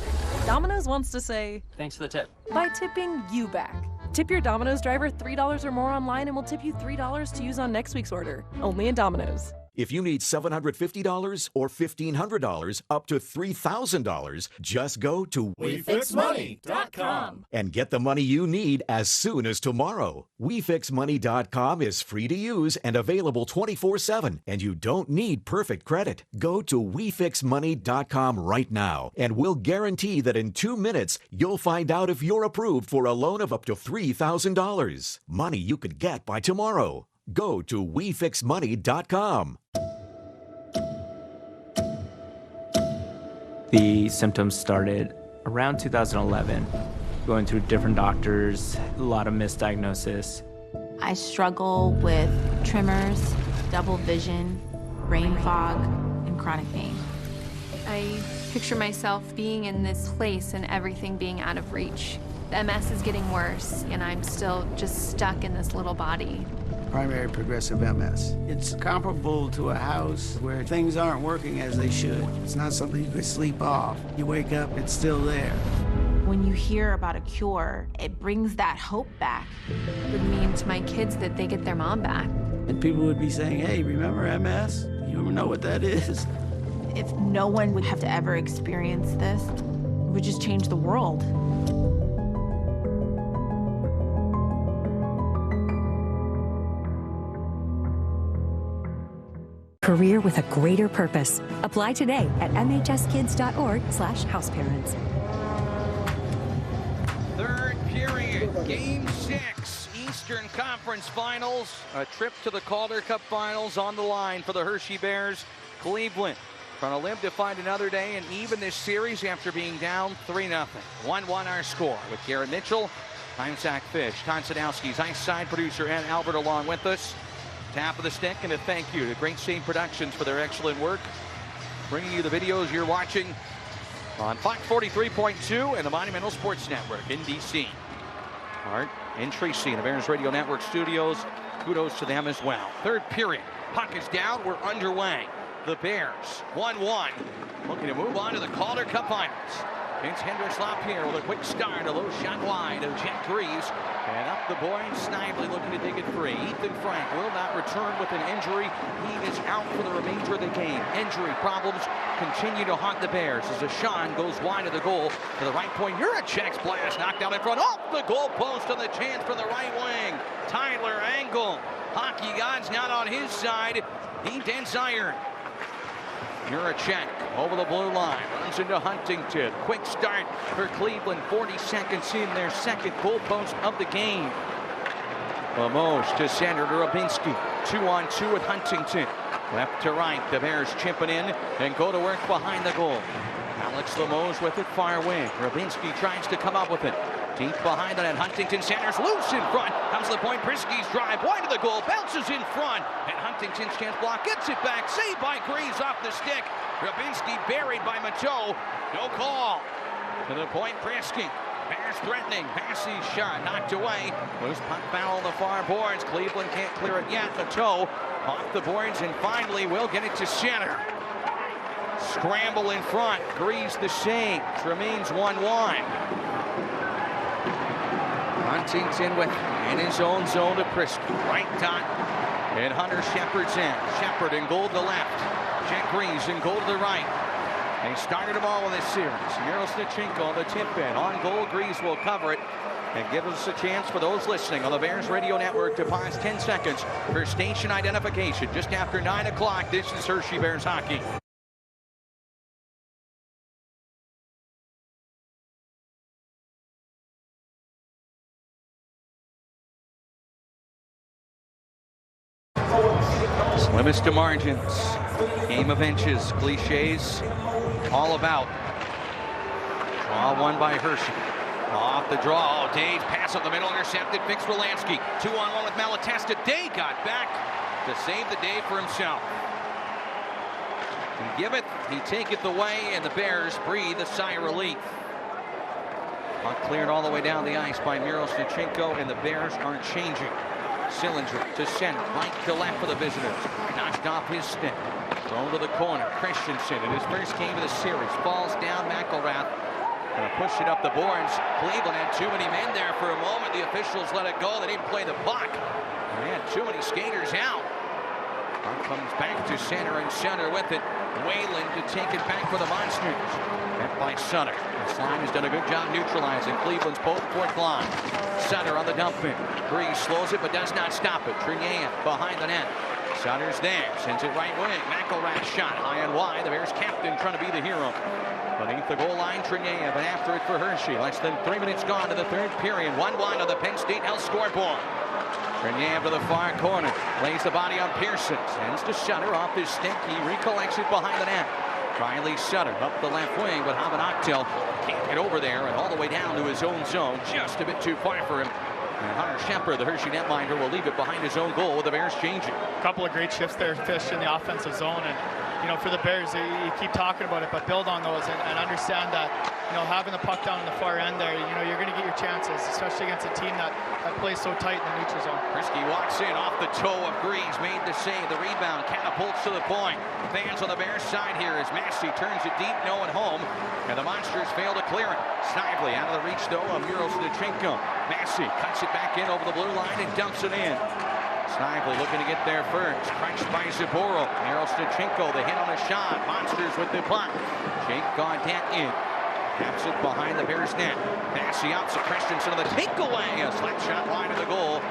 Domino's wants to say, thanks for the tip. By tipping you back. Tip your Domino's driver $3 or more online and we'll tip you $3 to use on next week's order. Only at Domino's. If you need $750 or $1,500, up to $3,000, just go to WeFixMoney.com and get the money you need as soon as tomorrow. WeFixMoney.com is free to use and available 24/7, and you don't need perfect credit. Go to WeFixMoney.com right now, and we'll guarantee that in 2 minutes, you'll find out if you're approved for a loan of up to $3,000. Money you could get by tomorrow. Go to WeFixMoney.com. The symptoms started around 2011, going through different doctors, a lot of misdiagnosis. I struggle with tremors, double vision, brain fog, and chronic pain. I picture myself being in this place and everything being out of reach. The MS is getting worse, and I'm still just stuck in this little body. Primary progressive MS. It's comparable to a house where things aren't working as they should. It's not something you could sleep off. You wake up, it's still there. When you hear about a cure, it brings that hope back. It would mean to my kids that they get their mom back. And people would be saying, hey, remember MS? You don't know what that is. If no one would have to ever experience this, it would just change the world. career with a greater purpose. Apply today at mhskids.org/houseparents. Third period, Game 6, Eastern Conference Finals. A trip to the Calder Cup Finals on the line for the Hershey Bears. Cleveland trying to live to find another day and even this series after being down 3-0. 1-1 our score with Garrett Mitchell. I'm Zach Fish. Todd Sadowski's ice side producer and Albert along with us. Tap of the stick and a thank you to Great State Productions for their excellent work. Bringing you the videos you're watching on Fox 43.2 and the Monumental Sports Network in DC. Art and Tracy in the Bears Radio Network studios. Kudos to them as well. Third period. Puck is down. We're underway. The Bears 1-1. Looking to move on to the Calder Cup Finals. Vince Hendricks Lapierre with a quick start. A low shot wide of Jack Greaves. And up the board, Snively looking to dig it free. Ethan Frank will not return with an injury. He is out for the remainder of the game. Injury problems continue to haunt the Bears as Ashawn goes wide of the goal to the right point. Juracek's blast knocked down in front. Off the goal post on the chance from the right wing. Tyler Angle. Hockey God's not on his side. He dents iron. Juracek over the blue line, runs into Huntington. Quick start for Cleveland, 40 seconds in their second goal post of the game. Lemos to center to Rabinski, 2-on-2 with Huntington. Left to right, the Bears chipping in and go to work behind the goal. Alex Lemos with it, far wing. Rabinski tries to come up with it. Deep behind the net, Huntington centers, loose in front. Comes to the point, Brisky's drive, wide of the goal, bounces in front. And Huntington's chance block, gets it back, saved by Greaves off the stick. Rabinski buried by Mateau, no call. To the point, Brisky. Bears threatening, Massey's shot knocked away. Loose puck foul on the far boards. Cleveland can't clear it yet. Mateau off the boards and finally will get it to center. Scramble in front, Greaves the save. Remains 1-1. Huntington with in his own zone to Prisky. Right dot. And Hunter Shepard's in. Shepard in goal to the left. Jack Greaves in goal to the right. They started them all in this series. Miroslnichenko on the tip in. On goal, Greaves will cover it. And give us a chance for those listening on the Bears Radio Network to pause 10 seconds for station identification. Just after 9 o'clock, this is Hershey Bears Hockey. Slimmest to margins, game of inches, cliches, all about. Draw one by Hershey. Off the draw, Day pass up the middle, intercepted, fixed Wolansky. 2-on-1 with Malatesta. Day got back to save the day for himself. He give it, he taketh away, and the Bears breathe a sigh of relief. Puck cleared all the way down the ice by Miroslnichenko, and the Bears aren't changing. Sillinger to center, right to left for the visitors. Knocked off his stick. Thrown to the corner. Christensen in his first game of the series falls down. McElrath gonna push it up the boards. Cleveland had too many men there for a moment. The officials let it go. They didn't play the puck. They had too many skaters out. Puck comes back to center and center with it. Whalen to take it back for the Monsters. Met by Sutter. Slime has done a good job neutralizing Cleveland's fourth line. Sutter on the dump in. Greaves slows it but does not stop it. Trinier behind the net. Sutter's there. Sends it right wing. McElrath shot high and wide. The Bears captain trying to be the hero. Beneath the goal line, Trinier, but after it for Hershey. Less than 3 minutes gone to the third period. 1-1 on the Penn State Health scoreboard. Trinier to the far corner. Lays the body on Pearson. Sends to Sutter off his stick. He recollects it behind the net. Riley Sutter up the left wing, but Habanoctel can't get over there and all the way down to his own zone. Just a bit too far for him. And Hunter Shepard, the Hershey netminder, will leave it behind his own goal with the Bears changing. A couple of great shifts there, Fish, in the offensive zone. And, you know, for the Bears, you keep talking about it, but build on those and understand that, you know, having the puck down in the far end there, you know, you're going to get your chances, especially against a team that plays so tight in the neutral zone. Prisky walks in off the toe of Greaves, made the save. The rebound catapults to the point. Fans on the Bears side here as Massey turns it deep, no one home. And the Monsters fail to clear it. Snively out of the reach, though, of Miroslnichenko. Massey cuts it back in over the blue line and dumps it in. Snively looking to get there first. Crunched by Zaboro. Miroslnichenko, the hit on a shot. Monsters with the puck. Jake Gaudette in. Taps it behind the Bears net. Massey out to Christensen on the takeaway. A slap shot wide of the goal.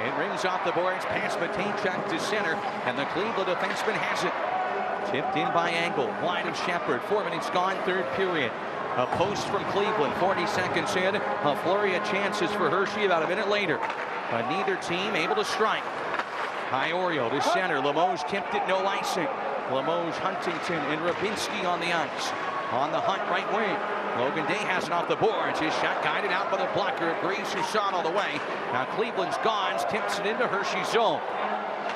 It rings off the boards past Matejchuk to center. And the Cleveland defenseman has it. Tipped in by Angle, wide of Shepard. 4 minutes gone, third period. A post from Cleveland, 40 seconds in. A flurry of chances for Hershey about a minute later. But neither team able to strike. Iorio to center. Limoges tipped it, no icing. Limoges, Huntington, and Rabinski on the ice. On the hunt, right wing. Logan Day has it off the boards. His shot guided out by the blocker. Agrees his shot all the way. Now Cleveland's Gons tips it into Hershey's zone.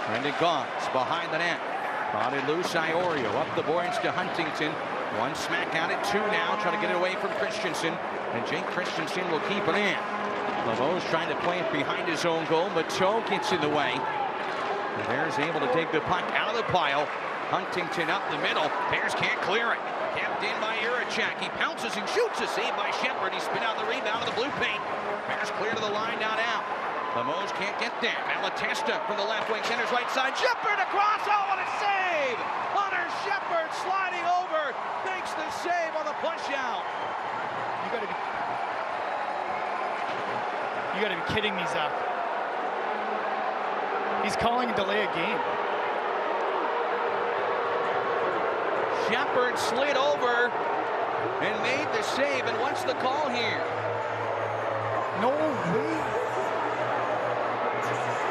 Brendan Gons behind the net. Brought in loose. Iorio up the boards to Huntington. One smack out at two now, trying to get it away from Christensen. And Jake Christensen will keep it in. Limoges trying to play it behind his own goal, but Toe gets in the way. The Bears able to take the puck out of the pile. Huntington up the middle. Bears can't clear it. Kept in by Urachek. He pounces and shoots. A save by Shepard. He spit out the rebound of the blue paint. Bears clear to the line, not out. Limoges can't get there. Malatesta from the left wing, centers right side. Shepard across. Oh, what a save! Hunter Shepard sliding over. Makes the save on the push out. You gotta be kidding me, Zach. He's calling a delay of game. Shepard slid over and made the save. And what's the call here? No way.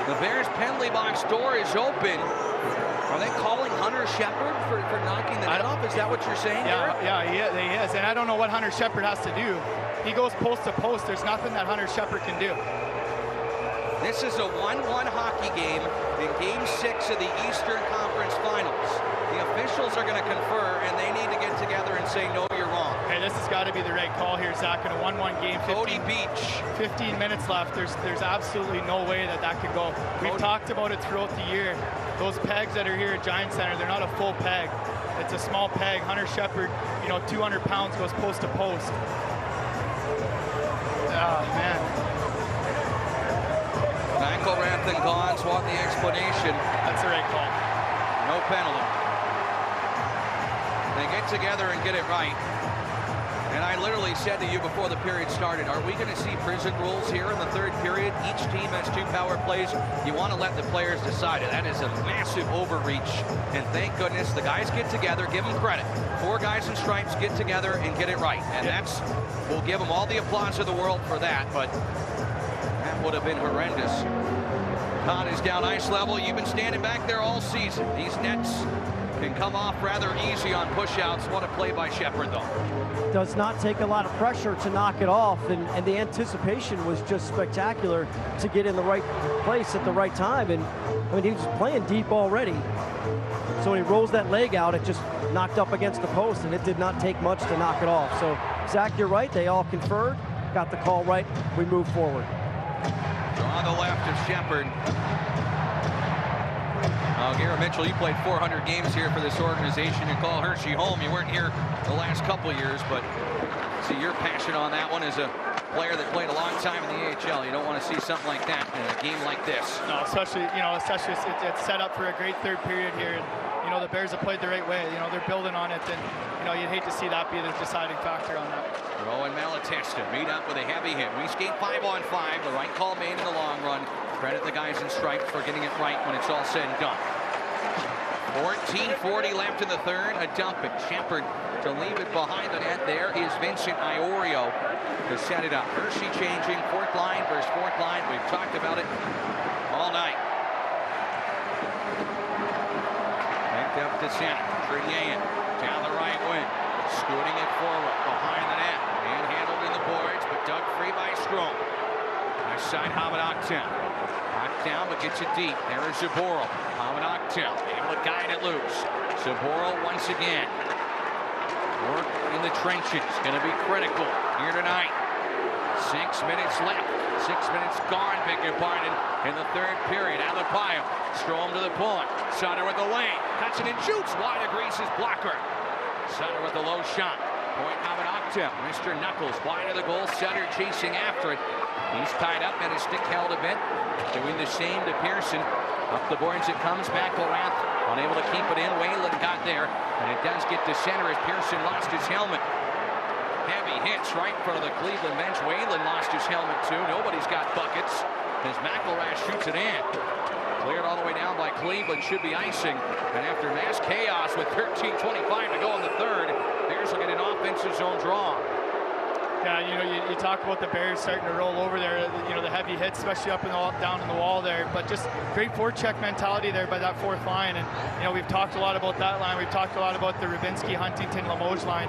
The Bears penalty box door is open. Are they calling Hunter Shepard for knocking the net off? Is that what you're saying? Yeah, he is. And I don't know what Hunter Shepard has to do. He goes post to post. There's nothing that Hunter Shepard can do. This is a 1-1 hockey game in Game 6 of the Eastern Conference Finals. The officials are going to confer, and they need to get together and say, no, you're wrong. Hey, this has got to be the right call here, Zach. In a 1-1 game, 15 minutes left. There's absolutely no way that can go. We've talked about it throughout the year. Those pegs that are here at Giant Center, they're not a full peg. It's a small peg. Hunter Shepard, 200 pounds, goes post to post. Oh, man. McElrath and Gons want the explanation. That's the right call. No penalty. They get together and get it right. And I literally said to you before the period started, are we going to see prison rules here in the third period? Each team has 2 power plays. You want to let the players decide it. That is a massive overreach. And thank goodness the guys get together, give them credit. 4 guys in stripes get together and get it right. And we'll give them all the applause of the world for that. But that would have been horrendous. Con is down ice level. You've been standing back there all season. These nets can come off rather easy on push-outs. What a play by Shepard, though. Does not take a lot of pressure to knock it off, and the anticipation was just spectacular to get in the right place at the right time. And I mean, he was playing deep already. So when he rolls that leg out, it just knocked up against the post, and it did not take much to knock it off. So, Zach, you're right. They all conferred, got the call right. We move forward. On the left of Shepard. Garrett Mitchell, you played 400 games here for this organization. You call Hershey home. You weren't here the last couple years, but see your passion on that one as a player that played a long time in the AHL. You don't want to see something like that in a game like this. No, especially it's set up for a great third period here. And, the Bears have played the right way. They're building on it, and you'd hate to see that be the deciding factor on that. Rowe and Malatesta meet up with a heavy hit. We skate 5-on-5. The right call made in the long run. Credit the guys in stripes for getting it right when it's all said and done. 14:40 left in the third. A dump it. Shepard to leave it behind the net. There is Vincent Iorio to set it up. Hershey changing 4th line versus 4th line. We've talked about it all night. Picked up to center. Trinian down the right wing. Scooting it forward behind the net. And handled in the boards, but dug free by Strome. Nice side, Hamid Akhtel. Down, but gets it deep. There is Zaboral. Hamid Akhtel able to guide it loose. Zaboral once again. Work in the trenches. Going to be critical here tonight. 6 minutes left. 6 minutes gone, beg your pardon, in the third period. Out of the pile. Strome to the point. Sutter with the lane. Cuts it and shoots. Wide agrees his blocker. Sutter with the low shot. Point Hamid Akhtel. Mr. Knuckles wide of the goal. Sutter chasing after it. He's tied up and his stick held a bit. Doing the same to Pearson. Up the boards it comes. McElrath unable to keep it in. Whalen got there. And it does get to center as Pearson lost his helmet. Heavy hits right in front of the Cleveland bench. Whalen lost his helmet too. Nobody's got buckets as McElrath shoots it in. Cleared all the way down by Cleveland, should be icing. And after mass chaos with 13:25 to go in the third, Bears will get an offensive zone draw. Yeah, you know, you talk about the Bears starting to roll over there, you know, the heavy hits, especially up and down in the wall there, but just great forecheck mentality there by that fourth line. And, you know, we've talked a lot about that line. We've talked a lot about the Rubinski, Huntington, Limoges line.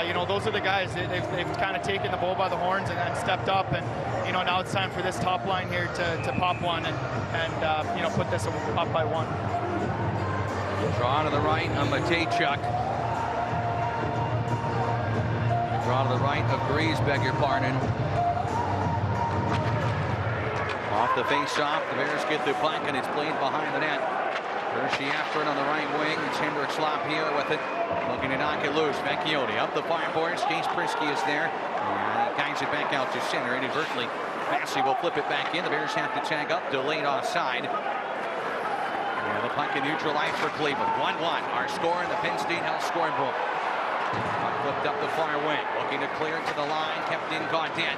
You know, those are the guys. They've kind of taken the bull by the horns and stepped up. And, you know, now it's time for this top line here to pop one and you know, put this up by one. Draw to the right on Matejchuk. Draw to the right of Breeze, beg your pardon. Off the face-off, the Bears get the puck, and it's played behind the net. Hershey after it on the right wing. It's Hendrik Lapierre with it, looking to knock it loose. Vecchione up the far boards. Jace Prisky is there. And he guides it back out to center inadvertently. Massey will flip it back in. The Bears have to tag up, delayed offside. And the puck in neutral ice for Cleveland. 1-1. Our score in the Penn State Health scoring book. Flipped up the far wing, looking to clear to the line, kept in Gaudin.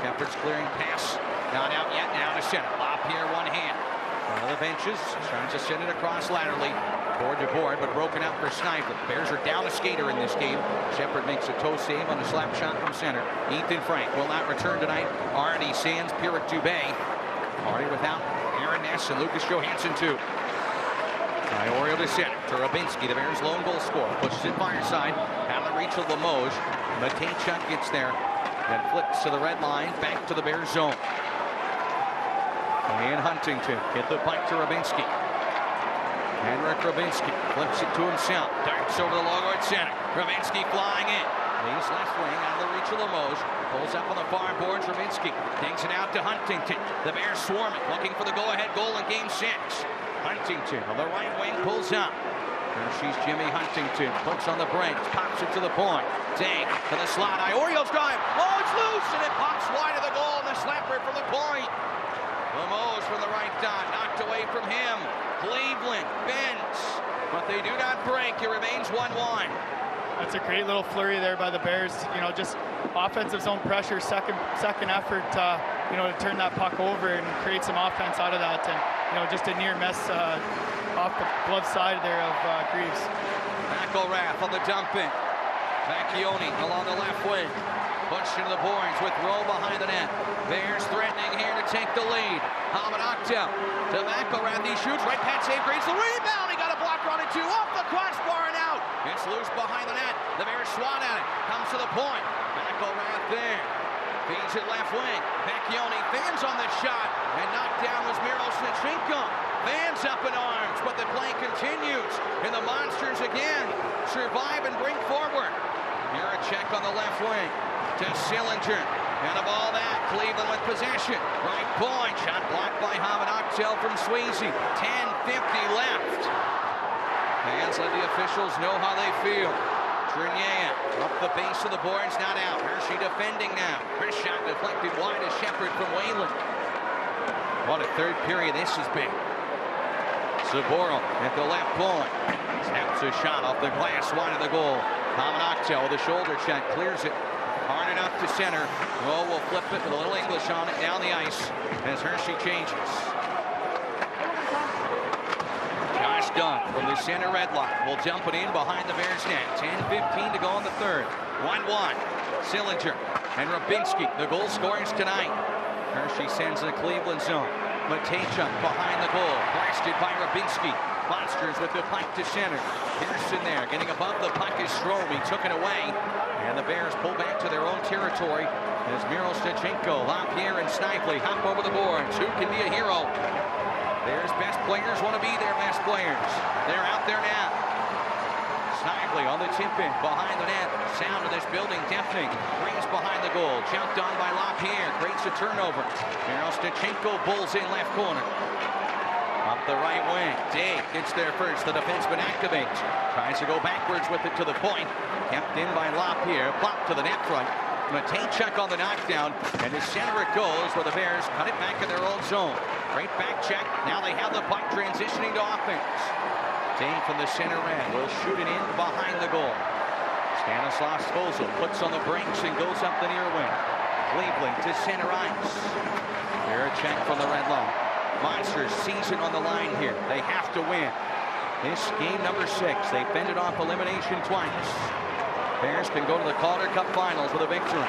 Shepherd's clearing pass, not out yet, now to center. Lapierre one hand. One of the benches, trying to send it across laterally, board to board, but broken up for Sniper. Bears are down a skater in this game. Shepherd makes a toe save on a slap shot from center. Ethan Frank will not return tonight. Arnie Sands, Pierrick Dubé. Arnie without Aaron Ness and Lucas Johansson too. Iorio to center, to Rubinski, the Bears' lone goal scorer. Pushes it far side, out of the reach of Limoges. Matejchuk gets there, then flips to the red line, back to the Bears' zone. And Huntington get the puck to Rubinski. Henrik Rubinski flips it to himself, darts over the logo at center. Rubinski flying in, leaves left wing, out of the reach of Limoges. Pulls up on the far boards, Rubinski takes it out to Huntington. The Bears swarming, looking for the go-ahead goal in Game 6. Huntington on the right wing pulls up. Hershey's Jimmy Huntington puts on the brakes, pops it to the point. Tank to the slot. Orioles drive. Oh, it's loose, and it pops wide of the goal, and the slapper from the point. Limoges from the right dot, knocked away from him. Cleveland bends, but they do not break. It remains 1-1. That's a great little flurry there by the Bears. You know, just offensive zone pressure, second effort, you know, to turn that puck over and create some offense out of that. And, you know, just a near miss off the glove side there of Greaves. McElrath on the dump in. Vecchione along the left wing. Pushed into the boards with Rowe behind the net. Bears threatening here to take the lead. Hamanaktel to McElrath. He shoots right past save. Greaves the rebound. He got a block run into off the crossbar and out. It's loose behind the net. The Bears swat at it. Comes to the point. McElrath there. Feeds it left wing. Vecchione fans on the shot. And knocked down was Miroslav. Fans up in arms, but the play continues. And the Monsters again survive and bring forward. Here a check on the left wing to Sillinger. And of all that, Cleveland with possession. Right point. Shot blocked by Hamanaktel from Swayze. 10:50 left. Fans let the officials know how they feel. Trinier up the base of the boards, not out. Hershey defending now. Chris shot deflected wide to Shepherd from Wayland. What a third period this has been. Saboro at the left point. Snaps a shot off the glass wide of the goal. Hamanaktel with a shoulder check, clears it. Hard enough to center. Rowe will flip it with a little English on it down the ice as Hershey changes. Josh Dunn from the center red line will dump it in behind the Bears net. 10:15 to go in the third. 1-1. Sillinger and Rubinski, the goal scorers tonight. Hershey sends the Cleveland zone. Matejchuk behind the goal. Blasted by Rubinski. Monsters with the puck to center. Pearson there, getting above the puck is Strome. He took it away. And the Bears pull back to their own territory as Miroslav, Lapierre, and Snipely hop over the boards. Who can be a hero? Bears' best players want to be their best players. They're out there now. Snively on the tip-in behind the net. Sound of this building deafening. Breeze behind the goal. Jumped on by Lapierre. Creates a turnover. Miroslav pulls in left corner. Up the right wing. Dave gets there first. The defenseman activates. Tries to go backwards with it to the point. Kept in by Lapierre. Plopped to the net front. Matejchuk on the knockdown. And to center it goes where the Bears cut it back in their own zone. Great back check. Now they have the puck transitioning to offense. Dave from the center end will shoot it in behind the goal. Stanislav Svozil puts on the brakes and goes up the near wing. Cleveland to center ice. Here a check from the red line. Monsters season on the line here. They have to win. This game number 6. They fended off elimination twice. Bears can go to the Calder Cup Finals with a victory.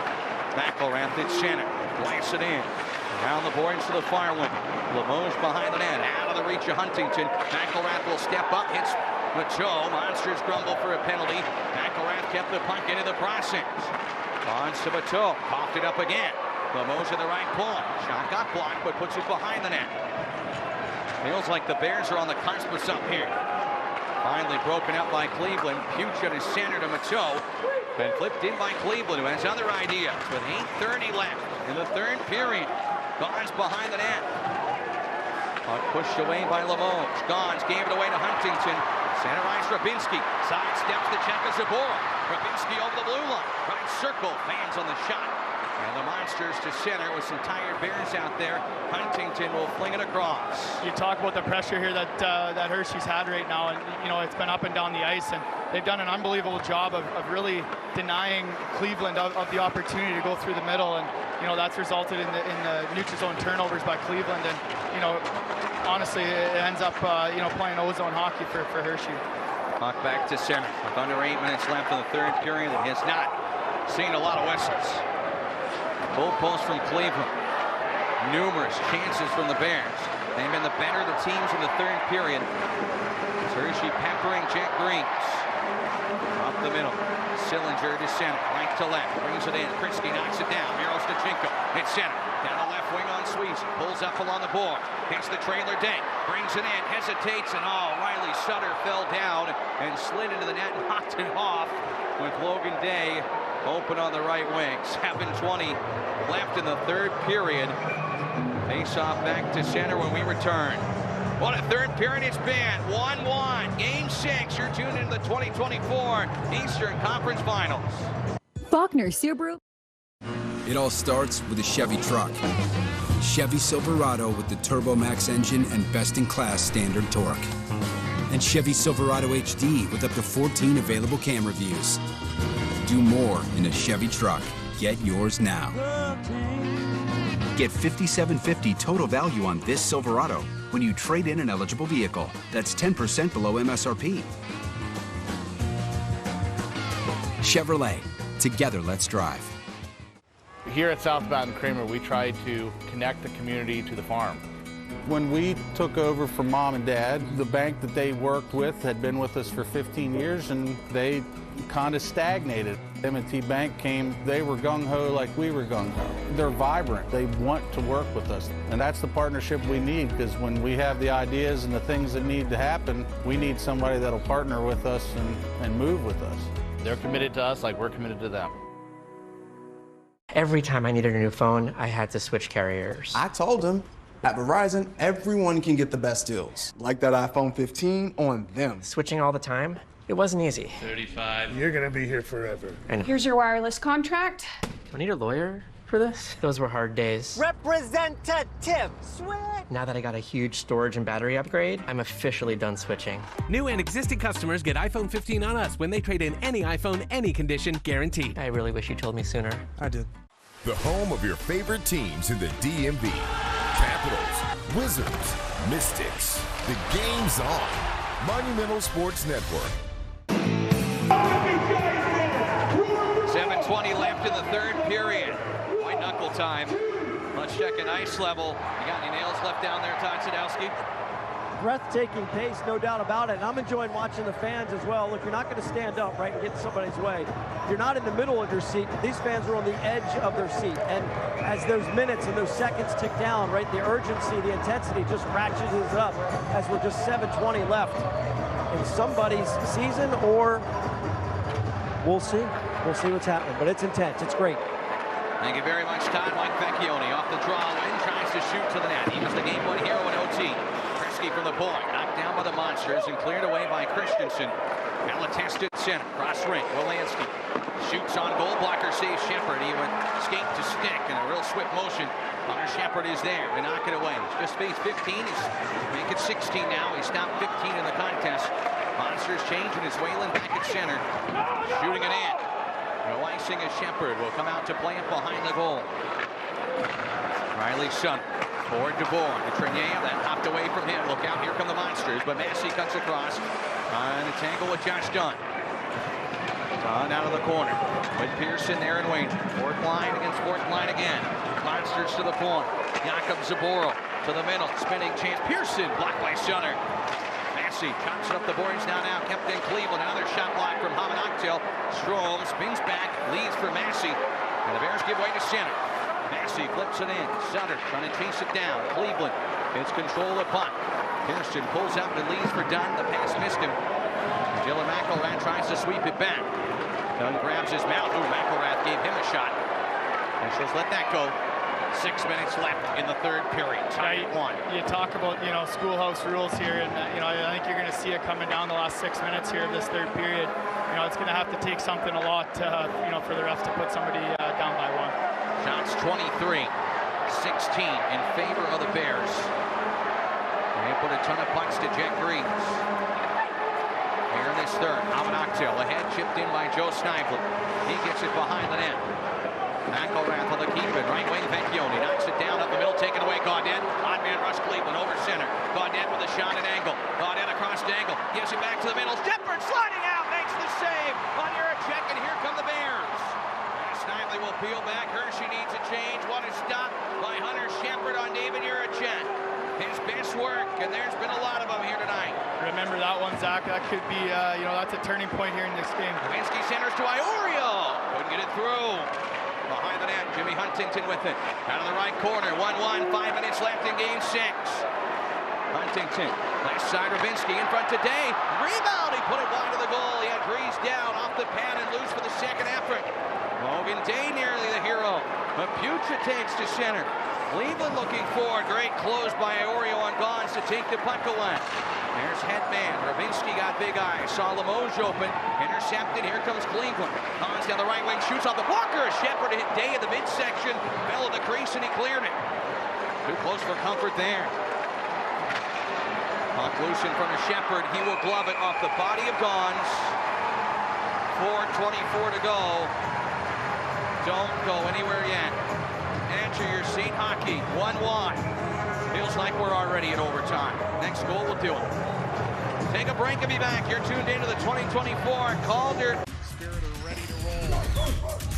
McElrath at center. Blasts it in. Down the boards to the far wing. Limoges behind the net. Out of the reach of Huntington. McElrath will step up. Hits Macho. Monsters grumble for a penalty. McElrath kept the puck into the process. On to Macho. Coughed it up again. Limoges at the right point. Shot got blocked, but puts it behind the net. Feels like the Bears are on the cusp of something here. Finally broken up by Cleveland. Puchet is center to Macho. Been flipped in by Cleveland, who has other ideas. With 8:30 left in the third period. Gons behind the net. Puck pushed away by Limoges. Gons gave it away to Huntington. Center ice, Rabinski. Sidesteps the check of Zabora. Rabinski over the blue line. Right circle. Fans on the shot. And the Monsters to center with some tired Bears out there. Huntington will fling it across. You talk about the pressure here that that Hershey's had right now, and you know it's been up and down the ice, and they've done an unbelievable job of really denying Cleveland of the opportunity to go through the middle, and you know that's resulted in the neutral zone turnovers by Cleveland, and you know honestly it ends up playing ozone hockey for Hershey. Puck back to center with under 8 minutes left in the third period. It has not seen a lot of whistles. Goal post from Cleveland. Numerous chances from the Bears. They've been the better of the teams in the third period. Hershey peppering Jet Greens. Up the middle. Sillinger to center. Right to left. Brings it in. Krinsky knocks it down. Miro Stachenko hits center. Down the left wing on Sweezy. Pulls up along the board. Hits the trailer Day. Brings it in. Hesitates. And Riley Sutter fell down and slid into the net and knocked it off with Logan Day open on the right wing. 7:20 left in the third period. Face off back to center when we return. What a third period it's been. 1-1. Game 6. You're tuned into the 2024 Eastern Conference Finals. Faulkner Subaru. It all starts with a Chevy truck. Chevy Silverado with the Turbo Max engine and best-in-class standard torque. And Chevy Silverado HD with up to 14 available camera views. Do more in a Chevy truck. Get yours now. Get $5,750 total value on this Silverado when you trade in an eligible vehicle. That's 10% below MSRP. Chevrolet. Together, let's drive. Here at South Mountain Creamery, we try to connect the community to the farm. When we took over from Mom and Dad, the bank that they worked with had been with us for 15 years, and they kind of stagnated. M&T Bank came, they were gung-ho like we were gung-ho. They're vibrant, they want to work with us, and that's the partnership we need, because when we have the ideas and the things that need to happen, we need somebody that'll partner with us and move with us. They're committed to us like we're committed to them. Every time I needed a new phone, I had to switch carriers. I told them, at Verizon, everyone can get the best deals. Like that iPhone 15 on them. Switching all the time, it wasn't easy. 35. You're gonna be here forever. I know. Here's your wireless contract. Do I need a lawyer for this? Those were hard days. Representative, switch! Now that I got a huge storage and battery upgrade, I'm officially done switching. New and existing customers get iPhone 15 on us when they trade in any iPhone, any condition, guaranteed. I really wish you told me sooner. I did. The home of your favorite teams in the DMV. Capitals, Wizards, Mystics. The game's on. Monumental Sports Network. 7:20 left in the third period. White knuckle time. Let's check an ice level. You got any nails left down there, Todd Sadowski? Breathtaking pace, no doubt about it. And I'm enjoying watching the fans as well. Look, you're not going to stand up, right, and get in somebody's way. You're not in the middle of your seat. These fans are on the edge of their seat. And as those minutes and those seconds tick down, right, the urgency, the intensity just ratchets up as we're just 7:20 left in somebody's season, or we'll see. We'll see what's happening. But it's intense. It's great. Thank you very much, Todd. Mike Vecchione off the draw win, tries to shoot to the net. He was the game one hero in OT. From the point, knocked down by the Monsters and cleared away by Christensen. Malatesta at center, cross ring, Wolanski shoots on goal, blocker saves Shepard. He went skate to stick in a real swift motion. Hunter Shepard is there to knock it away. He's just faced 15, he's make it 16 now. He stopped 15 in the contest. Monsters changing his Wayland back at center, shooting it in. No icing as Shepard will come out to play it behind the goal. Riley Sutter Forward to Bourne. Trenier, then hopped away from him. Look out, here come the Monsters. But Massey cuts across. And a tangle with Josh Dunn. Dunn out of the corner. With Pearson there and Wayne. Fourth line against fourth line again. Monsters to the point. Jakob Zaboro to the middle. Spinning chance. Pearson blocked by Sutter. Massey cuts it up the boards now. Kept in Cleveland. Another shot block from Hamid Aktel. Strome spins back. Leads for Massey. And the Bears give way to center. Massey flips it in. Sutter trying to chase it down. Cleveland gets control of the puck. Pearson pulls out and leads for Dunn. The pass missed him. Dylan McElrath tries to sweep it back. Dunn grabs his mouth. Ooh, McElrath gave him a shot. And says, let that go. 6 minutes left in the third period. Tie at 1. You talk about, schoolhouse rules here, and, I think you're going to see it coming down the last 6 minutes here of this third period. It's going to have to take something a lot, for the refs to put somebody down by 1. Shots 23, 16 in favor of the Bears. They put a ton of pucks to Jet Greaves. Here in this third, Hamid Aktel ahead, chipped in by Joe Snively. He gets it behind the net. McElrath on the keep-in, right wing Vecchione knocks it down up the middle, taken away. Gaudette, odd man rush Cleveland over center. Gaudette with a shot at angle. Gaudette across the angle, gives it back to the middle. Shepard sliding out, makes the save on Juracek, and here come the Bears. Snively will peel back. Hershey needs a change. What a stop by Hunter Shepard on David Juracek. His best work, and there's been a lot of them here tonight. Remember that one, Zach. That could be, that's a turning point here in this game. Kaminski centers to Iorio. Couldn't get it through. Behind the net, Jimmy Huntington with it. Out of the right corner, 1-1, 5 minutes left in Game 6. Huntington, left side, Rabinski in front today. Rebound, he put it wide of the goal. He had Grease down off the pad and loose for the second effort. Logan Day nearly the hero. But Putra takes to center. Cleveland looking forward. Great close by Iorio on Gons to take the puck away. There's Headman. Rabinski got big eyes. Saw Limoges open. Intercepted. Here comes Cleveland. Gons down the right wing. Shoots off the blocker. Shepard hit Day in the midsection. Fell in the crease and he cleared it. Too close for comfort there. Puck loose in front of Shepard. He will glove it off the body of Gons. 4:24 to go. Don't go anywhere yet. Enter your seat. Hockey 1-1. Feels like we're already in overtime. Next goal will do it. Take a break and be back. You're tuned into the 2024 Calder. Spirit are ready to roll.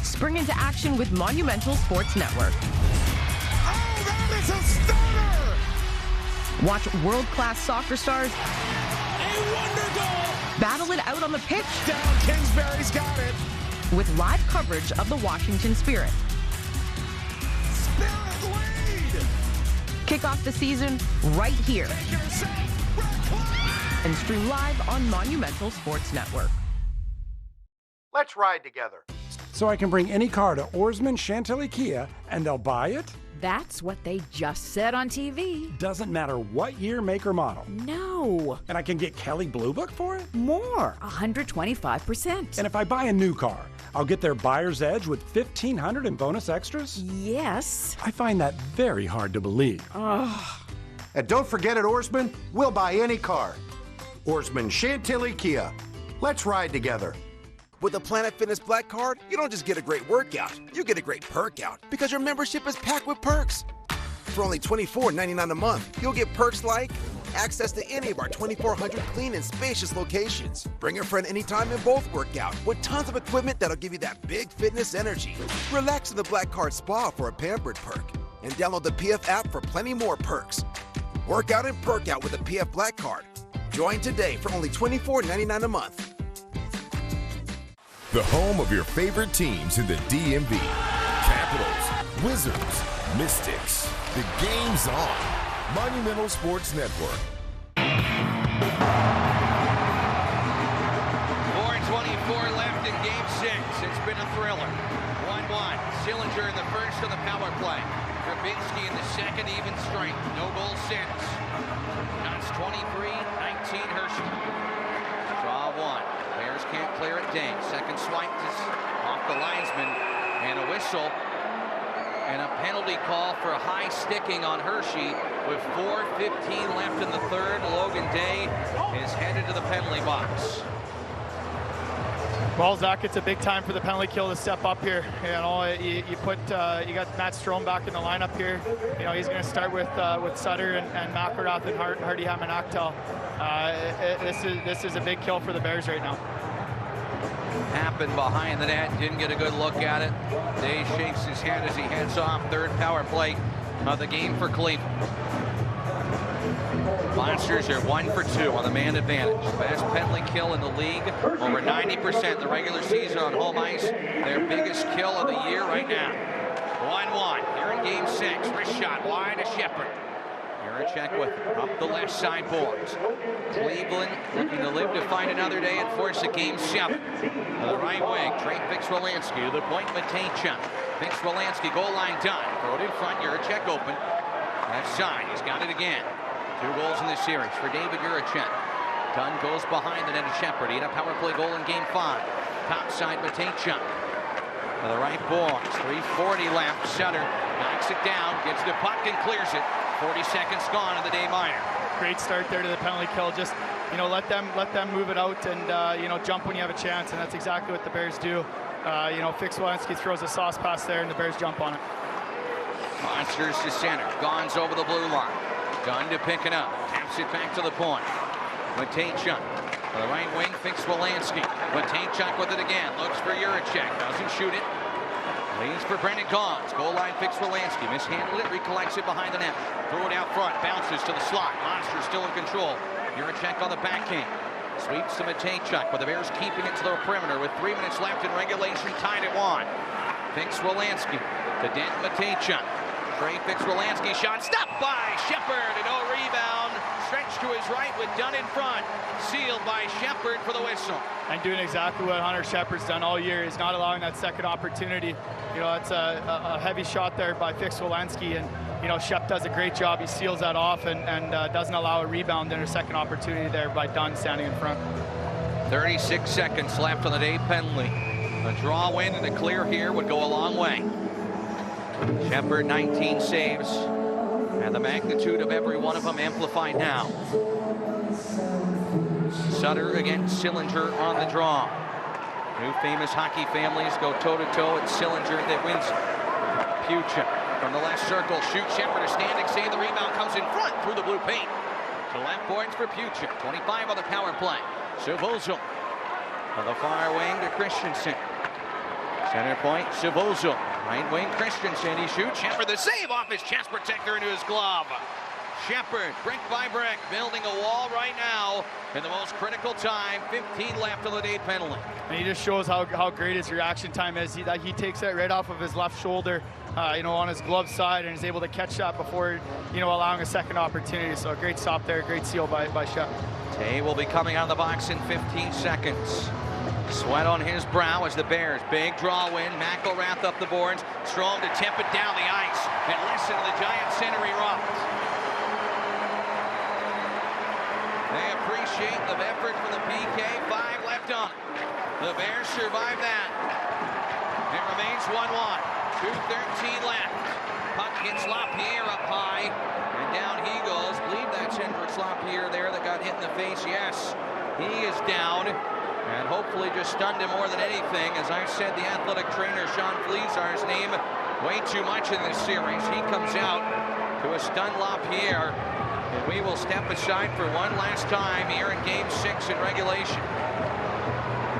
Spring into action with Monumental Sports Network. Oh, that is a stunner! Watch world-class soccer stars A wonder goal! battle it out on the pitch. Down, Kingsbury's got it. With live coverage of the Washington Spirit. Spirit lead! Kick off the season right here. And stream live on Monumental Sports Network. Let's ride together. So I can bring any car to Oarsman Chantilly Kia and they'll buy it? That's what they just said on TV. Doesn't matter what year, make, or model. No. And I can get Kelly Blue Book for it? More, 125%. And if I buy a new car, I'll get their buyer's edge with $1,500 in bonus extras? Yes. I find that very hard to believe. Ugh. And don't forget at Oarsman, we'll buy any car. Oarsman Chantilly Kia. Let's ride together. With the Planet Fitness Black Card, you don't just get a great workout, you get a great perk out because your membership is packed with perks. For only $24.99 a month, you'll get perks like access to any of our 2,400 clean and spacious locations. Bring a friend anytime and both work out with tons of equipment that'll give you that big fitness energy. Relax in the Black Card Spa for a pampered perk and download the PF app for plenty more perks. Work out and perk out with the PF Black Card. Join today for only $24.99 a month. The home of your favorite teams in the DMV. Capitals, Wizards, Mystics. The game's on. Monumental Sports Network. 4:24 left in Game 6. It's been a thriller. 1-1. Sillinger in the first of the power play. Grabinski in the second, even strength. No goals since. Shots 23-19 Hershey. Draw 1. Bears can't clear it. Day. Second swipe off the linesman. And a whistle. And a penalty call for high sticking on Hershey with 4:15 left in the third. Logan Day is headed to the penalty box. Well, Zach, it's a big time for the penalty kill to step up here. You know, you got Matt Strome back in the lineup here. You know, he's going to start with Sutter and McElrath and Hardyham and Achtel. This is a big kill for the Bears right now. Happened behind the net, didn't get a good look at it. Day shakes his head as he heads off. Third power play of the game for Cleveland. Monsters are 1 for 2 on the man advantage. Best penalty kill in the league, over 90% the regular season on home ice. Their biggest kill of the year right now. 1-1 here in Game 6. Wrist shot wide to Shepard. Check with up the left side boards. Cleveland looking to live to find another day and force a Game 7. On the right wing, Trey Fix-Wolansky to the point, Matejchuk. Fix-Wolansky, goal line done. Throw it in front, Juracek open. Left side, he's got it again. 2 goals in this series for David Juracek. Dunn goes behind the net of Shepard. He had a power play goal in Game 5. Top side, Matejchuk. To the right boards, 3:40 left. Sutter knocks it down, gets the puck and clears it. 40 seconds gone in the day minor. Great start there to the penalty kill. Just, you know, let them move it out and you know, jump when you have a chance, and that's exactly what the Bears do. You know, Fix-Wolansky throws a sauce pass there, and the Bears jump on it. Monsters to center. Gon's over the blue line. Dunn to pick it up. Taps it back to the point. Matejchuk. To the right wing, Fix-Wolansky. Matejchuk with it again. Looks for Juracek. Doesn't shoot it. Leads for Brendan Gaun's. Goal line, Fix-Wolansky. Mishandled it, recollects it behind the net. Throw it out front, bounces to the slot. Monster still in control. Juracek on the backhand. Sweeps to Matejchuk, but the Bears keeping it to the perimeter with 3 minutes left in regulation, tied at 1. Fix-Wolansky to Dent Matejchuk. Trey Fix-Wolansky shot stopped by Shepard, and no rebound. Stretched to his right with Dunn in front. Sealed by Shepard for the whistle. And doing exactly what Hunter Shepard's done all year. He's not allowing that second opportunity. You know, it's a heavy shot there by Fix-Wolansky, and you know, Shep does a great job. He seals that off and doesn't allow a rebound and a second opportunity there by Dunn standing in front. 36 seconds left on the day penalty. A draw win and a clear here would go a long way. Shepard 19 saves, and the magnitude of every one of them amplified now. Sutter against Sillinger on the draw. New famous hockey families go toe-to-toe. It's Sillinger that wins. Pucha from the left circle, shoots. Shepard a standing save. The rebound comes in front through the blue paint. To left boards for Pucha. 25 on the power play. Savozil on the far wing to Christensen. Center point, Savozil. Right wing, Christensen. He shoots. Shepard the save off his chest protector into his glove. Shepard, brick by brick, building a wall right now in the most critical time. 15 left on the day penalty. And he just shows how great his reaction time is. He takes that right off of his left shoulder, you know, on his glove side, and is able to catch that before, you know, allowing a second opportunity. So a great stop there, great seal by Shep. Tay will be coming out of the box in 15 seconds. Sweat on his brow as the Bears, big draw win. McElrath up the boards. Strome to tip it down the ice and listen to the Giant center erupt. They appreciate the effort for the PK. 5 left on it. The Bears survive that. It remains 1-1. 2:13 left. Puck hits LaPierre up high, and down he goes. Believe that's Hendrix LaPierre there that got hit in the face. Yes, he is down. And hopefully just stunned him more than anything. As I said, the athletic trainer, Sean Fleazar's name way too much in this series. He comes out to a stunned LaPierre. And we will step aside for one last time here in Game 6 in regulation.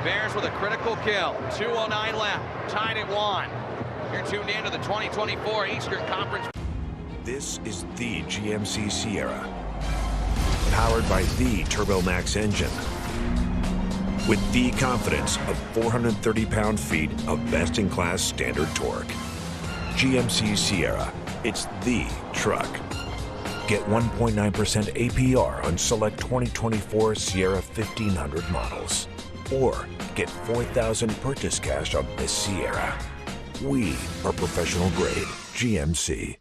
Bears with a critical kill. 2:09 left. Tied at 1. You're tuned in to the 2024 Eastern Conference. This is the GMC Sierra. Powered by the TurboMax engine. With the confidence of 430 pound-feet of best-in-class standard torque. GMC Sierra, it's the truck. Get 1.9% APR on select 2024 Sierra 1500 models. Or get $4,000 purchase cash on this Sierra. We are professional grade GMC.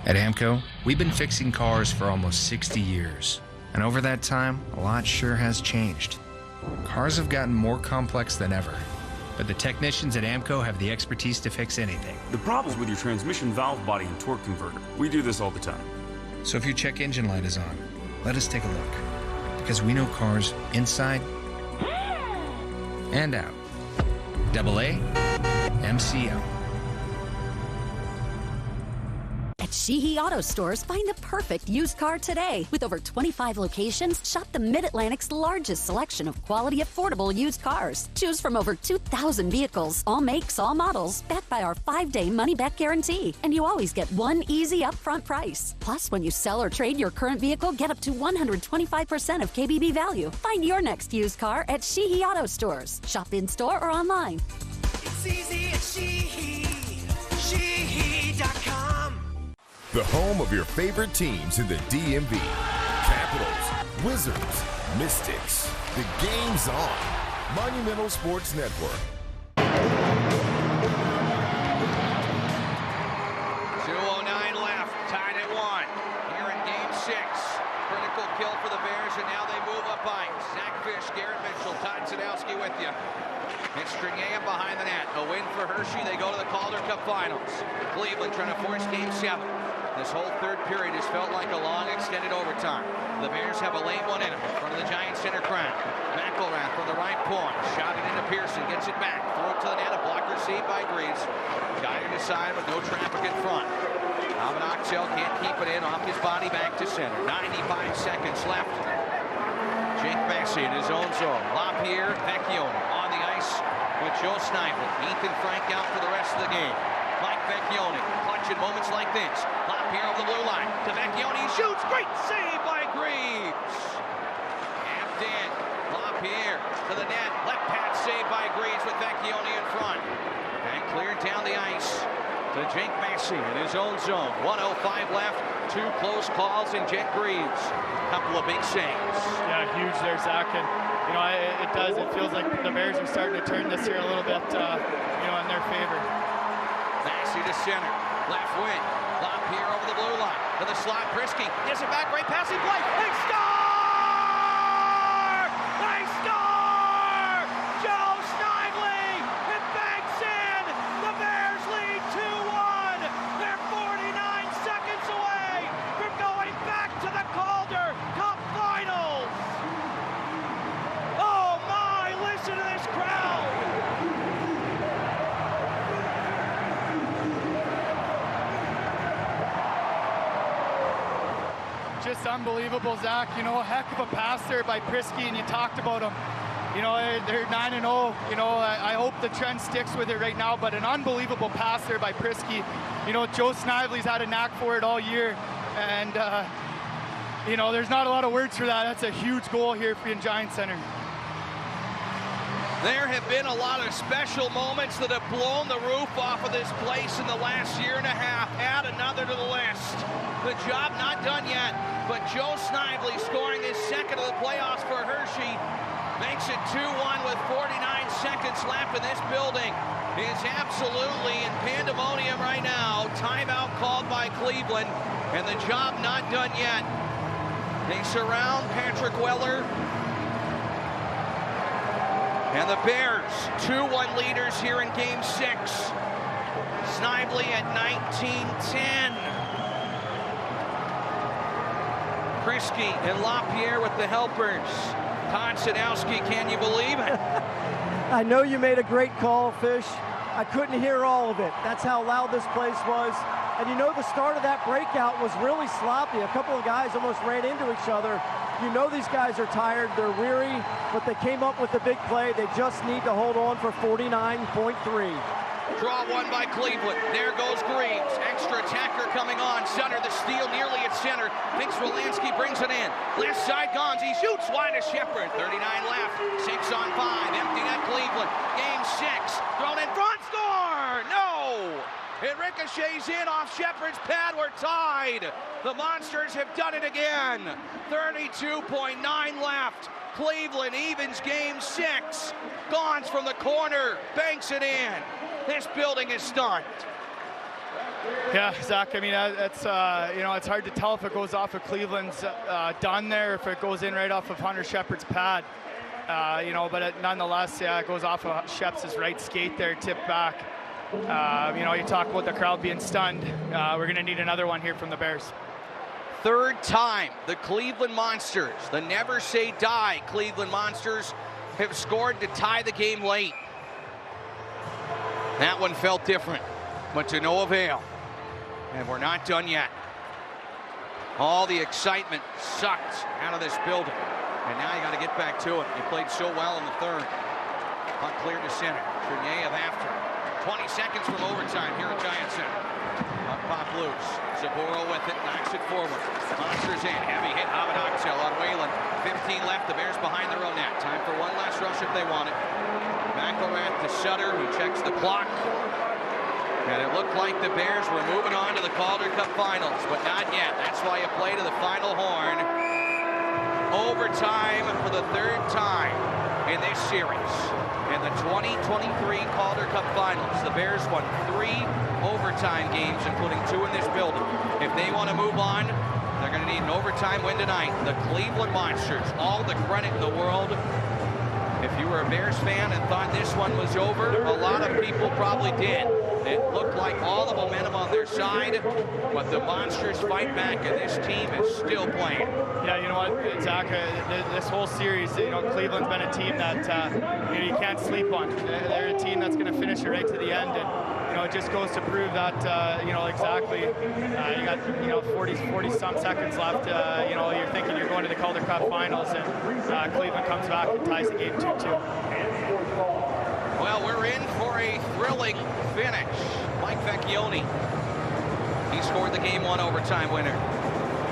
At AMCO, we've been fixing cars for almost 60 years. And over that time, a lot sure has changed. Cars have gotten more complex than ever, but the technicians at AMCO have the expertise to fix anything. The problem's with your transmission valve body and torque converter. We do this all the time. So if your check engine light is on, let us take a look. Because we know cars inside and out. MCL. At Sheehy Auto Stores, find the perfect used car today. With over 25 locations, shop the Mid-Atlantic's largest selection of quality, affordable used cars. Choose from over 2,000 vehicles, all makes, all models, backed by our 5-day money-back guarantee. And you always get one easy upfront price. Plus, when you sell or trade your current vehicle, get up to 125% of KBB value. Find your next used car at Sheehy Auto Stores. Shop in-store or online. It's easy at Sheehy. Sheehy.com. The home of your favorite teams in the DMV. Capitals, Wizards, Mystics. The game's on. Monumental Sports Network. 2:09 left, tied at 1. Here in Game 6. Critical kill for the Bears, and now they move up ice. Zach Fish, Garrett Mitchell, Todd Sadowski with you. It's Stringea behind the net. A win for Hershey. They go to the Calder Cup Finals. Cleveland trying to force Game 7. This whole third period has felt like a long extended overtime. The Bears have a late one in them in front of the Giants center crown. McElrath from the right point. Shot it into Pearson. Gets it back. Throw it to the net. A blocker saved by Greaves. Guided aside with no traffic in front. Alvin Oxell can't keep it in. Off his body back to center. 95 seconds left. Jake Massey in his own zone. LaPierre, Vecchione on the ice with Joe Snively. Ethan Frank out for the rest of the game. Mike Vecchione, clutch in moments like this. LaPierre on the blue line. To Vecchione, he shoots. Great save by Greaves. Tapped in. LaPierre to the net. Left pad save by Greaves with Vecchione in front. And cleared down the ice to Jake Massey in his own zone. 1:05 left. 2 close calls and Jake Greaves. Couple of big saves. Yeah, huge there, Zach. And, you know, it does. It feels like the Bears are starting to turn this here a little bit, in their favor. Massey to center. Left wing. LaPierre over the blue line. To the slot. Brisky gets it back. Great passing play. They score! They score! Joe Snively! It banks in! The Bears lead 2-1! They're 49 seconds away from going back to the Calder Cup Finals! Oh my, listen to this crowd! Just unbelievable, Zach. You know, a heck of a pass there by Prisky, and you talked about him. You know, they're 9-0. You know, I hope the trend sticks with it right now, but an unbelievable pass there by Prisky. You know, Joe Snively's had a knack for it all year, and, there's not a lot of words for that. That's a huge goal here in Giant Center. There have been a lot of special moments that have blown the roof off of this place in the last year and a half. Add another to the list. The job not done yet, but Joe Snively scoring his second of the playoffs for Hershey makes it 2-1 with 49 seconds left in this building. Is absolutely in pandemonium right now. Timeout called by Cleveland, and the job not done yet. They surround Patrick Weller. And the Bears, 2-1 leaders here in Game 6. Snively at 19-10. Prisky and LaPierre with the helpers. Todd Sadowski, can you believe it? I know you made a great call, Fish. I couldn't hear all of it. That's how loud this place was. And you know, the start of that breakout was really sloppy. A couple of guys almost ran into each other. You know these guys are tired, they're weary, but they came up with the big play. They just need to hold on for 49.3. Draw one by Cleveland. There goes Greaves. Extra attacker coming on. Sutter the steal nearly at center. Vince Wolanski brings it in. Left side Gons. He shoots wide to Shepard. 39 left. 6 on 5. Empty net Cleveland. Game 6. Thrown in front. Score! No! It ricochets in off Shepard's pad. We're tied. The Monsters have done it again. 32.9 left. Cleveland evens Game 6. Gons from the corner. Banks it in. This building is stunned. Yeah, Zach, I mean, it's hard to tell if it goes off of Cleveland's done there, if it goes in right off of Hunter Shepard's pad. But nonetheless, yeah, it goes off of Shep's right skate there, tipped back. You talk about the crowd being stunned. We're going to need another one here from the Bears. Third time the Cleveland Monsters, the never say die Cleveland Monsters, have scored to tie the game late. That one felt different, but to no avail. And we're not done yet. All the excitement sucked out of this building. And now you got to get back to it. You played so well in the third. Puck cleared to center. Trenier after. 20 seconds from overtime here at Giant Center. Puck pop loose. Zaburo with it, knocks it forward. Monsters in. Heavy hit. Abadogtel on Whalen. 15 left. The Bears behind their own net. Time for one last rush if they want it. McElrath to Sutter, who checks the clock. And it looked like the Bears were moving on to the Calder Cup Finals, but not yet. That's why you play to the final horn. Overtime for the third time in this series. In the 2023 Calder Cup Finals, the Bears won 3 overtime games, including 2 in this building. If they want to move on, they're going to need an overtime win tonight. The Cleveland Monsters, all the credit in the world. If you were a Bears fan and thought this one was over, a lot of people probably did. It looked like all the momentum on their side, but the Monsters fight back, and this team is still playing. Yeah, you know what, Zach, this whole series, Cleveland's been a team that you can't sleep on. They're a team that's going to finish it right to the end, and it just goes to prove that exactly. You got 40 some seconds left. You're thinking you're going to the Calder Cup Finals, and Cleveland comes back and ties the game 2-2. Well, we're in for a thrilling finish. Mike Vecchione, he scored the Game 1 overtime winner.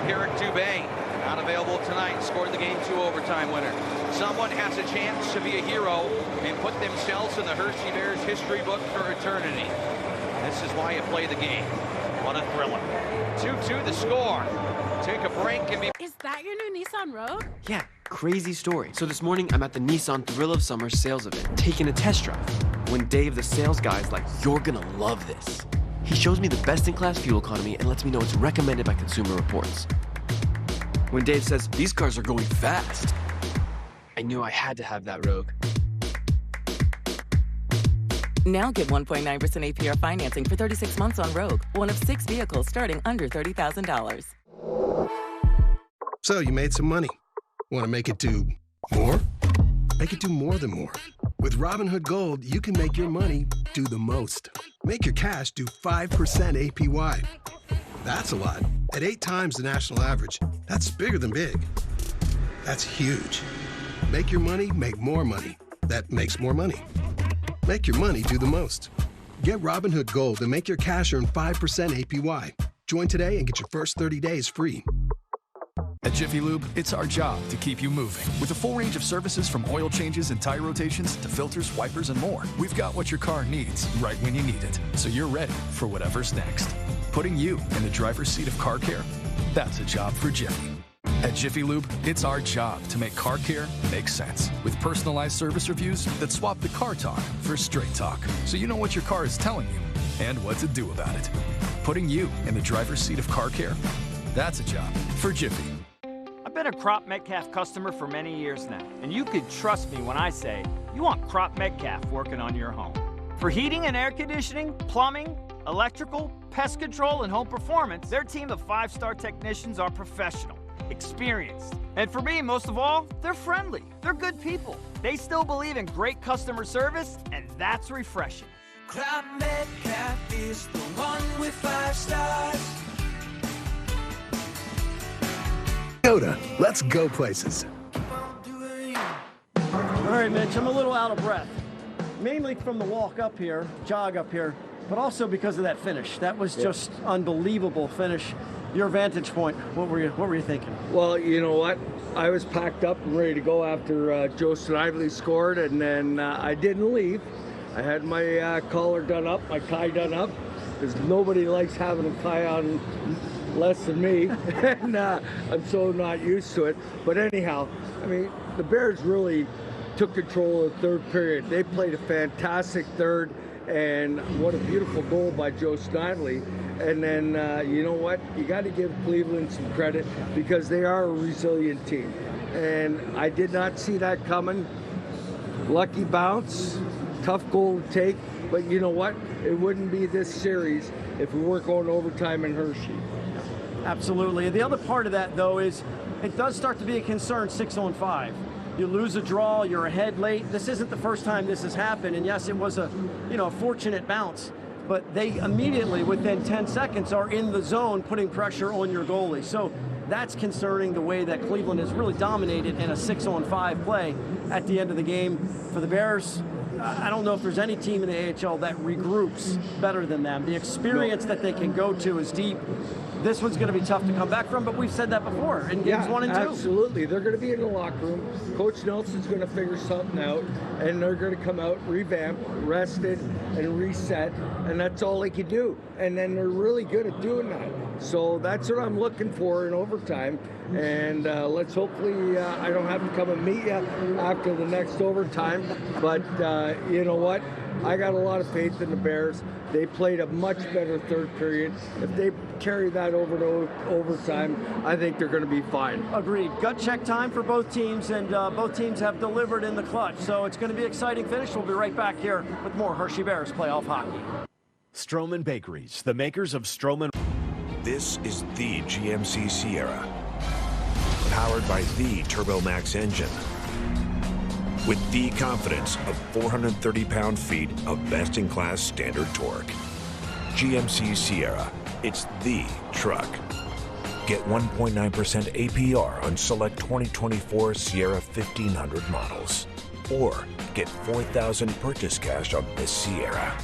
Eric Dubé, not available tonight, scored the Game 2 overtime winner. Someone has a chance to be a hero and put themselves in the Hershey Bears history book for eternity. This is why you play the game. What a thriller. 2-2 the score. Take a break and be... Is that your new Nissan Rogue? Yeah, crazy story. So this morning, I'm at the Nissan Thrill of Summer sales event, taking a test drive. When Dave, the sales guy, is like, "You're gonna love this." He shows me the best-in-class fuel economy and lets me know it's recommended by Consumer Reports. When Dave says, "These cars are going fast," I knew I had to have that Rogue. Now get 1.9% APR financing for 36 months on Rogue, one of 6 vehicles starting under $30,000. So you made some money. Want to make it do more? Make it do more than more. With Robinhood Gold, you can make your money do the most. Make your cash do 5% APY. That's a lot. At 8 times the national average, that's bigger than big. That's huge. Make your money make more money. That makes more money. Make your money do the most. Get Robinhood Gold and make your cash earn 5% APY. Join today and get your first 30 days free. At Jiffy Lube, it's our job to keep you moving. With a full range of services from oil changes and tire rotations to filters, wipers, and more, we've got what your car needs right when you need it, so you're ready for whatever's next. Putting you in the driver's seat of car care, that's a job for Jiffy. At Jiffy Lube, it's our job to make car care make sense. With personalized service reviews that swap the car talk for straight talk, so you know what your car is telling you and what to do about it. Putting you in the driver's seat of car care, that's a job for Jiffy. I've been a Crop Metcalf customer for many years now, and you can trust me when I say you want Crop Metcalf working on your home. For heating and air conditioning, plumbing, electrical, pest control, and home performance, their team of 5-star technicians are professional, experienced, and for me, most of all, they're friendly. They're good people. They still believe in great customer service, and that's refreshing. Crop Metcalf is the one with 5 stars. Toyota, let's go places. All right, Mitch, I'm a little out of breath. Mainly from the walk up here, jog up here, but also because of that finish. That was just unbelievable finish. Your vantage point, what were you thinking? Well, you know what? I was packed up and ready to go after Joe Snively scored, and then I didn't leave. I had my collar done up, my tie done up, because nobody likes having a tie on less than me, and I'm so not used to it. But anyhow, I mean, the Bears really took control of the third period. They played a fantastic third, and what a beautiful goal by Joe Snively. And then, you know what? You got to give Cleveland some credit because they are a resilient team. And I did not see that coming. Lucky bounce, tough goal to take. But you know what? It wouldn't be this series if we weren't going overtime in Hershey. Absolutely. And the other part of that, though, is it does start to be a concern 6-on-5. You lose a draw, you're ahead late. This isn't the first time this has happened. And yes, it was a a fortunate bounce. But they immediately, within 10 seconds, are in the zone putting pressure on your goalie. So that's concerning, the way that Cleveland has really dominated in a 6-on-5 play at the end of the game. For the Bears, I don't know if there's any team in the AHL that regroups better than them. The experience that they can go to is deep. This one's going to be tough to come back from, but we've said that before in games 1 and 2. Absolutely. They're going to be in the locker room. Coach Nelson's going to figure something out, and they're going to come out, revamp, rested, and reset, and that's all they can do. And then they're really good at doing that. So that's what I'm looking for in overtime. And let's hopefully I don't have to come and meet you after the next overtime. But you know what? I got a lot of faith in the Bears. They played a much better third period. If they carry that over to overtime, I think they're going to be fine. Agreed. Gut check time for both teams, and both teams have delivered in the clutch. So it's going to be an exciting finish. We'll be right back here with more Hershey Bears playoff hockey. Stroman Bakeries, the makers of Stroman. This is the GMC Sierra, powered by the Turbo Max engine, with the confidence of 430 pound-feet of best-in-class standard torque. GMC Sierra, it's the truck. Get 1.9% APR on select 2024 Sierra 1500 models, or get $4,000 purchase cash on this Sierra.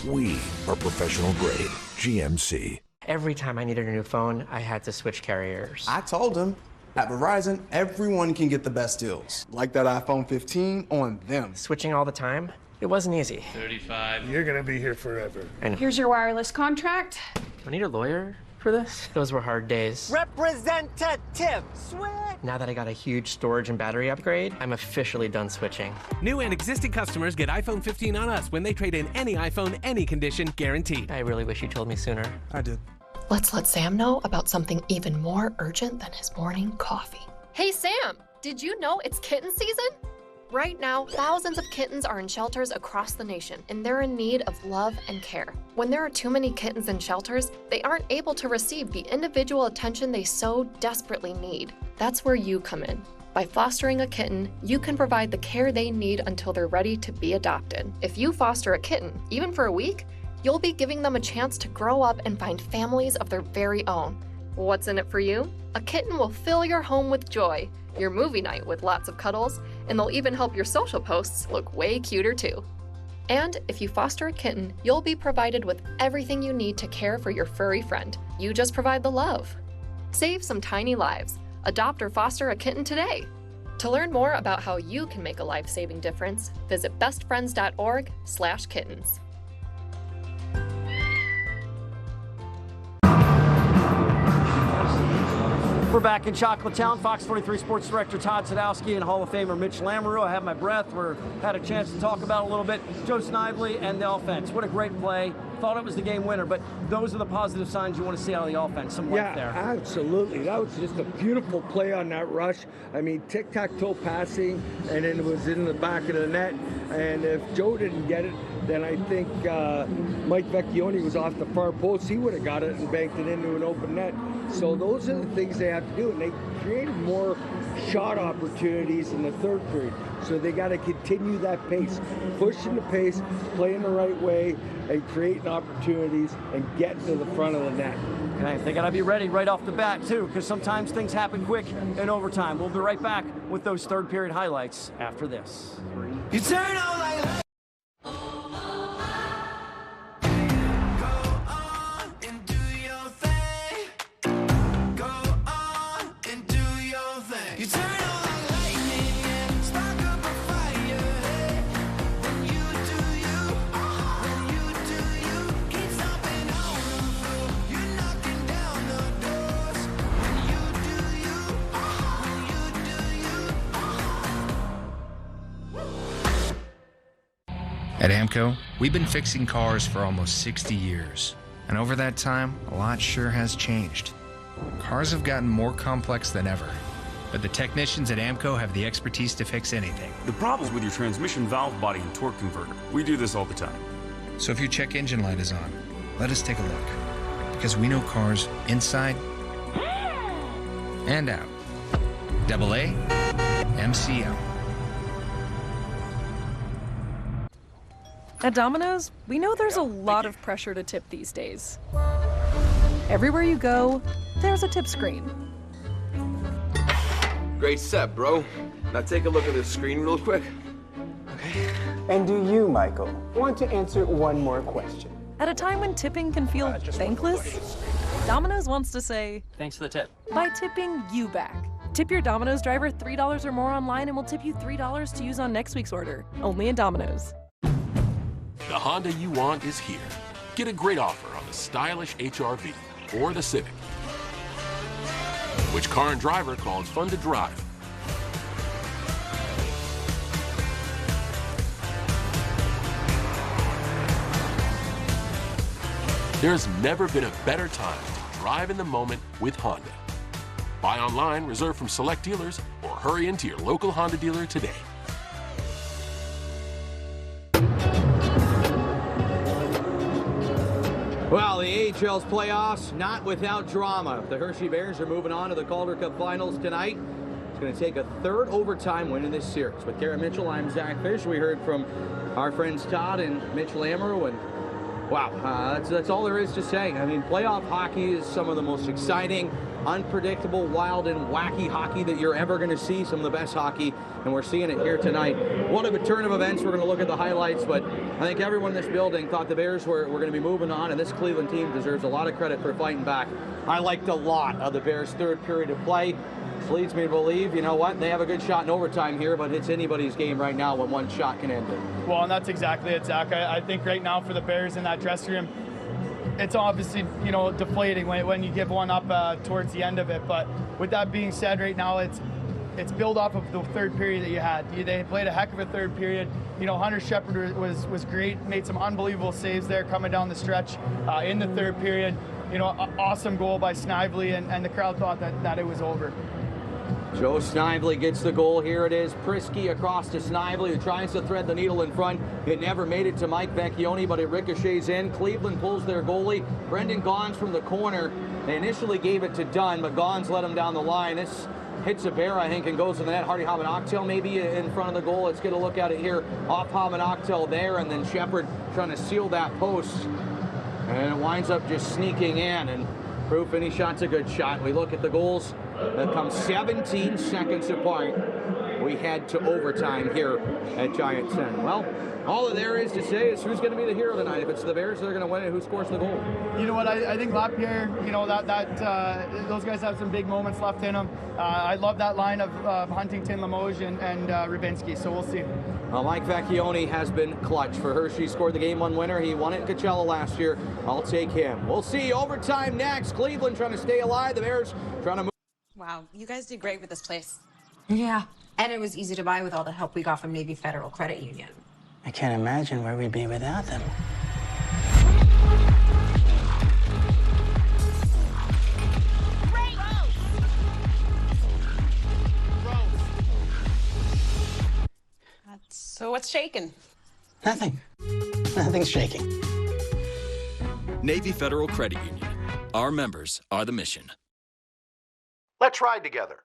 We are professional grade GMC. Every time I needed a new phone, I had to switch carriers. I told him, at Verizon, everyone can get the best deals. Like that iPhone 15 on them. Switching all the time, it wasn't easy. 35. You're gonna be here forever. Here's your wireless contract. Do I need a lawyer for this? Those were hard days. Representative, switch! Now that I got a huge storage and battery upgrade, I'm officially done switching. New and existing customers get iPhone 15 on us when they trade in any iPhone, any condition, guaranteed. I really wish you told me sooner. I did. Let's let Sam know about something even more urgent than his morning coffee. Hey Sam, did you know it's kitten season? Right now, thousands of kittens are in shelters across the nation, and they're in need of love and care. When there are too many kittens in shelters, they aren't able to receive the individual attention they so desperately need. That's where you come in. By fostering a kitten, you can provide the care they need until they're ready to be adopted. If you foster a kitten, even for a week, you'll be giving them a chance to grow up and find families of their very own. What's in it for you? A kitten will fill your home with joy, your movie night with lots of cuddles, and they'll even help your social posts look way cuter too. And if you foster a kitten, you'll be provided with everything you need to care for your furry friend. You just provide the love. Save some tiny lives. Adopt or foster a kitten today. To learn more about how you can make a life-saving difference, visit bestfriends.org/kittens. We're back in Chocolatetown. Fox 43 Sports Director Todd Sadowski and Hall of Famer Mitch Lamoureux. I have my breath. We've had a chance to talk about it a little bit. Joe Snively and the offense. What a great play. Thought it was the game winner, but those are the positive signs you want to see out of the offense. Some life there. Yeah, absolutely. That was just a beautiful play on that rush. I mean, tic-tac-toe passing, and then it was in the back of the net. And if Joe didn't get it, then I think Mike Vecchione was off the far post. He would have got it and banked it into an open net. So those are the things they have to do, and they created more shot opportunities in the third period. So they got to continue that pace, pushing the pace, playing the right way, and creating opportunities and getting to the front of the net. Okay, they got to be ready right off the bat too, because sometimes things happen quick in overtime. We'll be right back with those third period highlights after this. You turn on like At AMCO, we've been fixing cars for almost 60 years. And over that time, a lot sure has changed. Cars have gotten more complex than ever. But the technicians at AMCO have the expertise to fix anything. The problem's with your transmission valve body and torque converter. We do this all the time. So if your check engine light is on, let us take a look. Because we know cars inside and out. AA MCL. At Domino's, we know there's a lot of pressure to tip these days. Everywhere you go, there's a tip screen. Great set, bro. Now take a look at this screen real quick. And do you, Michael, want to answer one more question? At a time when tipping can feel thankless, Domino's wants to say, Thanks for the tip. by tipping you back. Tip your Domino's driver $3 or more online and we'll tip you $3 to use on next week's order. Only in Domino's. The Honda you want is here. Get a great offer on the stylish HR-V or the Civic. Which car and driver calls fun to drive? There's never been a better time to drive in the moment with Honda. Buy online, reserve from select dealers, or hurry into your local Honda dealer today. Well, the AHL's playoffs, not without drama. The Hershey Bears are moving on to the Calder Cup Finals tonight. It's going to take a third overtime win in this series. With Kara Mitchell, I'm Zach Fish. We heard from our friends Todd and Mitchell Amaro, and wow, that's all there is to say. I mean, playoff hockey is some of the most exciting, unpredictable, wild, and wacky hockey that you're ever going to see. Some of the best hockey, and we're seeing it here tonight. What a turn of events. We're going to look at the highlights, but I think everyone in this building thought the Bears were going to be moving on, and this Cleveland team deserves a lot of credit for fighting back. I liked a lot of the Bears' third period of play. This leads me to believe, you know what, they have a good shot in overtime here, but it's anybody's game right now when one shot can end it. Well, and that's exactly it, Zach. I think right now for the Bears in that dressing room, it's obviously, you know, deflating when you give one up towards the end of it. But with that being said, right now it's built off of the third period that you had. They played a heck of a third period. You know, Hunter Shepard was great, made some unbelievable saves there coming down the stretch in the third period. You know, awesome goal by Snively, and the crowd thought that it was over. Joe Snively gets the goal. Here it is. Prisky across to Snively, who tries to thread the needle in front. It never made it to Mike Vecchione, but it ricochets in. Cleveland pulls their goalie. Brendan Gaunce from the corner. They initially gave it to Dunn, but Gaunce let him down the line. This hits a bear, I think, and goes to the net. Hardy Hamanaktel maybe in front of the goal. Let's get a look at it here. Off Hamanaktel there, and then Shepard trying to seal that post. And it winds up just sneaking in, and proof any shot's a good shot. We look at the goals that come 17 seconds apart. We head to overtime here at Giant 10. Well, all that there is to say is who's going to be the hero tonight. If it's the Bears, they're going to win it. Who scores the goal? You know what? I think Lapierre, you know, those guys have some big moments left in them. I love that line of Huntington, Limoges, and Rubinski, so we'll see. Well, Mike Vecchione has been clutch for Hershey. Scored the game-1 winner. He won it in Coachella last year. I'll take him. We'll see overtime next. Cleveland trying to stay alive. The Bears trying to move. Wow, you guys did great with this place. Yeah, and it was easy to buy with all the help we got from Navy Federal Credit Union. I can't imagine where we'd be without them. So what's shaking? Nothing. Nothing's shaking. Navy Federal Credit Union. Our members are the mission. Let's ride together.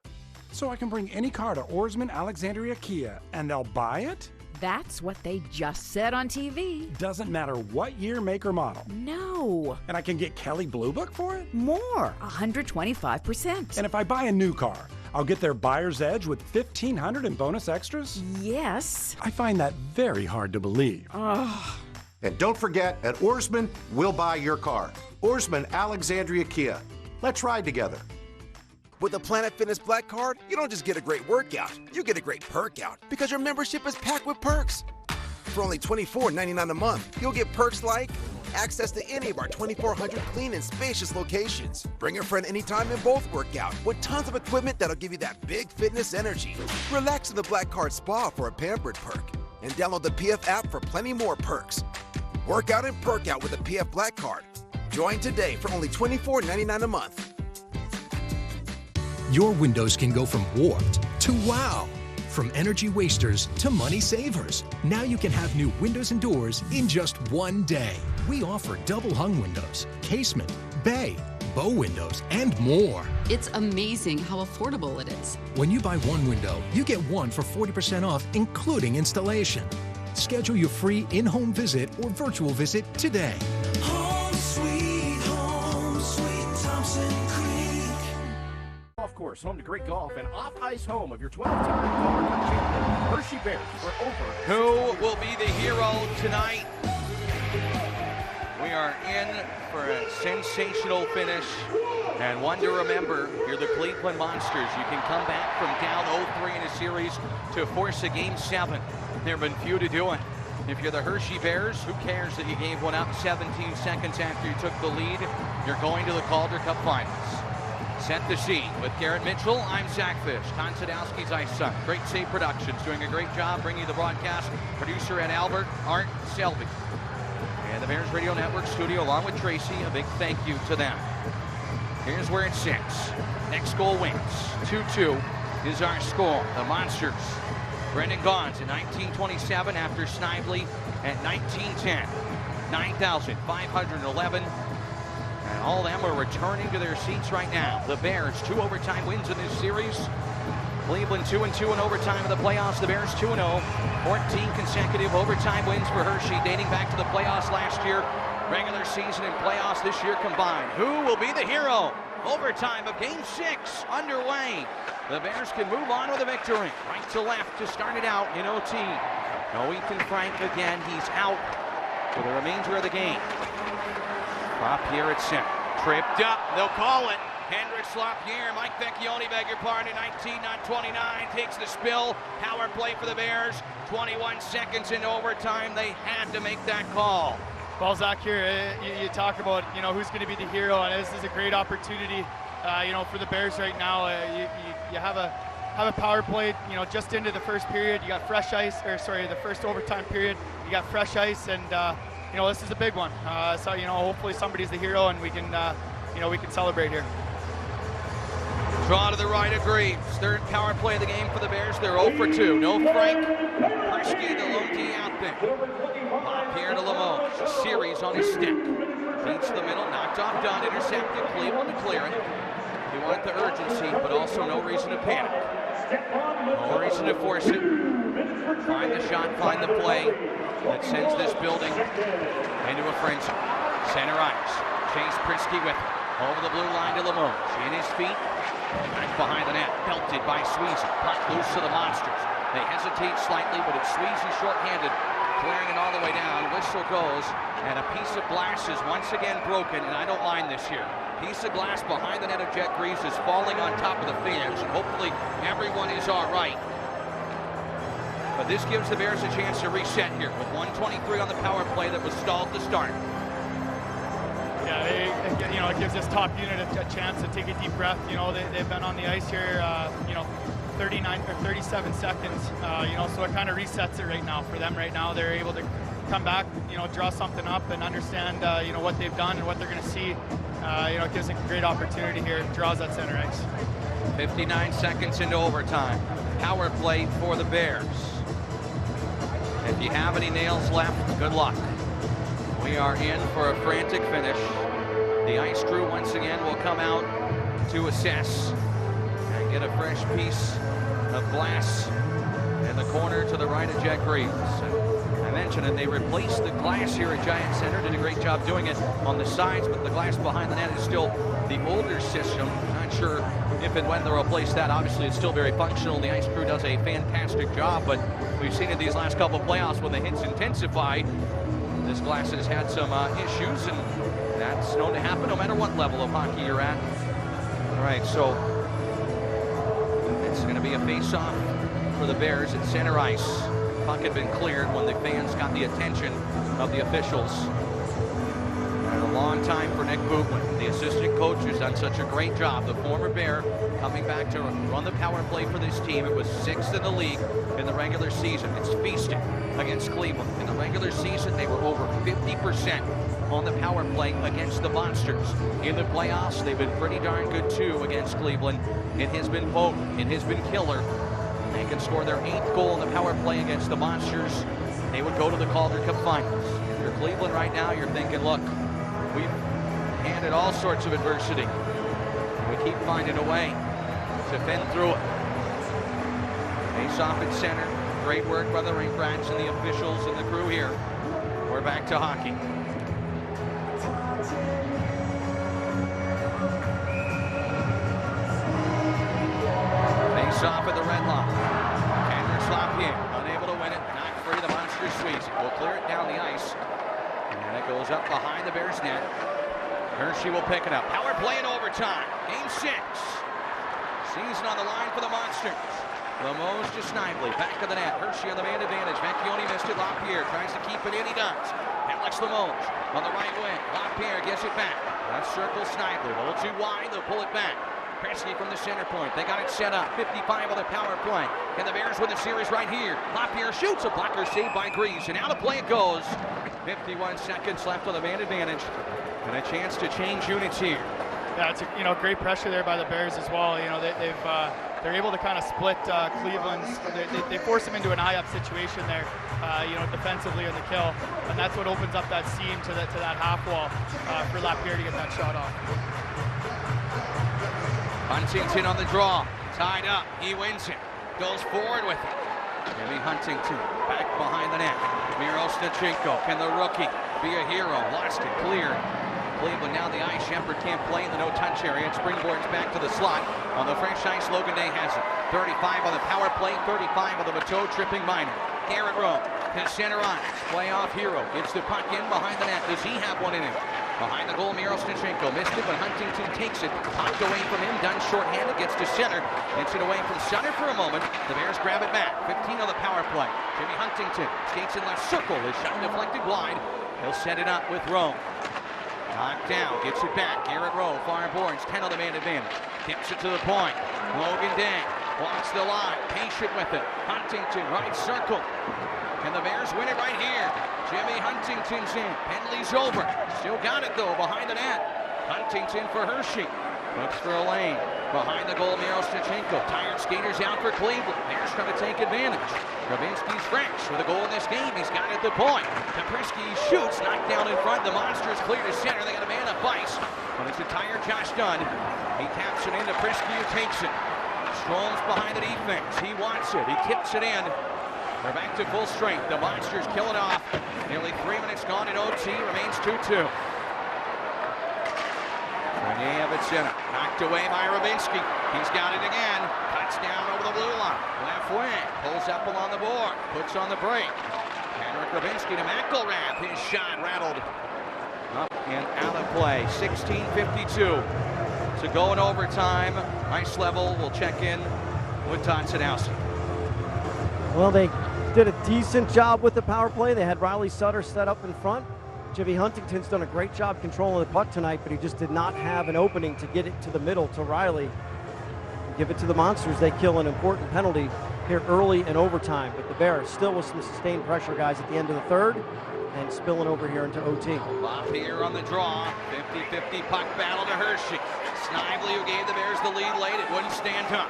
So I can bring any car to Oarsman Alexandria Kia, and they'll buy it? That's what they just said on TV. Doesn't matter what year, make, or model. No. And I can get Kelley Blue Book for it? More, 125%. And if I buy a new car, I'll get their buyer's edge with $1,500 in bonus extras? Yes. I find that very hard to believe. And don't forget, at Oarsman, we'll buy your car. Oarsman Alexandria Kia. Let's ride together. With the Planet Fitness Black Card, you don't just get a great workout, you get a great perk out because your membership is packed with perks. For only $24.99 a month, you'll get perks like access to any of our 2,400 clean and spacious locations. Bring a friend anytime and both work out with tons of equipment that'll give you that big fitness energy. Relax in the Black Card Spa for a pampered perk. And download the PF app for plenty more perks. Work out and perk out with the PF Black Card. Join today for only $24.99 a month. Your windows can go from warped to wow. From energy wasters to money savers. Now you can have new windows and doors in just one day. We offer double hung windows, casement, bay, bow windows, and more. It's amazing how affordable it is. When you buy one window, you get one for 40% off, including installation. Schedule your free in-home visit or virtual visit today. Home sweet Thompson Creek. Golf course, home to great golf, and off-ice home of your 12-time Calder Cup champion, Hershey Bears, for over. Who will be the hero tonight? We are in for a sensational finish, and one to remember. You're the Cleveland Monsters. You can come back from down 0-3 in a series to force a Game 7. There have been few to do it. If you're the Hershey Bears, who cares that you gave one up 17 seconds after you took the lead? You're going to the Calder Cup Finals. Set the scene with Garrett Mitchell. I'm Zach Fish. Con Sadowski's ice son. Great Save Productions doing a great job bringing you the broadcast. Producer Ed Albert, Art Selby. And the Bears Radio Network studio along with Tracy. A big thank you to them. Here's where it sits. Next goal wins. 2-2 is our score. The Monsters. Brendan Gaunce in 1927 after Snively at 1910. 9,511. And all of them are returning to their seats right now. The Bears, 2 overtime wins in this series. Cleveland 2-2 in overtime in the playoffs. The Bears 2-0. 14 consecutive overtime wins for Hershey, dating back to the playoffs last year. Regular season and playoffs this year combined. Who will be the hero? Overtime of Game 6 underway. The Bears can move on with a victory. Right to left to start it out in OT. No Ethan Frank again. He's out for the remainder of the game. LaPierre at center. Tripped up. They'll call it. Hendricks, LaPierre, Mike Vecchione, beg your pardon, 19, not 29, takes the spill. Power play for the Bears. 21 seconds into overtime. They had to make that call. Well, Zach, here you talk about who's going to be the hero, and this is a great opportunity, for the Bears right now. You have a power play, just into the first period. You got fresh ice, the first overtime period. You got fresh ice, and this is a big one. So hopefully somebody's the hero, and we can celebrate here. Draw to the right of Greaves. Third power play of the game for the Bears. They're 0 for 2. No Frank. Prisky to Loki out there. LaPierre to Limoges. Series on his stick. Beats the middle. Knocked off Dunn. Intercepted. Cleveland to clear it. You want the urgency, but also no reason to panic. No reason to force it. Find the shot. Find the play that sends this building into a frenzy. Center ice. Chase Prisky with it. Over the blue line to Limoges. In his feet. Back behind the net, belted by Sweezy. Puck loose to the Monsters. They hesitate slightly, but it's Sweezy short-handed, clearing it all the way down. Whistle goes, and a piece of glass is once again broken, and I don't mind this here. Piece of glass behind the net of Jet Greaves is falling on top of the fans, and hopefully everyone is all right. But this gives the Bears a chance to reset here with 1:23 on the power play that was stalled to start. Yeah, it gives this top unit a chance to take a deep breath. They've been on the ice here, 39 or 37 seconds. So it kind of resets it right now for them. Right now, they're able to come back, draw something up and understand, what they've done and what they're going to see. It gives them a great opportunity here. Draws that center ice. 59 seconds into overtime. Power play for the Bears. If you have any nails left, good luck. We are in for a frantic finish. The ice crew once again will come out to assess and get a fresh piece of glass in the corner to the right of Jet Greaves. I mentioned it, they replaced the glass here at Giant Center, did a great job doing it on the sides, but the glass behind the net is still the older system. Not sure if and when they'll replace that. Obviously, it's still very functional. The ice crew does a fantastic job, but we've seen it these last couple of playoffs when the hits intensify. This glass has had some issues, and that's known to happen no matter what level of hockey you're at. All right, so it's going to be a face-off for the Bears at center ice. Puck had been cleared when the fans got the attention of the officials. And a long time for Nick Bootman, the assistant coach, who's done such a great job. The former Bear coming back to run the power play for this team. It was 6th in the league in the regular season. It's feasting against Cleveland. In the regular season, they were over 50% on the power play against the Monsters. In the playoffs, they've been pretty darn good too against Cleveland. It has been potent. It has been killer. They can score their 8th goal in the power play against the Monsters. They would go to the Calder Cup Finals. If you're Cleveland right now, you're thinking, look, we've handed all sorts of adversity. We keep finding a way to fend through it. Face off at center. Great work by the rink rats and the officials and the crew here. We're back to hockey. Face off at the red line. Henry Slapien unable to win it. Not free. The Monsters squeeze it. Will clear it down the ice. And it goes up behind the Bears net. Hershey will pick it up. Power play in overtime. Game 6. Season on the line for the Monsters. Lemos to Snively. Back of the net. Hershey on the man advantage. Vecchione missed it. LaPierre tries to keep it in. He does. Alex Lemos on the right wing. LaPierre gets it back. Left circle Snively. A little too wide. They'll pull it back. Presky from the center point. They got it set up. 55 on the power play. And the Bears win the series right here. LaPierre shoots. A blocker saved by Grease. And out of play it goes. 51 seconds left on the man advantage. And a chance to change units here. Yeah, it's great pressure there by the Bears as well. They're able to kind of split Cleveland. They force them into an eye-up situation there, defensively on the kill, and that's what opens up that seam to that half wall for Lapierre to get that shot off. Huntington on the draw, tied up. He wins it. Goes forward with it. Jimmy Huntington back behind the net. Miro Stachenko, can the rookie be a hero? Lost it, cleared. Cleveland now the ice. Shepard can't play in the no-touch area. It springboards back to the slot. On the French ice, Logan Day has it. 35 on the power play, 35 on the Mateau tripping minor. Garrett Rowe, his center ice. Playoff hero. Gets the puck in behind the net. Does he have one in him? Behind the goal, Miro Stachenko missed it, but Huntington takes it. Popped away from him, done shorthanded, gets to center. Gets it away from center for a moment. The Bears grab it back. 15 on the power play. Jimmy Huntington skates in left circle. His shot deflected wide. He'll set it up with Rowe. Knocked down, gets it back. Garrett Rowe, far boards, 10 on the man advantage. Gets it to the point. Logan Day walks the line, patient with it. Huntington, right circle. And the Bears win it right here. Jimmy Huntington's in. Penalty's over. Still got it though, behind the net. Huntington for Hershey. Looks for a lane. Behind the goal, Miro Stachenko. Tired skaters out for Cleveland. Bears trying to take advantage. Grabinski's French with a goal in this game. He's got it at the point. Kaprisky shoots, knocked down in front. The Monsters clear to center. They got a man up ice. But it's a tired Josh Dunn. He taps it into Prisky, who takes it. Strome's behind the defense. He wants it. He tips it in. They're back to full strength. The Monsters kill it off. Nearly 3 minutes gone in OT. Remains 2-2. Rene Evans-Center, knocked away by Rabinsky. He's got it again. Cuts down over the blue line. Left wing, pulls up along the board, puts on the break. Henrik Rabinsky to McElrath. His shot rattled up and out of play. 16:52 to go in overtime. Ice level. We'll check in with Todd Sadowski. Well, they did a decent job with the power play. They had Riley Sutter set up in front. Jimmy Huntington's done a great job controlling the puck tonight, but he just did not have an opening to get it to the middle to Riley. Give it to the Monsters. They kill an important penalty here early in overtime, but the Bears still with some sustained pressure, guys, at the end of the third and spilling over here into OT. LaPierre on the draw. 50-50 puck battle to Hershey. Snively, who gave the Bears the lead late, it wouldn't stand up.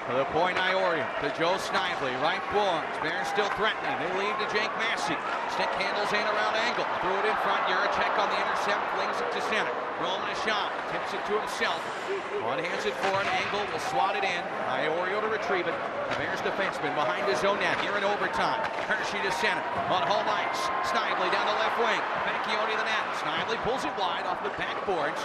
To the point, Iorio to Joe Snively, right boards. Bears still threatening. They lead to Jake Massey. Stick handles in around angle. Threw it in front. Juracek on the intercept. Flings it to center. Roman a shot. Tips it to himself. One hands it for an angle. Will swat it in. Iorio to retrieve it. The Bears defenseman behind his own net here in overtime. Hershey to center. On home ice. Snively down the left wing. Vecchione to the net. Snively pulls it wide off the backboards.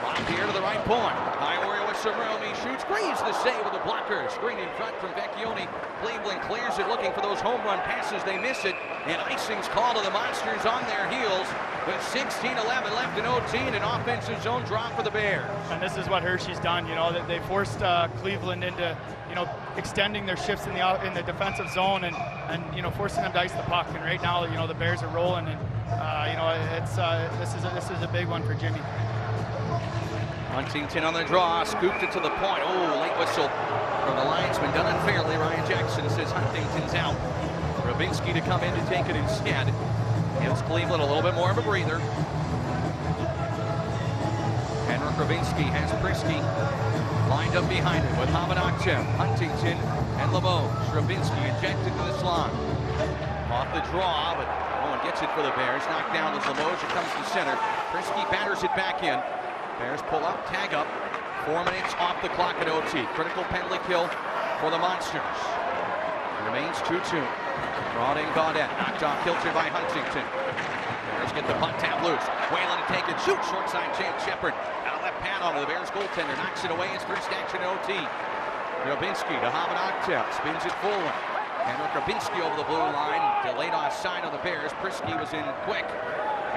LaPierre to the right point. Iorio with some room. He shoots. Grieves the save with the blocker. Screen in front from Vecchione. Cleveland clears it, looking for those home run passes. They miss it. And icing's called to the Monsters on their heels. With 16:11 left in OT and an offensive zone drop for the Bears. And this is what Hershey's done. They forced Cleveland into, extending their shifts in the defensive zone and forcing them to ice the puck. And right now, the Bears are rolling, and this is a big one for Jimmy. Huntington on the draw, scooped it to the point. Oh, late whistle from the linesman, done unfairly. Ryan Jackson says Huntington's out. Rabinsky to come in to take it instead. Gives Cleveland a little bit more of a breather. Henrik Rabinsky has Prisky lined up behind him with Hamanakchev, Huntington, and Lemos. Rabinsky injected to the slot. Off the draw, but no one gets it for the Bears. Knocked down as Lemos comes to center. Prisky batters it back in. Bears pull up, tag up. 4 minutes off the clock at OT. Critical penalty kill for the Monsters. Remains 2-2. Brought in Gaudette. Knocked off kilter by Huntington. Bears get the punt tap loose. Whalen to take it. Shoot. Short side chance. Shepard. Got a left pad on the Bears goaltender. Knocks it away. His first action OT. Grabinski to Hamanaktel. Spins it forward. Henrik Grabinski over the blue line. Delayed offside on the Bears. Prisky was in quick.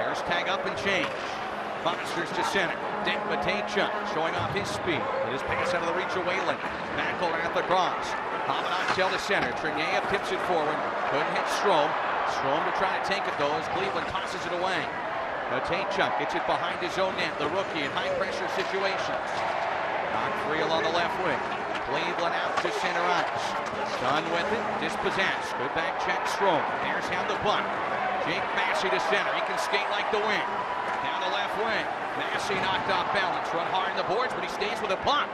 Bears tag up and change. Monsters to center. Dent Matejchuk showing off his speed. His pass out of the reach of Whalen. McElrath across. Hamanaktel to center. Trinier tips it forward. Couldn't hit Strome. Strome to try to take it though as Cleveland tosses it away. Matejchuk gets it behind his own net. The rookie in high pressure situations. Knocked free along the left wing. Cleveland out to center ice. Done with it. Dispossessed. Good back check. Strome. Bears have the puck. Jake Massey to center. He can skate like the wing. Down the left wing. Massey knocked off balance. Run hard in the boards, but he stays with a puck.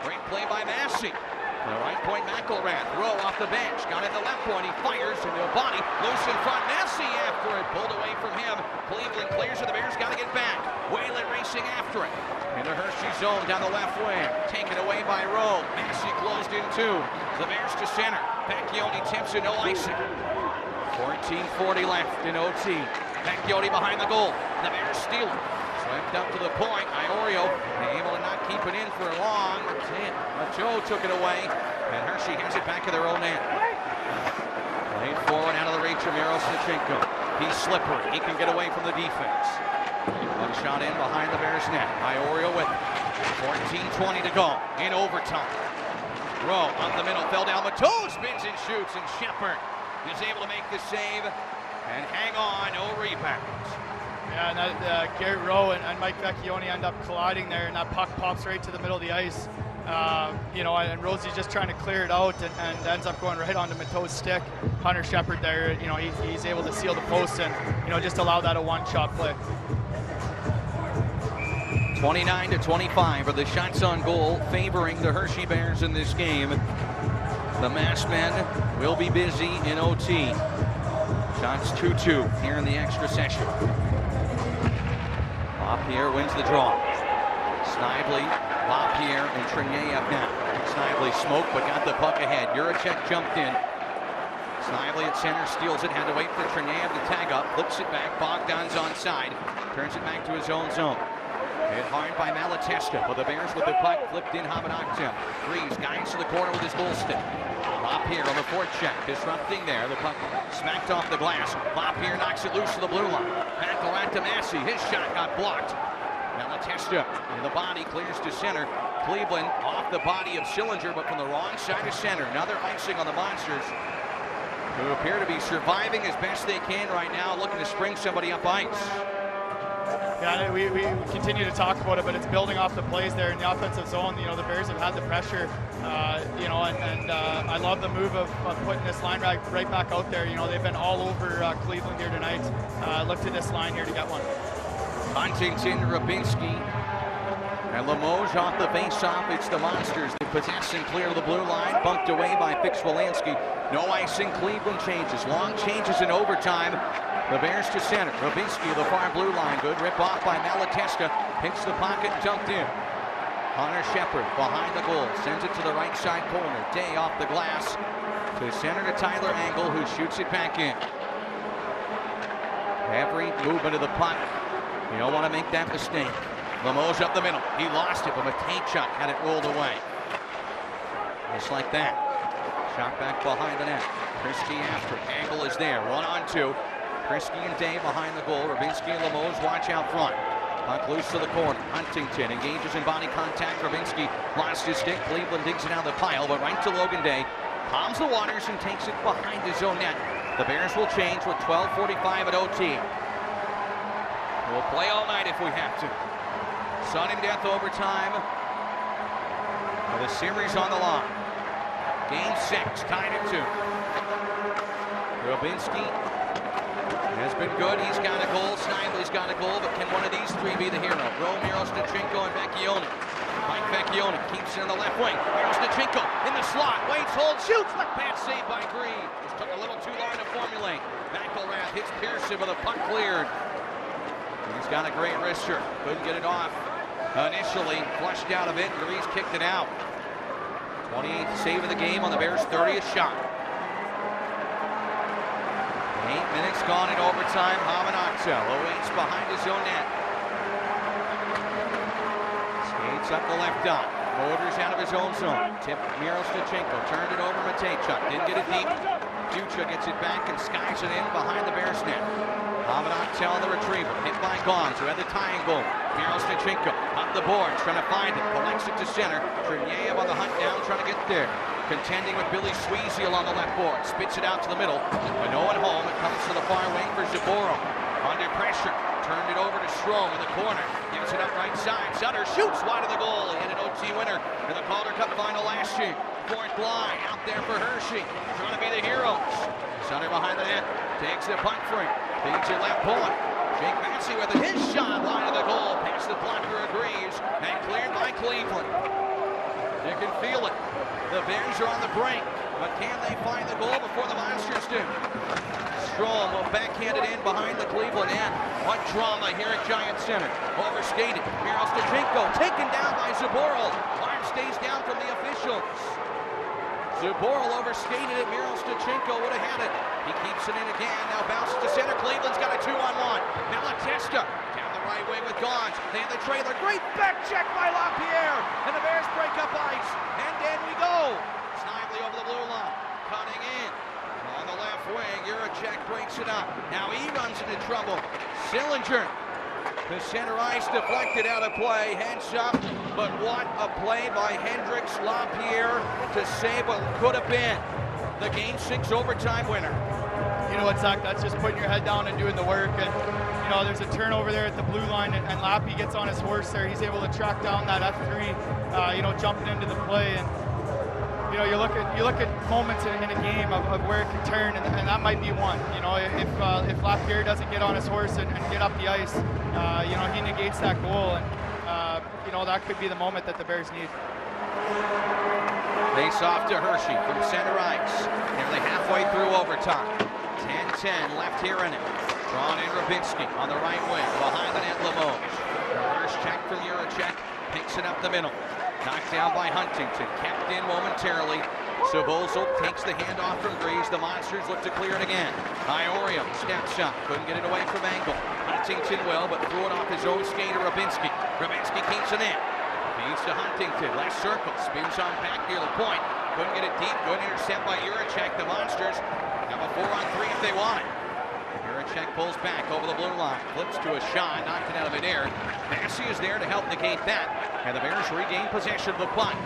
Great play by Massey. The right point, McElrath. Rowe off the bench. Got it the left point. He fires into a body. Loose in front. Massey after it. Pulled away from him. Cleveland clears it. The Bears got to get back. Whalen racing after it. In the Hershey zone down the left wing. Taken away by Rowe. Massey closed in two. The Bears to center. Pacchioni tips it. No icing. 14:40 left in OT. Pacchioni behind the goal. The Bears steal it. Swept up to the point. Iorio able to not keep it in for long. Joe took it away. And Hershey has it back in their own end. Played forward out of the reach of Mirosnichenko. He's slippery. He can get away from the defense. One shot in behind the Bears net. Iorio with it. 14:20 to go in overtime. Rowe up the middle. Fell down. Mateau spins and shoots. And Shepard is able to make the save and hang on. No rebounds. Yeah, and that, Garrett Rowe and Mike Vecchione end up colliding there, and that puck pops right to the middle of the ice. And Rosie's just trying to clear it out and ends up going right onto Mateau's stick. Hunter Shepard there, he's able to seal the post and, just allow that a one-shot play. 29-25 are the shots on goal favoring the Hershey Bears in this game. The masked men will be busy in OT. Shots 2-2 here in the extra session. LaPierre wins the draw. Snively, LaPierre, and Trinier now. Snively smoked but got the puck ahead. Juracek jumped in. Snively at center, steals it, had to wait for Trinier to tag up, flips it back, Bogdan's onside, turns it back to his own zone. Hit hard by Malatesta, but the Bears with the puck flipped in Hamanaktel. Freeze, guides to the corner with his goal stick. LaPierre on the forecheck, disrupting there. The puck smacked off the glass. LaPierre knocks it loose to the blue line. McElrath to Massey, his shot got blocked. Malatesta in the body, clears to center. Cleveland off the body of Sillinger, but from the wrong side of center. Another icing on the Monsters, who appear to be surviving as best they can right now, looking to spring somebody up ice. Yeah, we continue to talk about it, but it's building off the plays there in the offensive zone. The Bears have had the pressure, and I love the move of putting this line right back out there. They've been all over Cleveland here tonight. Look to this line here to get one. Huntington, Rabinski, and Limoges off the face-off. It's the Monsters that possess and clear the blue line. Bumped away by Fix-Wolansky. No icing. Cleveland changes. Long changes in overtime. The Bears to center. Rabinski, the far blue line. Good rip off by Malatesta. Picks the pocket and jumped in. Hunter Shepard behind the goal. Sends it to the right side corner. Day off the glass. To center to Tyler Angle, who shoots it back in. Every movement of the puck. You don't want to make that mistake. Limoges up the middle. He lost it, but Matejchuk had it rolled away. Just like that. Shot back behind the net. Prisky after. Angle is there. 1-on-2. Prisky and Day behind the goal. Rabinski and Limoges watch out front. Puck loose to the corner. Huntington engages in body contact. Rabinski lost his stick. Cleveland digs it out of the pile, but right to Logan Day. Palms the waters and takes it behind his own net. The Bears will change with 12:45 at OT. We'll play all night if we have to. Sudden death overtime. With a series on the line. Game 6, tied at 2. Rabinski has been good. He's got a goal. Snively's got a goal, but can one of these three be the hero? Rowe, Mirosnichenko, and Vecchione. Mike Vecchione keeps it in the left wing. Mirosnichenko in the slot. Waits, holds, shoots. Left pass saved by Green. Just took a little too long to formulate. McElrath hits Pearson with a puck cleared. He's got a great wrister. Couldn't get it off initially. Flushed out of it. Grease kicked it out. 28th save of the game on the Bears' 30th shot. 8 minutes gone in overtime. Hamanaktel awaits behind his own net. Skates up the left dot. Motors out of his own zone. Tip Mirostichenko. Turned it over Matejchuk. Didn't get it deep. Ducha gets it back and skies it in behind the Bears net. Hamanaktel the retrieval. Hit by Gons, who had the tying goal. Mirostichenko up the boards, trying to find it. Collects it to center. Cherniev on the hunt down, trying to get there. Contending with Billy Sweezy along the left board. Spits it out to the middle. But no one home. It comes to the far wing for Zaborov. Under pressure. Turned it over to Strome in the corner. Gives it up right side. Sutter shoots wide of the goal. He hit an OT winner in the Calder Cup final last year. Fourth line out there for Hershey. Trying to be the heroes. Sutter behind the net. Takes the punt free. Feeds it left point. Jake Massey with his shot wide of the goal. Past the blocker agrees. And cleared by Cleveland. You can feel it. The Bears are on the brink. But can they find the goal before the Monsters do? Strome will backhand it in behind the Cleveland end. What drama here at Giant Center. Overskated. Mirostichenko taken down by Zaborov. Arm stays down from the officials. Zaborov overskated it. Mirostichenko would have had it. He keeps it in again. Now bounces to center. Cleveland's got a 2-on-1. Malatesta down the right wing with Gons. They have the trailer. Great back check by LaPierre. And the Bears break up ice. And then we go. Snively over the blue line. Cutting in. On the left wing, Juracek breaks it up. Now he runs into trouble. Sillinger to center ice, deflected out of play. Heads up, but what a play by Hendricks LaPierre to save what could have been the Game 6 overtime winner. You know what, Zach, that's just putting your head down and doing the work. And, you know, there's a turnover there at the blue line, and Lappy gets on his horse there. He's able to track down that F3, jumping into the play. And, you know, you look at moments in a game of where it can turn, and that might be one. You know, if Lapierre doesn't get on his horse and get up the ice, he negates that goal, and that could be the moment that the Bears need. Face off to Hershey from center ice, nearly halfway through overtime. 10-10 left here in it. Drawn in Rubinski on the right wing, behind the net Limoges. Reverse check from Juracek, picks it up the middle. Knocked down by Huntington, kept in momentarily. Savozil takes the handoff from Greaves. The Monsters look to clear it again. Iorio steps up, couldn't get it away from Angle. Huntington will, but threw it off his own skater, Rubinski. Rubinski keeps it in. Feeds to Huntington, left circle, spins on back near the point. Couldn't get it deep, good intercept by Juracek. The Monsters have a 4-on-3 if they want it. Juracek pulls back over the blue line, flips to a shot, knocked it out of midair. Massey is there to help negate that, and the Bears regain possession of the puck.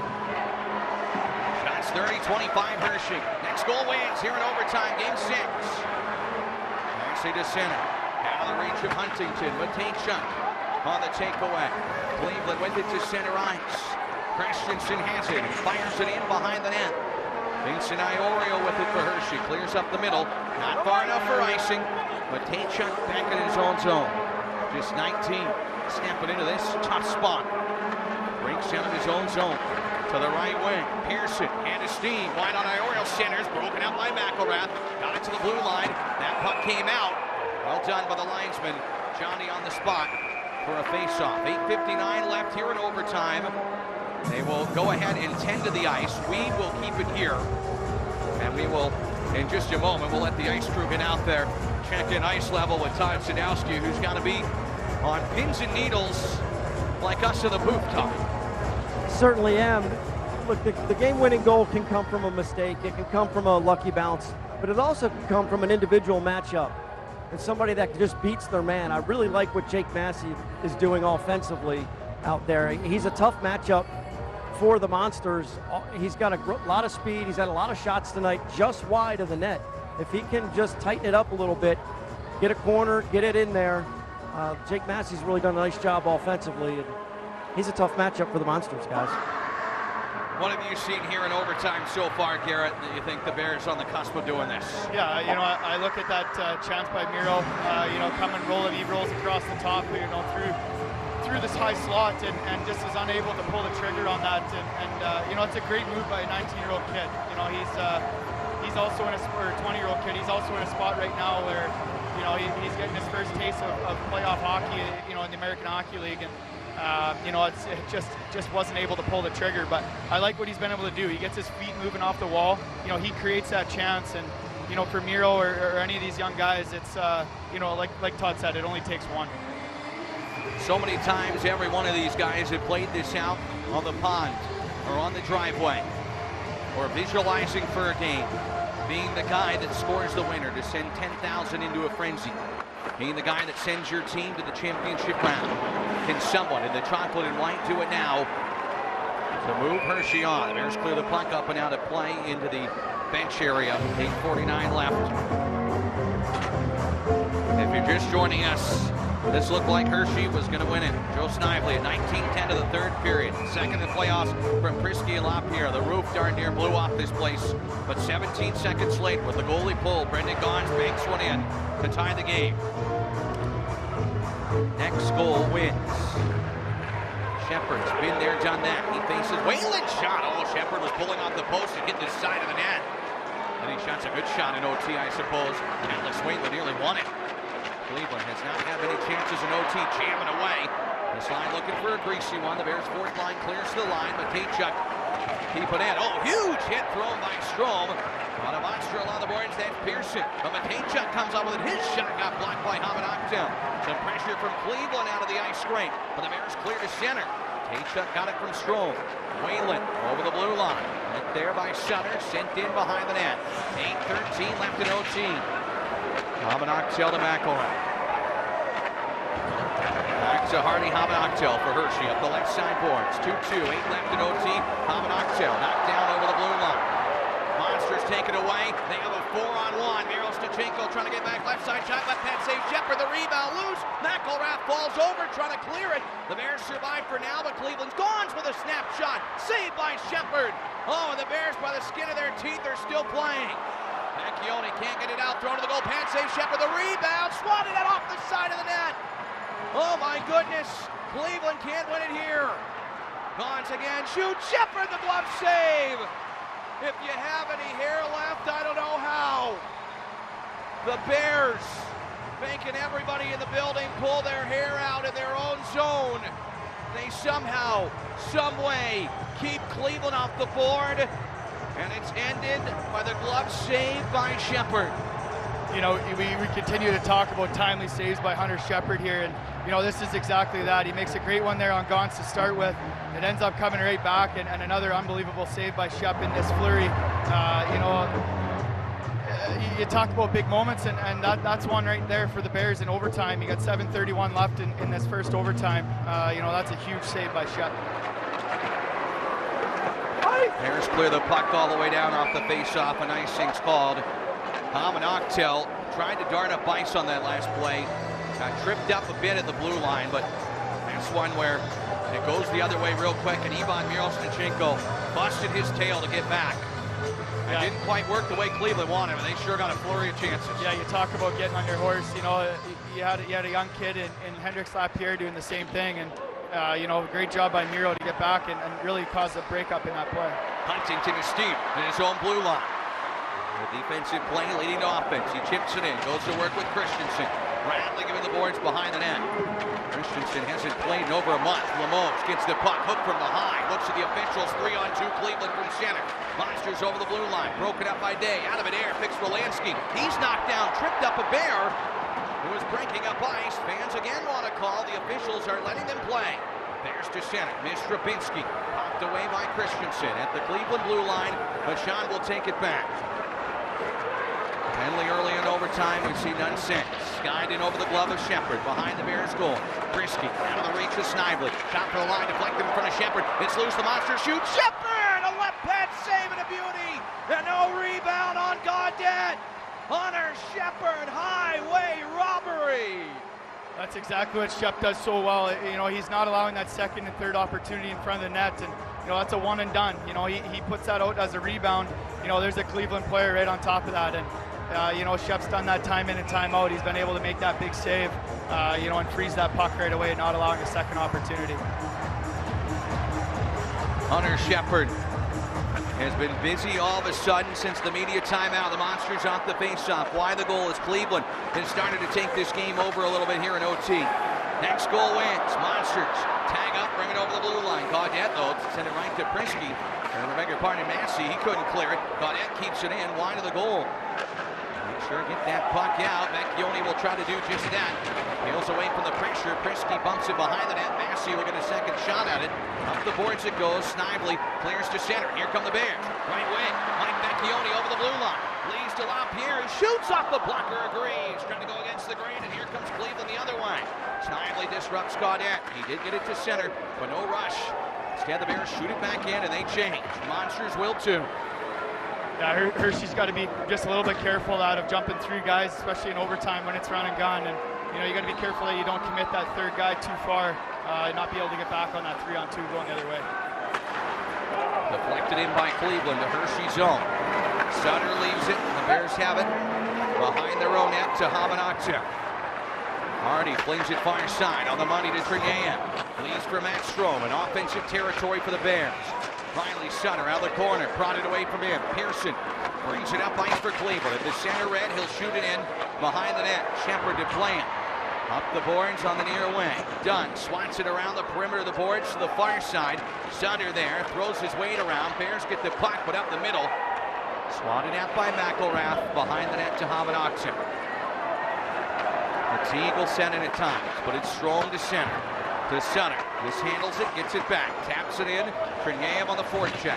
Shots 30-25 Hershey. Next goal wins here in overtime, Game 6. Massey to center, out of the reach of Huntington. Matejchuk on the takeaway. Cleveland with it to center ice. Christensen has it, fires it in behind the net. Vincent Iorio with it for Hershey. Clears up the middle. Not far enough for icing. Matejchuk back in his own zone. Just 19. Snapping into this tough spot. Breaks out of his own zone. To the right wing. Pearson and his steam. Wide on Iorio. Centers. Broken out by McElrath. Got it to the blue line. That puck came out. Well done by the linesman. Johnny on the spot for a face-off. 8:59 left here in overtime. They will go ahead and tend to the ice. We will keep it here. And we will, in just a moment, we'll let the ice crew get out there, check in ice level with Todd Sadowski, who's got to be on pins and needles like us in the booth, Todd. Certainly am. Look, the game-winning goal can come from a mistake. It can come from a lucky bounce. But it also can come from an individual matchup and somebody that just beats their man. I really like what Jake Massey is doing offensively out there. He's a tough matchup for the Monsters. He's got a lot of speed. He's had a lot of shots tonight just wide of the net. If he can just tighten it up a little bit, get a corner, get it in there, Jake Massey's really done a nice job offensively. And he's a tough matchup for the Monsters, guys. What have you seen here in overtime so far, Garrett, that you think the Bears on the cusp of doing this? Yeah, I look at that chance by Miro, coming rolling, he rolls across the top, through this high slot and just is unable to pull the trigger on that. And it's a great move by a 19-year-old kid. He's also in a, or 20-year-old kid. He's also in a spot right now where, he's getting his first taste of playoff hockey, in the American Hockey League. And, it just wasn't able to pull the trigger. But I like what he's been able to do. He gets his feet moving off the wall. He creates that chance. And, you know, for Miro or any of these young guys, it's, you know, like Todd said, it only takes one. So many times every one of these guys have played this out on the pond or on the driveway or visualizing for a game, being the guy that scores the winner to send 10,000 into a frenzy, being the guy that sends your team to the championship round. Can someone in the chocolate and white do it now to move Hershey on? The Bears clear the puck up and out of play into the bench area. 8:49 left. If you're just joining us, this looked like Hershey was going to win it. Joe Snively at 19:10 of the third period. Second in the playoffs from Prisky and LaPierre. The roof darn near blew off this place. But 17 seconds late with the goalie pull, Brendan Gaunce banks one in to tie the game. Next goal wins. Shepard's been there, done that. He faces Wayland's shot. Oh, Shepard was pulling off the post and getting the side of the net. And he shots a good shot in OT, I suppose. Alex Wayland nearly won it. Cleveland has not had many chances in OT, jamming away. This line looking for a greasy one. The Bears' fourth line clears the line. Matejchuk keep it in. Oh, huge hit thrown by Strome. On a monster along the boards, that's Pearson. But Matejchuk comes up with it. His shot got blocked by Hamanaktel. Some pressure from Cleveland out of the ice scrape. But the Bears clear to center. Matejchuk got it from Strome. Wayland over the blue line. Hit there by Sutter. Sent in behind the net. 8:13 left in OT. Hamanaktel to McElroy. Back to Hardy Hamanaktel for Hershey up the left side boards. 2-2, 8 left in OT. Hamanaktel knocked down over the blue line. Monsters take it away. They have a 4-on-1. Miro Stachenko trying to get back left side shot. Left hand save Shepard. The rebound loose. McElrath falls over trying to clear it. The Bears survive for now, but Cleveland's gone with a snapshot. Saved by Shepard. Oh, and the Bears by the skin of their teeth are still playing. Macchione can't get it out, thrown to the goal, pad save Shepard, the rebound, swatted it off the side of the net. Oh my goodness, Cleveland can't win it here. Gaunce again, shoots, Shepard, the glove save. If you have any hair left, I don't know how. The Bears making everybody in the building pull their hair out in their own zone. They somehow, some way, keep Cleveland off the board. And it's ended by the glove save by Shepard. You know, we continue to talk about timely saves by Hunter Shepard here, and you know, this is exactly that. He makes a great one there on Gaunce to start with. It ends up coming right back, and another unbelievable save by Shep in this flurry. You know, you talk about big moments, and that's one right there for the Bears in overtime. You got 7:31 left in this first overtime. You know, that's a huge save by Shep. Bears clear the puck all the way down off the face-off, and icing's called. Hamanaktel tried to dart up ice on that last play. Got tripped up a bit at the blue line, but that's one where it goes the other way real quick, and Ivan Mirosnichenko busted his tail to get back. It didn't quite work the way Cleveland wanted, but they sure got a flurry of chances. Yeah, you talk about getting on your horse. You know, you had a young kid in Hendrix LaPierre doing the same thing, and you know, great job by Miro to get back and really cause a breakup in that play. Huntington is steep in his own blue line. The defensive play leading to offense. He chips it in, goes to work with Christensen. Bradley giving the boards behind the net. Christensen hasn't played in over a month. Limoges gets the puck, hooked from behind. Looks at the officials, 3-on-2 Cleveland from center. Monsters over the blue line, broken up by Day. Out of midair, picks Wolansky. He's knocked down, tripped up a Bear who is breaking up ice. Fans again want to call. The officials are letting them play. Bears to center. Mistrabinski popped away by Christensen at the Cleveland blue line. Bashan will take it back. Penalty early in overtime. We've seen none since. Skied in over the glove of Shepard behind the Bears goal. Brisky out of the reach of Snively. Shot for the line, deflected in front of Shepard. It's loose. The monster shoots. Shepard! A left pad save and a beauty. And no rebound on Gaudette. Hunter Shepard, highway robbery. That's exactly what Shep does so well. You know, he's not allowing that second and third opportunity in front of the net, and you know, that's a one and done. You know, he puts that out as a rebound. You know, there's a Cleveland player right on top of that, and you know, Shep's done that time in and time out. He's been able to make that big save, you know, and freeze that puck right away, not allowing a second opportunity. Hunter Shepard has been busy all of a sudden since the media timeout. The Monsters off the faceoff. Why the goal is Cleveland has started to take this game over a little bit here in OT. Next goal wins. Monsters tag up, bring it over the blue line. Gaudette, though, send it right to Prisky. I beg your pardon, Massey. He couldn't clear it. Gaudette keeps it in, wide of the goal. Sure get that puck out. Vecchione will try to do just that. Peels away from the pressure. Prisky bumps it behind the net. Massey will get a second shot at it. Up the boards it goes. Snively clears to center. Here come the Bears. Right wing. Mike Vecchione over the blue line. Leads to LaPierre. He shoots off the blocker. Agrees. Trying to go against the grain. And here comes Cleveland the other way. Snively disrupts Gaudette. He did get it to center, but no rush. Instead, the Bears shoot it back in, and they change. Monsters will too. Yeah, Hershey's got to be just a little bit careful out of jumping through guys, especially in overtime when it's run and gun. And you got to be careful that you don't commit that third guy too far, and not be able to get back on that 3-on-2 going the other way. Deflected in by Cleveland to Hershey's zone. Sutter leaves it. The Bears have it behind their own net to Hamanakta. Hardy flings it far side on the money to Tringayan. Leads for Matt Strome in offensive territory for the Bears. Riley Sutter out of the corner, prodded away from him. Pearson brings it up ice for Cleveland. At the center red, he'll shoot it in behind the net. Shepard to Bland. Up the boards on the near wing. Dunn swats it around the perimeter of the boards to the far side. Sutter there, throws his weight around. Bears get the puck, but up the middle. Swatted out by McElrath behind the net to Hamanakta. Teague will send it at times, but it's Strome to center. To Sutter. Mishandles it, gets it back. Taps it in. Tringayev on the forecheck.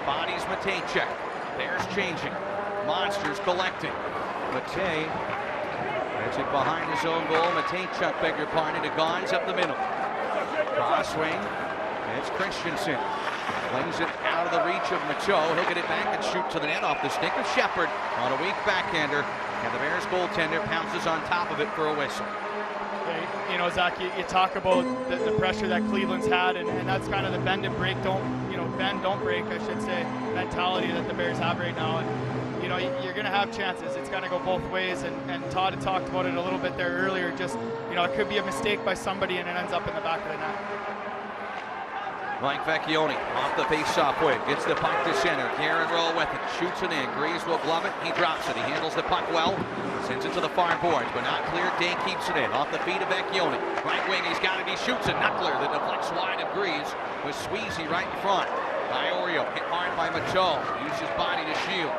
Bodies Matejchuk. Bears changing. Monsters collecting. Matej gets it behind his own goal. Matejchuk, beg your pardon, to Gons up the middle. Crosswing. It's Christensen. Flings it out of the reach of Macho. He'll get it back and shoot to the net off the stick of Shepard on a weak backhander. And the Bears goaltender pounces on top of it for a whistle. Zach, you talk about the pressure that Cleveland's had, and that's kind of the bend and break, bend, don't break, I should say, mentality that the Bears have right now. And, you're going to have chances. It's going to go both ways, and Todd had talked about it a little bit there earlier. Just, it could be a mistake by somebody, and it ends up in the back of the net. Mike Vecchione off the face-off wing, gets the puck to center. Garrett roll with it, shoots it in. Greaves will glove it. He drops it. He handles the puck well, sends it to the far boards, but not clear. Day keeps it in off the feet of Vecchione. Right wing, he's got it. He shoots it. Not clear. That deflects wide of Greaves with Sweezy right in front. Iorio hit hard by Macho. Uses his body to shield.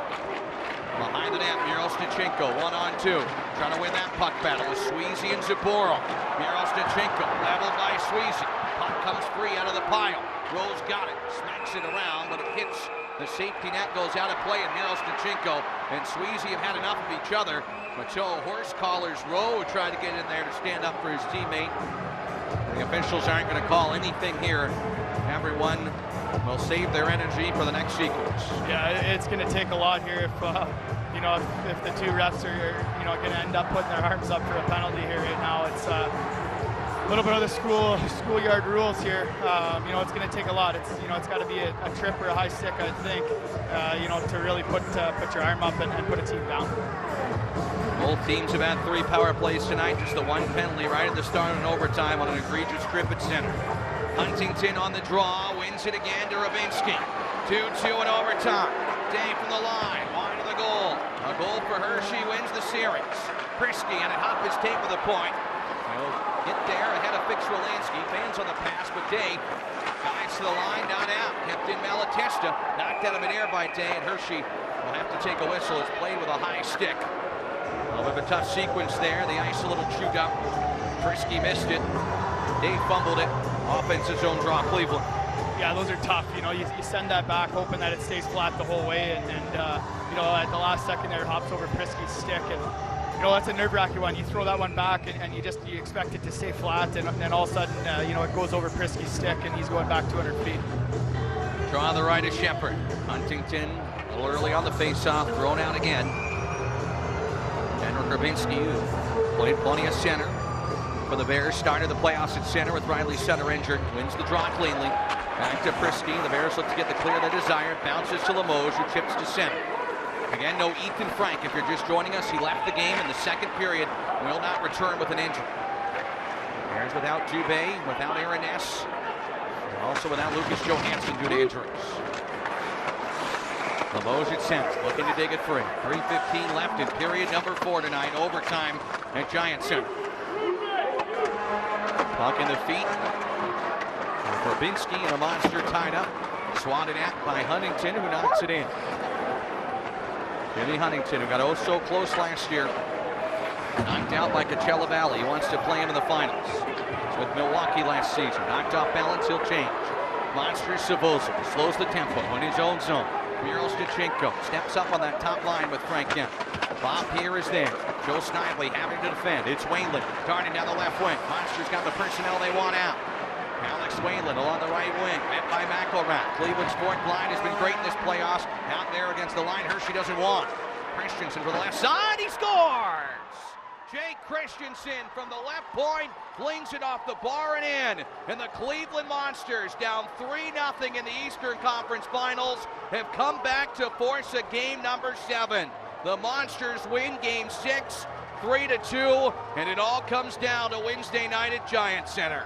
Behind the net, Mirostichenko 1-on-2. Trying to win that puck battle with Sweezy and Zaborov. Mirostichenko leveled by Sweezy. Puck comes free out of the pile. Rose got it, smacks it around, but it hits the safety net, goes out of play, and Mirostichenko and Sweezy have had enough of each other. Macho horse collars Rowe, tried to get in there to stand up for his teammate. The officials aren't going to call anything here. Everyone will save their energy for the next sequence. Yeah, it's going to take a lot here if the two refs are going to end up putting their arms up for a penalty here right now. It's a little bit of the schoolyard rules here. It's going to take a lot. It's got to be a trip or a high stick, I think, to really put your arm up and put a team down. Both teams have had 3 power plays tonight. Just the one penalty right at the start of an overtime on an egregious trip at center. Huntington on the draw, wins it again to Ravinsky. 2-2 in overtime. Day from the line, wide of the goal. A goal for Hershey wins the series. Prisky and a hop his tape with a point. He'll get there ahead of Fix Rolanski. Fans on the pass, but Day guides to the line, not out. Kept in Malatesta, knocked out of midair by Day, and Hershey will have to take a whistle. It's played with a high stick. A little bit of a tough sequence there. The ice a little chewed up. Prisky missed it. Day fumbled it. Offensive zone draw, Cleveland. Yeah, those are tough. You send that back, hoping that it stays flat the whole way, and at the last second there, it hops over Prisky's stick, and that's a nerve-wracking one. You throw that one back, and you expect it to stay flat, and then all of a sudden, it goes over Prisky's stick, and he's going back 200 feet. Draw on the right of Shepard. Huntington a little early on the face-off, thrown out again. Henrik Grabinski, who played plenty of center for the Bears, started the playoffs at center with Riley Sutter injured, wins the draw cleanly. Back to Prisky. The Bears look to get the clear they desire. Bounces to Limoges, who chips to center. Again, no Ethan Frank. If you're just joining us, he left the game in the second period. Will not return with an injury. Bears without Dubé, without Aaron Ness, and also without Lucas Johansson due to injuries. Limoges at center, looking to dig it free. 3:15 left in period number 4 tonight. Overtime at Giant Center. Puck in the feet. Grabinski and a monster tied up. Swatted at by Huntington, who knocks it in. Jimmy Huntington, who got oh so close last year, knocked out by Coachella Valley. He wants to play him in the finals. He's with Milwaukee last season. Knocked off balance, he'll change. Monster Savozil slows the tempo in his own zone. Miro Stachenko steps up on that top line with Frank Kemp. Bob here is there. Joe Snively having to defend. It's Wayland darting down the left wing. Monsters got the personnel they want out. Alex Wayland along the right wing, met by McElrath. Cleveland's fourth line has been great in this playoffs. Out there against the line Hershey doesn't want. Christensen for the left side, he scores! Jake Christensen from the left point flings it off the bar and in. And the Cleveland Monsters, down 3-0 in the Eastern Conference Finals, have come back to force a game number 7. The Monsters win Game 6, 3-2, and it all comes down to Wednesday night at Giant Center.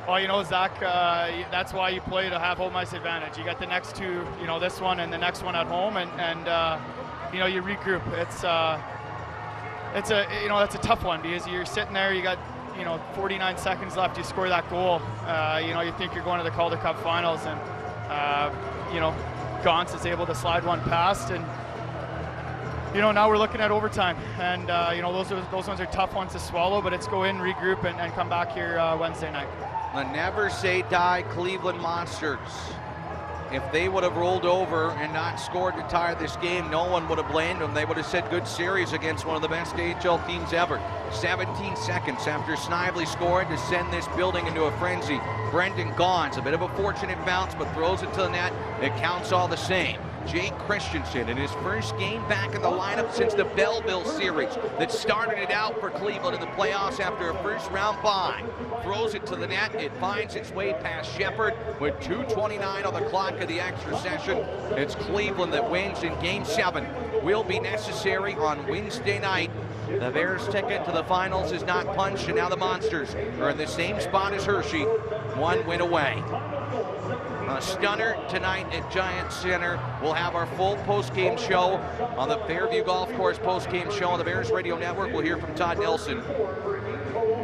Well, you know, Zach, that's why you play to have home ice advantage. You got the next two, you know, this one and the next one at home, and you know, you regroup. It's a tough one because you're sitting there, you got, you know, 49 seconds left, you score that goal. You know, you think you're going to the Calder Cup Finals, and you know, Gauntz is able to slide one past, and you know, now we're looking at overtime, and you know, those ones are tough ones to swallow, but it's go in, regroup, and come back here Wednesday night. The never say die Cleveland Monsters. If they would have rolled over and not scored to tie this game, no one would have blamed them. They would have said good series against one of the best AHL teams ever. 17 seconds after Snively scored to send this building into a frenzy. Brendan Gaunce, a bit of a fortunate bounce, but throws it to the net. It counts all the same. Jake Christensen in his first game back in the lineup since the Belleville series that started it out for Cleveland in the playoffs after a first round bye. Throws it to the net. It finds its way past Shepard with 2:29 on the clock of the extra session. It's Cleveland that wins in Game 7. Will be necessary on Wednesday night. The Bears' ticket to the finals is not punched, and now the Monsters are in the same spot as Hershey, 1 win away. A stunner tonight at Giant Center. We'll have our full post-game show on the Fairview Golf Course post-game show on the Bears Radio Network. We'll hear from Todd Nelson.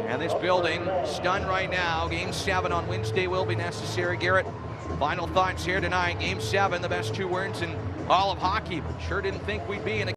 And this building stunned right now. Game 7 on Wednesday will be necessary. Garrett, final thoughts here tonight. Game 7, the best 2 words in all of hockey. Sure didn't think we'd be in a